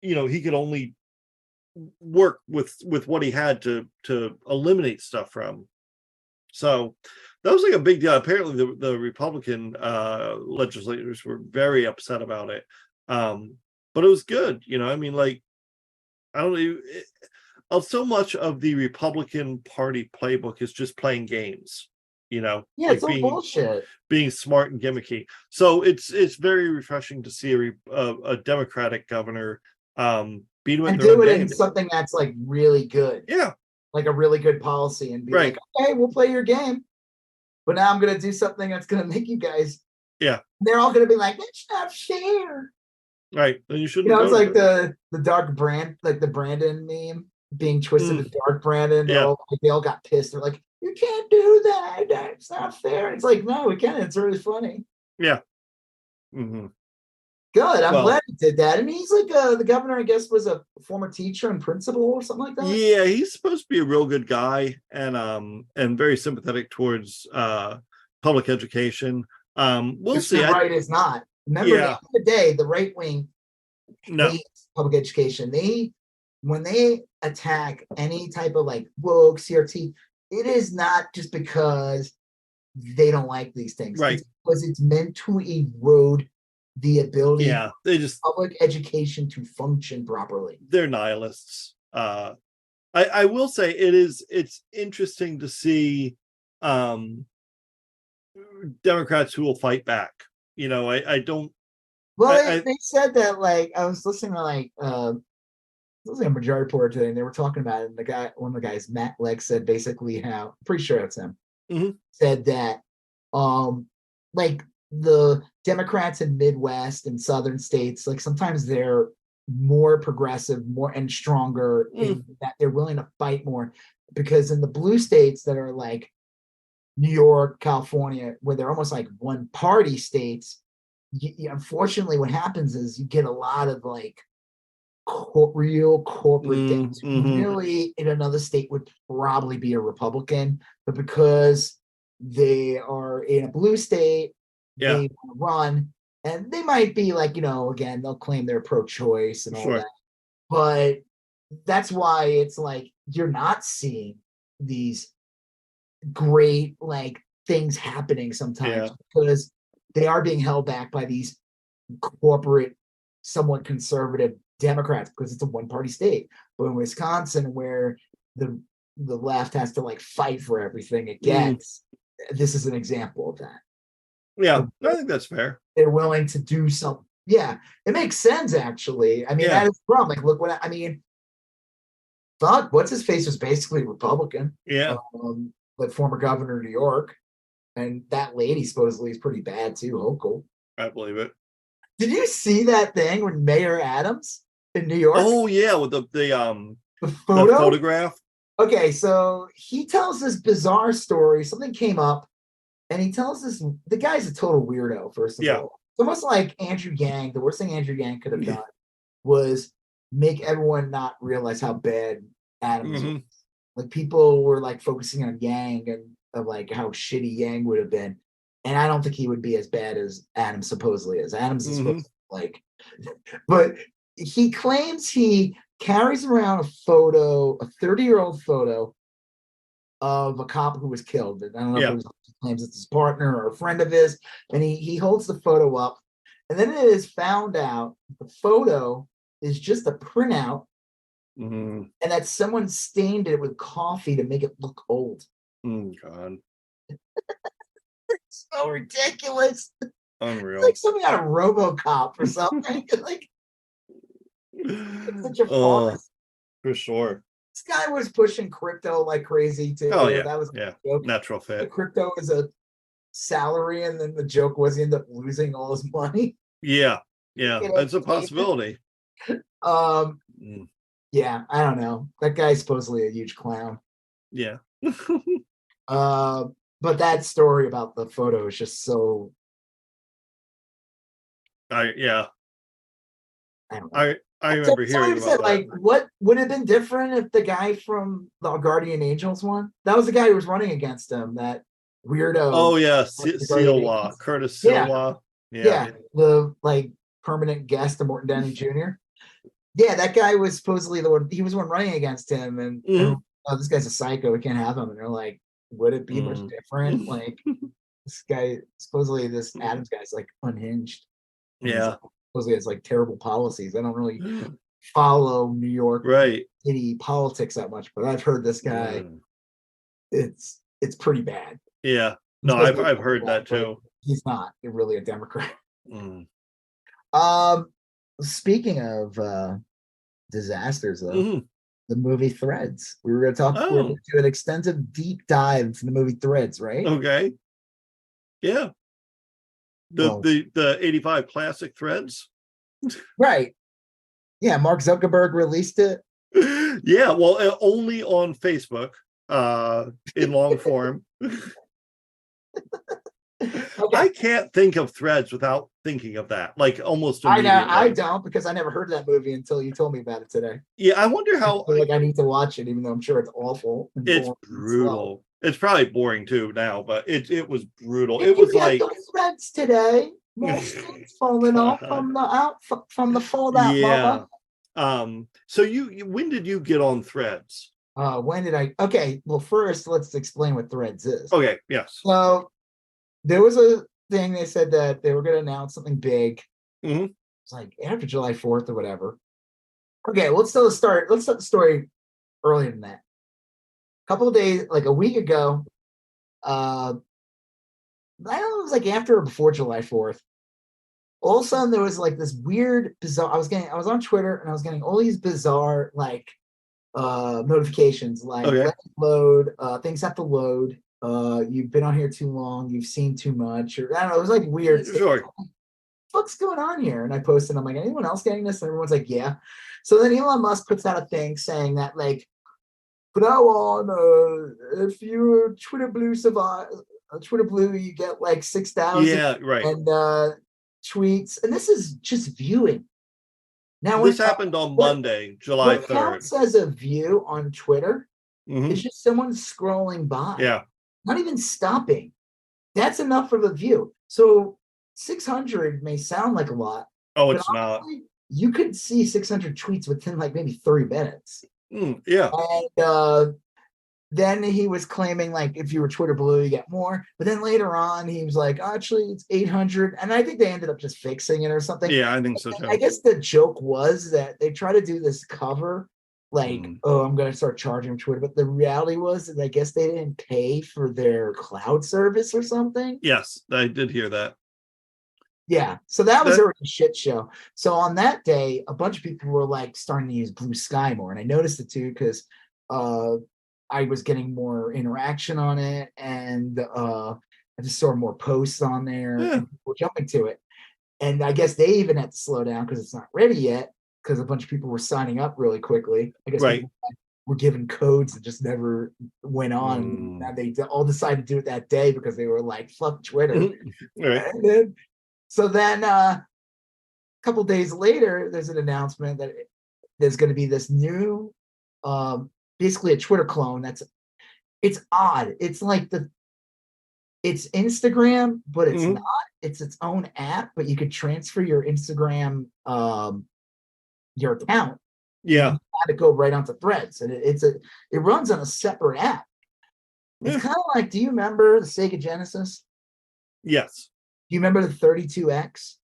you know, he could only work with what he had to eliminate stuff from. So that was like a big deal. Apparently the Republican legislators were very upset about it. But it was good, you know. I mean, like, I don't know, so much of the Republican Party playbook is just playing games, you know, yeah, like it's all bullshit. being smart and gimmicky. So it's very refreshing to see a Democratic governor beat him at And their own do it game. in something that's like really good. Yeah, Like a really good policy, and be right. like, okay, we'll play your game. But now I'm gonna do something that's gonna make you guys. Yeah. They're all gonna be like, it's not fair. Right. Then you shouldn't. You know, it's like the dark brand, like the Brandon meme being twisted to dark Brandon. They all got pissed. They're like, you can't do that. That's not fair. And it's like, no, we can. It's really funny. Yeah. Mm-hmm. Good. I'm glad he did that. And he's like the governor, I guess, was a former teacher and principal or something like that. Yeah, he's supposed to be a real good guy and very sympathetic towards public education. We'll see. The right is not. Remember, at the end of the day, the right wing hates public education. When they attack any type of like woke CRT, it is not just because they don't like these things. Right. It's because it's meant to erode the ability they just public education to function properly. They're nihilists. I will say it's interesting to see Democrats who will fight back. You know, I don't. Well, they said that, like, I was listening to like listening to Majority Report today, and they were talking about it. And one of the guys, Matt Legg, said basically how, I'm pretty sure that's him, said that like the Democrats in Midwest and Southern states, like sometimes they're more progressive, more and stronger in that they're willing to fight more, because in the blue states that are like New York, California, where they're almost like one party states, unfortunately what happens is you get a lot of like real corporate debts. Really in another state would probably be a Republican, but because they are in a blue state, they want to run, and they might be like, you know, again, they'll claim they're pro-choice and all that, but that's why it's like you're not seeing these great like things happening sometimes, because they are being held back by these corporate, somewhat conservative Democrats, because it's a one-party state. But in Wisconsin, where the left has to like fight for everything it gets, this is an example of that. Yeah, I think that's fair. They're willing to do something. Yeah, it makes sense actually. I mean, Yeah. that is the problem. Like, look what I mean. Fuck, what's his face was basically Republican. Yeah. But former governor of New York, and that lady supposedly is pretty bad too. Hochul. I believe it. Did you see that thing with Mayor Adams in New York? Oh yeah, with the photo? photograph. Okay, so he tells this bizarre story. Something came up, and he tells this. The guy's a total weirdo. First of all, it's almost like Andrew Yang. The worst thing Andrew Yang could have done was make everyone not realize how bad Adams was. Like, people were like focusing on Yang and of like how shitty Yang would have been, and I don't think he would be as bad as Adams supposedly is. Adams is supposed to, like, but he claims he carries around a photo, a 30-year-old photo of a cop who was killed. And I don't know if it was, he claims it's his partner or a friend of his, and he holds the photo up, and then it is found out the photo is just a printout, and that someone stained it with coffee to make it look old. God. It's so ridiculous. Unreal. It's like something out of RoboCop or something. Like, it's such a farce. For sure. This guy was pushing crypto like crazy too. Oh yeah, that was a joke. Natural fit. The crypto is a salary, and then the joke was he ended up losing all his money. Yeah, it's a possibility. Yeah, I don't know. That guy's supposedly a huge clown. Yeah. But that story about the photo is just so. I don't know. I remember hearing about that. Like, what would have been different if the guy from the Guardian Angels won? That was the guy who was running against him. That weirdo. Oh yeah, Sealaw, Curtis Sealaw. Yeah, the like permanent guest of Morton Downey Jr. Yeah, that guy was supposedly the one. He was the one running against him, and oh, this guy's a psycho. We can't have him. And they're like, would it be much different? Like, this guy, supposedly this Adams guy's like unhinged. Yeah. Supposedly has like terrible policies. I don't really follow New York city politics that much, but I've heard this guy. It's pretty bad. Yeah. No, I've heard that too. He's not really a Democrat. Speaking of disasters, though, the movie Threads. We were going to talk. We're going to do an extensive deep dive into the movie Threads, right? Okay. Yeah. The 85 classic Threads. Right. Yeah, Mark Zuckerberg released it. Yeah, well, only on Facebook, in long form. Okay. I can't think of Threads without thinking of that, like almost immediately. I know, I don't, because I never heard of that movie until you told me about it today. Yeah, I wonder how. I feel like I need to watch it, even though I'm sure it's awful. It's brutal. It's probably boring too now, but it was brutal. Did it was you like get those threads today. Falling off from the fold out. Yeah. Mama. So you when did you get on Threads? When did I? Okay, well, first let's explain what Threads is. Okay. Yes. So there was a thing, they said that they were going to announce something big. It's like after July 4th or whatever. Okay, let's tell the story. Let's tell the story earlier than that. A couple of days, like a week ago, I don't know, it was like after or before July 4th. All of a sudden, there was like this weird, bizarre. I was on Twitter, and I was getting all these bizarre like notifications, like let it load, things have to load. You've been on here too long, you've seen too much, or I don't know, it was like weird. Sure. What's going on here? And I posted, I'm like, anyone else getting this? And everyone's like, yeah. So then Elon Musk puts out a thing saying that, like, from now on, if you're Twitter Blue you get like 6,000 and tweets. And this is just viewing. Now this happened on Monday, July 3rd. What counts as a view on Twitter is just someone scrolling by. Yeah. Not even stopping. That's enough of a view. So 600 may sound like a lot. Oh, it's honestly, not. You could see 600 tweets within like maybe 3 minutes. Yeah. And then he was claiming like if you were Twitter Blue, you get more. But then later on, he was like, actually, it's 800. And I think they ended up just fixing it or something. Yeah, I think so too. I guess the joke was that they try to do this cover like, oh, I'm gonna start charging Twitter. But the reality was that I guess they didn't pay for their cloud service or something. Yes, I did hear that. Yeah, so that was already a shit show. So on that day, a bunch of people were like starting to use Blue Sky more, and I noticed it too because I was getting more interaction on it, and I just saw more posts on there, and people were jumping to it. And I guess they even had to slow down because it's not ready yet, because a bunch of people were signing up really quickly. I guess people were given codes that just never went on. Now they all decided to do it that day because they were like, fuck Twitter. And then a couple days later, there's an announcement that there's going to be this new, basically a Twitter clone. It's odd. It's like it's Instagram, but it's not. It's its own app, but you could transfer your Instagram, your account. Yeah. You had to go right onto Threads, and it runs on a separate app. It's kind of like, do you remember the Sega Genesis? Yes. Do you remember the 32X?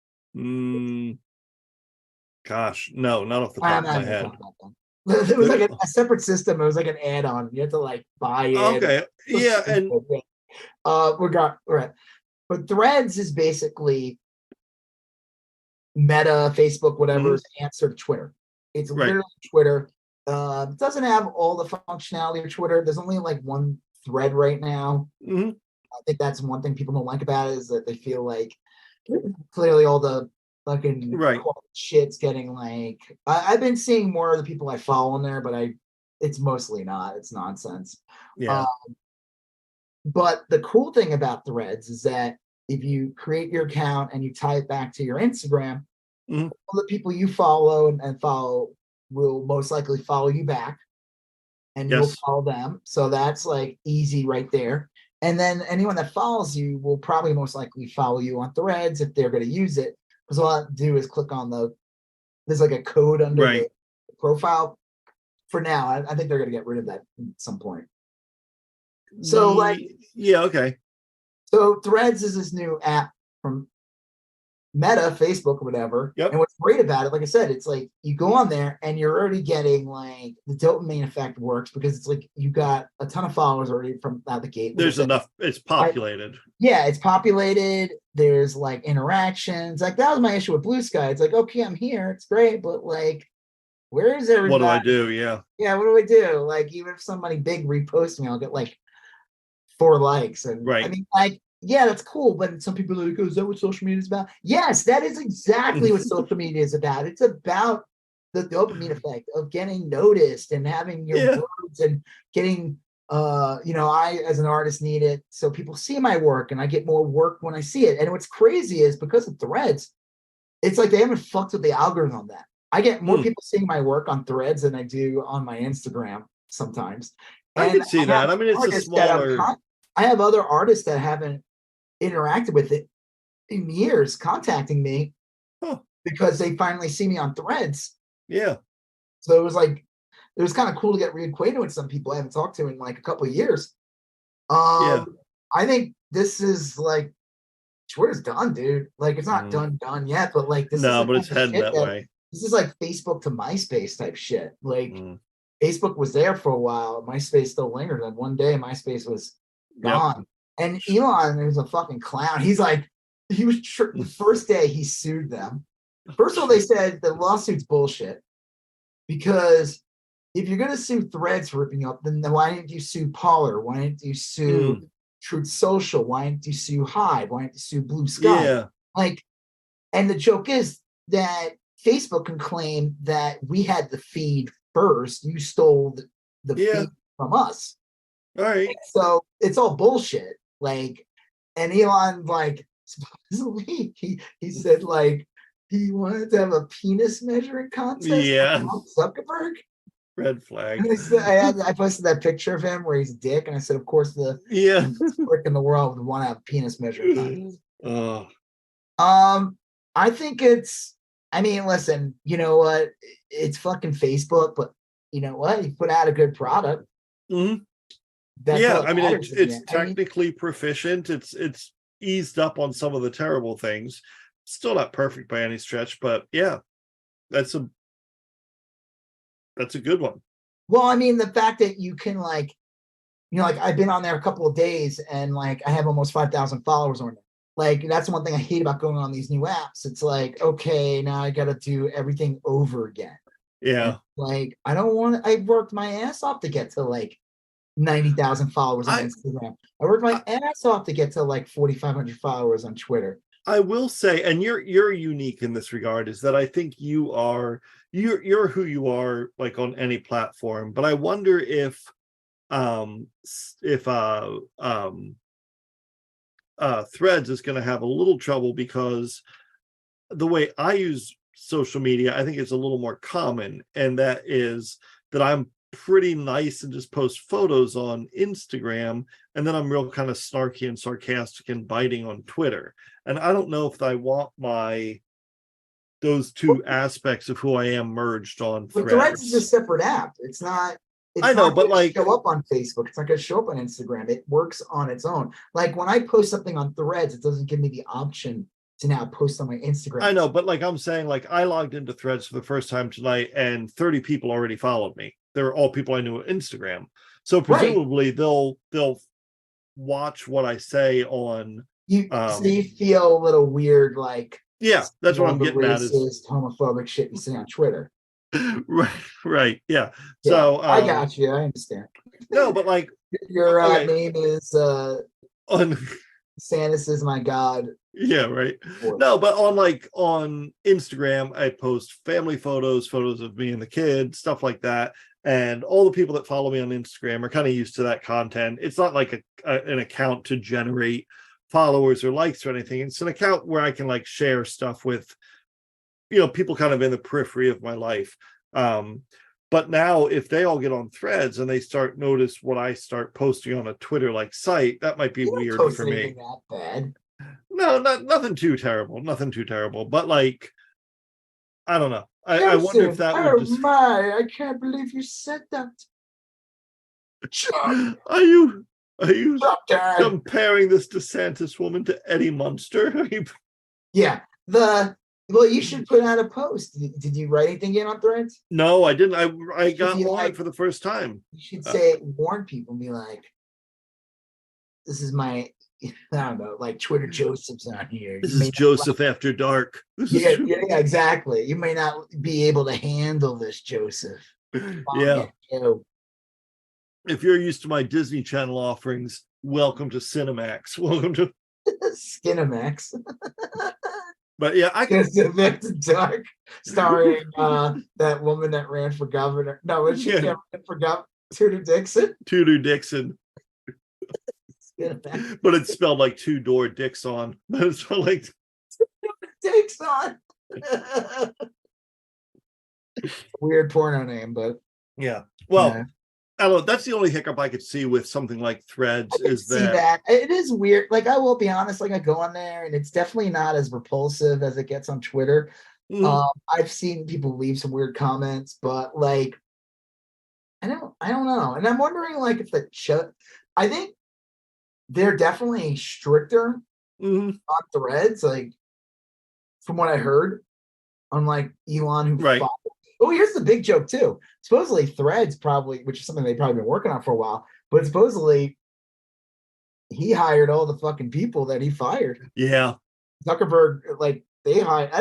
Gosh, no, not off the top of my head. It was like a separate system. It was like an add-on. You had to like buy it. Okay. Yeah, and right. But Threads is basically Meta, Facebook, whatever's answer to Twitter. It's literally Twitter. It doesn't have all the functionality of Twitter. There's only like one thread right now. I think that's one thing people don't like about it, is that they feel like clearly all the fucking shit's getting like, I've been seeing more of the people I follow in there, but it's mostly not. It's nonsense. But the cool thing about Threads is that if you create your account and you tie it back to your Instagram, all the people you follow and follow will most likely follow you back, and you'll follow them. So that's like easy right there. And then anyone that follows you will probably most likely follow you on Threads if they're going to use it. Because all I have to do is click on there's like a code under the profile. For now, I think they're going to get rid of that at some point. So so Threads is this new app from Meta, Facebook, or whatever. And what's great about it, like I said, it's like you go on there and you're already getting like the dopamine effect works, because it's like you got a ton of followers already from out the gate. There's enough. It's populated. It's populated. There's like interactions. Like that was my issue with Blue Sky. It's like, okay, I'm here. It's great, but like, where is everybody? What do I do? Yeah, what do I do? Like, even if somebody big reposts me, I'll get like 4 likes. And I mean, like, that's cool, but some people are like, oh, is that what social media is about? Yes, that is exactly what social media is about. It's about the dopamine effect of getting noticed and having your words and getting, I as an artist need it so people see my work, and I get more work when I see it. And what's crazy is because of Threads, it's like they haven't fucked with the algorithm on that. I get more people seeing my work on Threads than I do on my Instagram sometimes. I can see that. I mean, it's a smaller. I have other artists that haven't interacted with it in years contacting me because they finally see me on Threads. So it was kind of cool to get reacquainted with some people I haven't talked to in like a couple of years. I think this is like, Twitter's done, dude. Like, it's not done yet, but like this is but it's heading that way. This is like Facebook to MySpace type shit. Like Facebook was there for a while, MySpace still lingered, and one day MySpace was gone. And Elon is a fucking clown. He's like, the first day he sued them. First of all, they said the lawsuit's bullshit, because if you're gonna sue Threads for ripping you up, then why didn't you sue Parler? Why didn't you sue Truth Social? Why didn't you sue Hive? Why didn't you sue Blue Sky? Like, and the joke is that Facebook can claim that we had the feed first. You stole the feed from us. All right. So it's all bullshit. Like, and Elon, like, supposedly he said like he wanted to have a penis measuring contest. With Zuckerberg. Red flag. And I posted that picture of him where he's a dick, and I said, of course, the prick in the world would want to have penis measuring contest. I think I mean, listen, you know what? It's fucking Facebook, but you know what? You put out a good product. I mean, it's technically proficient. It's eased up on some of the terrible things. Still not perfect by any stretch, but that's a good one. Well, I mean, the fact that you can like, like I've been on there a couple of days and like I have almost 5,000 followers on it. Like that's one thing I hate about going on these new apps. It's like, okay, now I got to do everything over again. Yeah. And like I don't want. I worked my ass off to get to like 90,000 followers on Instagram. I worked my ass off to get to like 4,500 followers on Twitter. I will say, and you're unique in this regard, is that I think you're who you are like on any platform. But I wonder if Threads is going to have a little trouble, because the way I use social media, I think it's a little more common, and that is that I'm pretty nice and just post photos on Instagram, and then I'm real kind of snarky and sarcastic and biting on Twitter. And I don't know if I want those two aspects of who I am merged on Threads. But Threads is a separate app. It's not. I know, but like show up on Facebook. It's not going to show up on Instagram. It works on its own. Like when I post something on Threads, it doesn't give me the option to now post on my Instagram. I know, but like I'm saying, like I logged into Threads for the first time tonight, and 30 people already followed me. They're all people I knew on Instagram. So presumably they'll watch what I say on. So you feel a little weird, like that's what I'm getting at. Is homophobic shit you see on Twitter. Right. Yeah. So I got you. I understand. No, but like your name is Sanus is my god. Yeah, right. No, but on Instagram, I post family photos of me and the kids, stuff like that. And all the people that follow me on Instagram are kind of used to that content. It's not like an account to generate followers or likes or anything. It's an account where I can like share stuff with, people kind of in the periphery of my life. But now if they all get on Threads and they start notice what I start posting on a Twitter like site, that might be weird for me. That bad. No, nothing too terrible. But like, I don't know. I wonder if that would just. I can't believe you said that. Are you comparing this DeSantis woman to Eddie Munster? Yeah. Well, you should put out a post. Did you write anything in on Threads? No, I didn't. I got on for the first time. You should say, warn people, and be like, this is my, I don't know, like Twitter Joseph's on here. This is Joseph after dark. Yeah, exactly. You may not be able to handle this, Joseph. Yeah. If you're used to my Disney Channel offerings, welcome to Cinemax. Welcome to Skinemax. But yeah, I can. After Dark, starring that woman that ran for governor. No, when she ran for governor, Tudor Dixon. But it's spelled like two-door Dixon. But it's spelled like Dixon. Weird porno name, but yeah. Well, I don't know. That's the only hiccup I could see with something like Threads is that it is weird. Like I will be honest, like I go on there and it's definitely not as repulsive as it gets on Twitter. I've seen people leave some weird comments, but like I don't know. And I'm wondering like if I think they're definitely stricter on Threads, like from what I heard, unlike Elon who Oh, here's the big joke too. Supposedly Threads probably, which is something they've probably been working on for a while, but supposedly he hired all the fucking people that he fired. Yeah. Zuckerberg, like they hired,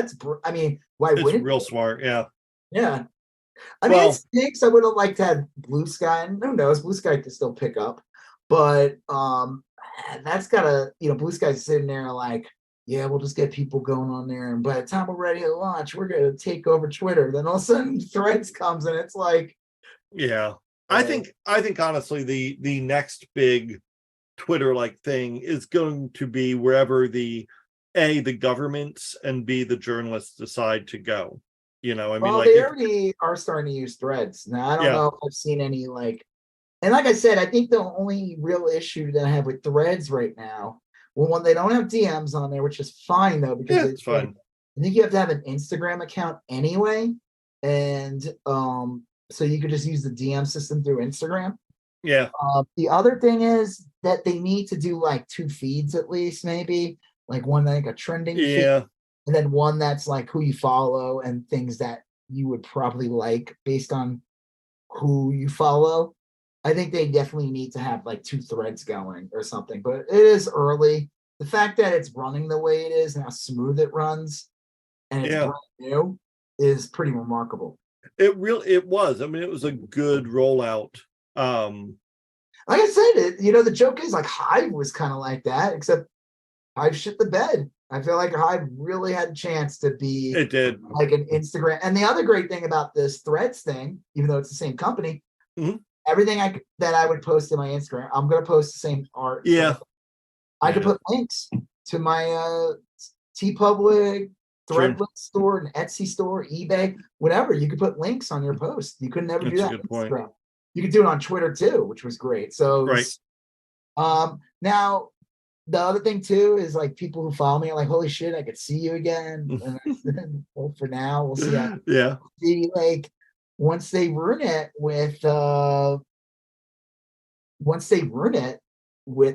I mean, why wouldn't it's real smart, yeah. Yeah. I mean, it stinks. I would have liked to have Blue Sky, and who knows, Blue Sky could still pick up. But that's gotta, Blue Sky's sitting there like, yeah, we'll just get people going on there. And by the time we're ready to launch, we're going to take over Twitter. Then all of a sudden Threads comes and it's like. Yeah. I think honestly, the next big Twitter-like thing is going to be wherever the governments and B, the journalists decide to go. I mean, they already are starting to use Threads. Now, I don't know if I've seen any and like I said, I think the only real issue that I have with Threads right now, when they don't have DMs on there, which is fine though, because it's fine. I think you have to have an Instagram account anyway, and so you could just use the DM system through Instagram. Yeah. The other thing is that they need to do like 2 feeds at least, maybe like one like a trending feed, and then one that's like who you follow and things that you would probably like based on who you follow. I think they definitely need to have like 2 threads going or something, but it is early. The fact that it's running the way it is and how smooth it runs and it's brand new is pretty remarkable. It was. I mean, it was a good rollout. Like I said, the joke is like Hive was kind of like that, except Hive shit the bed. I feel like Hive really had a chance to be It did. like an Instagram. And the other great thing about this Threads thing, even though it's the same company, everything that I would post in my Instagram, I'm going to post the same art. Yeah. I could put links to my Teepublic, Threadless store, and Etsy store, eBay, whatever. You could put links on your post. You could never do that on Instagram. You could do it on Twitter too, which was great. So, now the other thing too is like people who follow me are like, holy shit, I could see you again. And I said, well, for now, we'll see how like once they ruin it with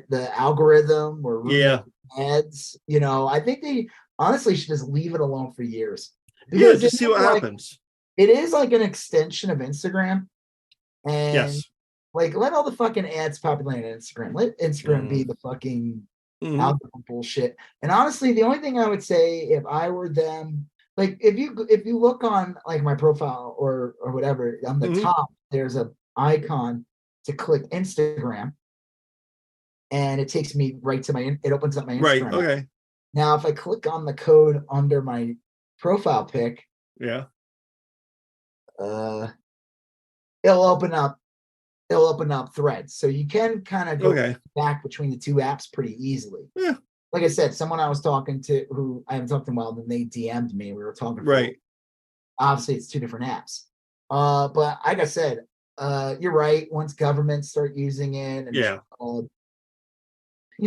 the algorithm or ads, I think they honestly should just leave it alone for years. Because just see what happens. It is like an extension of Instagram. And like let all the fucking ads populate on Instagram. Let Instagram be the fucking algorithm bullshit. And honestly, the only thing I would say if I were them, like if you look on like my profile or whatever, on the top, there's a icon to click Instagram, and it takes me right to it opens up my Instagram. Right. Okay. Now, if I click on the code under my profile pic, it'll open up Threads, so you can kind of go back between the 2 apps pretty easily. Yeah. Like I said, someone I was talking to who I haven't talked to in a while, then they DM'd me. We were talking. Obviously, it's 2 different apps. But like I said, you're right. Once governments start using it, and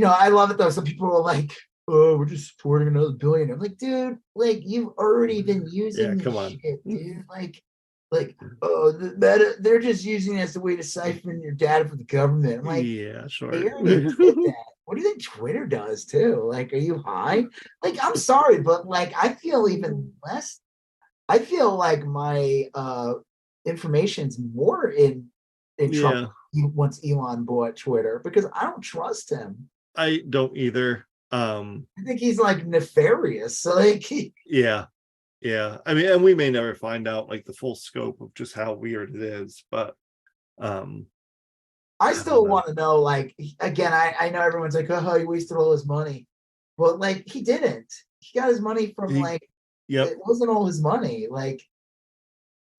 I love it though. Some people are like, "Oh, we're just supporting another billion." I'm like, dude, like you've already been using this shit, dude. Like, oh, they're just using it as a way to siphon your data from the government. I'm like, sure. They already did that. What do you think Twitter does too? Like, are you high? Like, I'm sorry, but like, I feel even less. I feel like my information's more in trouble once Elon bought Twitter, because I don't trust him. I don't either. I think he's like nefarious. So like, I mean, and we may never find out like the full scope of just how weird it is, but I still want to know, like, again, I know everyone's like, oh, he wasted all his money. Well, like, he didn't. He got his money from it wasn't all his money. Like,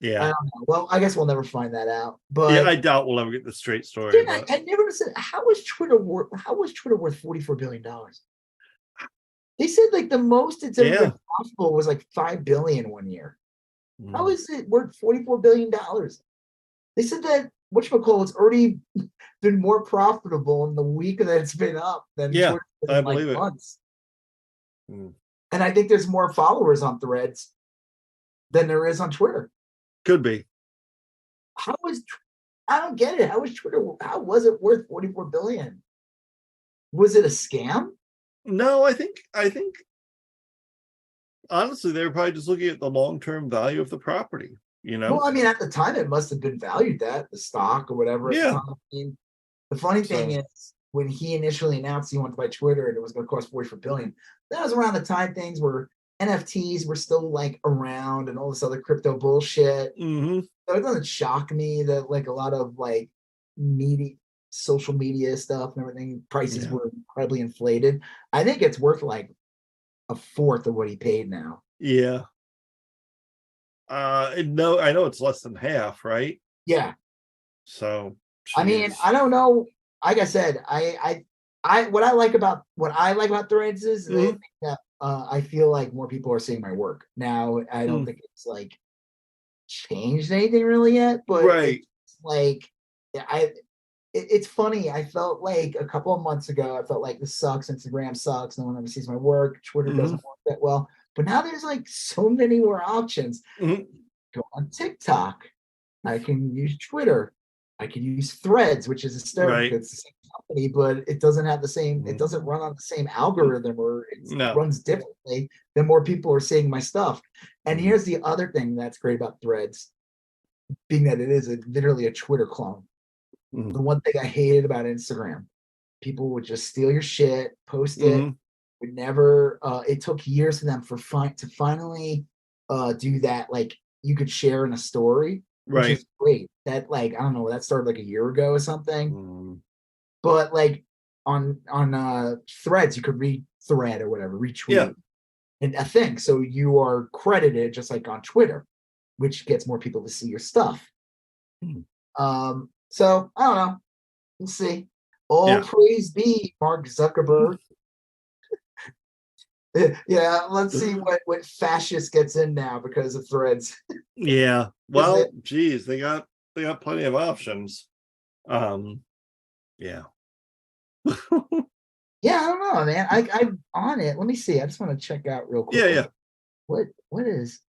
I don't know. Well, I guess we'll never find that out. But I doubt we'll ever get the straight story. Dude, I never said how was Twitter worth $44 billion? They said like the most it's ever been possible was like $5 billion one year. How is it worth $44 billion? They said that whatchamacallit's already been more profitable in the week that it's been up than Twitter I believe it. Months. And I think there's more followers on Threads than there is on Twitter. Could be. I don't get it. How was it worth $44 billion? Was it a scam? No, I think honestly they were probably just looking at the long-term value of the property, Well, I mean, at the time it must have been valued that, the stock or whatever. I mean, the funny thing is when he initially announced he wanted to buy Twitter and it was going to cost $44 billion, that was around the time things were NFTs were still like around and all this other crypto bullshit. So it doesn't shock me that like a lot of like social media stuff and everything, prices were incredibly inflated. I think it's worth like a fourth of what he paid now. No, I know it's less than half, right? Yeah. So I mean, I don't know. Like I said, what I like about Threads is that I feel like more people are seeing my work now. I don't think it's like changed anything really yet, but it's like it's funny. I felt like a couple of months ago, I felt like this sucks. Instagram sucks. No one ever sees my work. Twitter doesn't work that well. But now there's like so many more options. Go on TikTok. I can use Twitter. I can use Threads, which is a startup. It's the same company, but it doesn't have the same. It doesn't run on the same algorithm, or it runs differently. Then more people are seeing my stuff. And here's the other thing that's great about Threads. being that it is literally a Twitter clone. The one thing I hated about Instagram, people would just steal your shit, post it. Would never. It took years for them to finally do that. Like you could share in a story, which is great. That like I don't know, that started like a year ago or something. But like on Threads, you could re-thread or whatever, retweet, and a thing. So you are credited just like on Twitter, which gets more people to see your stuff. So I don't know. We'll see. All praise be Mark Zuckerberg. Yeah, let's see what fascist gets in now because of Threads. Yeah. Well, geez, they got plenty of options. Yeah. Yeah, I don't know, man. I'm on it. Let me see. I just want to check out real quick. Yeah. What is?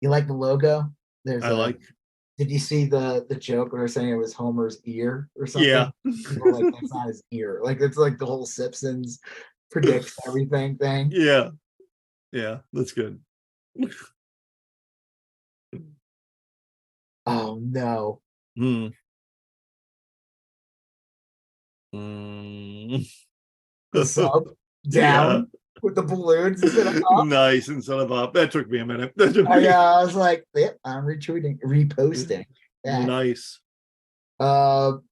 You like the logo? Did you see the joke when they're saying it was Homer's ear or something? Yeah. People like that's not his ear. Like it's like the whole Simpsons predicts everything thing. Yeah. That's good. Oh no. The sub down with the balloons instead of up. Nice, instead of up. That took me a minute. I was like, yep, I'm reposting. That. Nice. Well.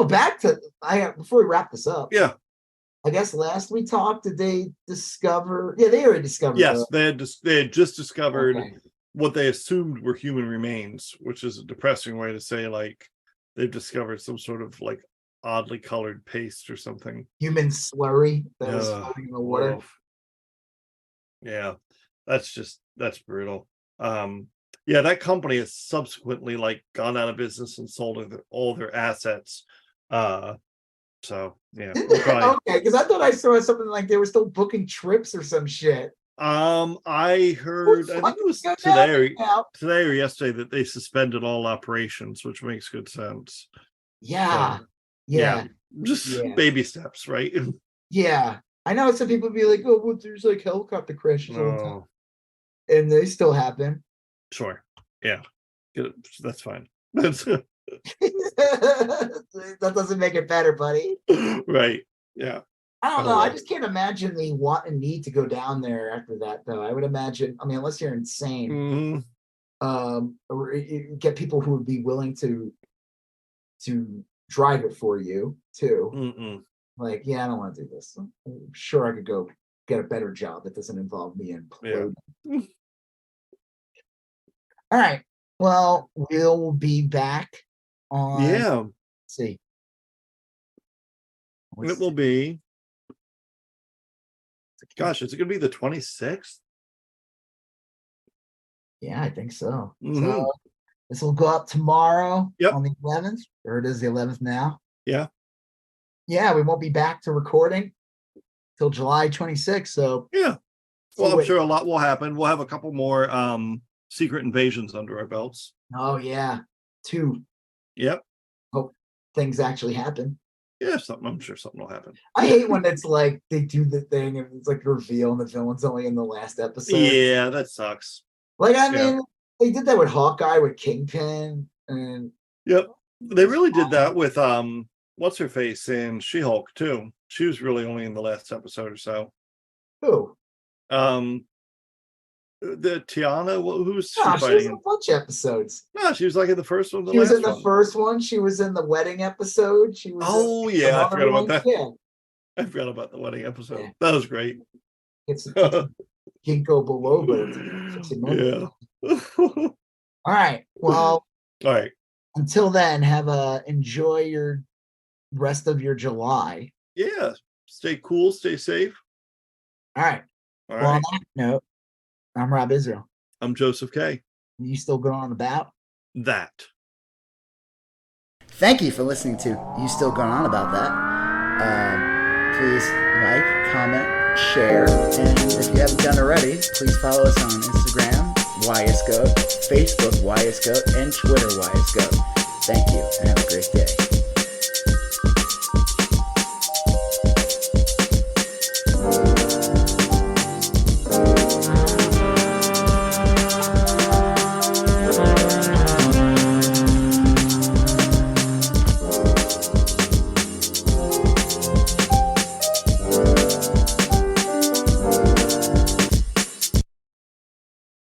Back to before we wrap this up. Yeah. I guess last we talked, did they discover? Yeah, they already discovered. Yes, they had just discovered what they assumed were human remains, which is a depressing way to say like they've discovered some sort of like oddly colored paste or something. Human slurry that was floating in the water. Yeah, that's brutal. Yeah, that company has subsequently like gone out of business and sold all their assets. So yeah. Okay, because I thought I saw something like they were still booking trips or some shit. I heard I think it was today or yesterday that they suspended all operations, which makes good sense. Yeah. Just baby steps, right? Yeah. I know some people be like, oh, well, there's like helicopter crashes all the time. And they still happen. Sure. Yeah. That's fine. That doesn't make it better, buddy. Right. Yeah. I don't know. I just can't imagine the want and need to go down there after that, though. I would imagine, I mean, unless you're insane, or you get people who would be willing to drive it for you too. Like, yeah, I don't want to do this. I'm sure I could go get a better job that doesn't involve me imploding. All right. Well, we'll be back on. Yeah. Let's see. It will be. Gosh, is it going to be the 26th? Yeah, I think so. So this will go up tomorrow on the 11th, or it is the 11th now. Yeah. Yeah, we won't be back to recording till July 26th. So yeah. Well, I'm sure a lot will happen. We'll have a couple more secret invasions under our belts. Oh yeah, 2. Yep. Hope things actually happen. Yeah, I'm sure something will happen. I hate when it's like they do the thing and it's like reveal and the villain's only in the last episode. Yeah, that sucks. Like, I mean, they did that with Hawkeye, with Kingpin, and yep, they really did that with what's her face in She-Hulk too. She was really only in the last episode or so. Who? The Tiana, who's she fighting? She was in a bunch of episodes. No, she was like in the first one. She was in the first one. She was in the wedding episode. She was. Oh yeah, I forgot about that. Yeah. I forgot about the wedding episode. Yeah. That was great. It's ginkgo biloba. Yeah. All right. Well. All right. Until then, enjoy your rest of your July. Yeah. Stay cool. Stay safe. All right. Well, on that note, I'm Rob Israel. I'm Joseph K. You still going on about that? Thank you for listening to You Still Going On About That. Please like, comment, share, and if you haven't done already, please follow us on Instagram, YSGOAT, Facebook, YSGOAT, and Twitter, YSGOAT.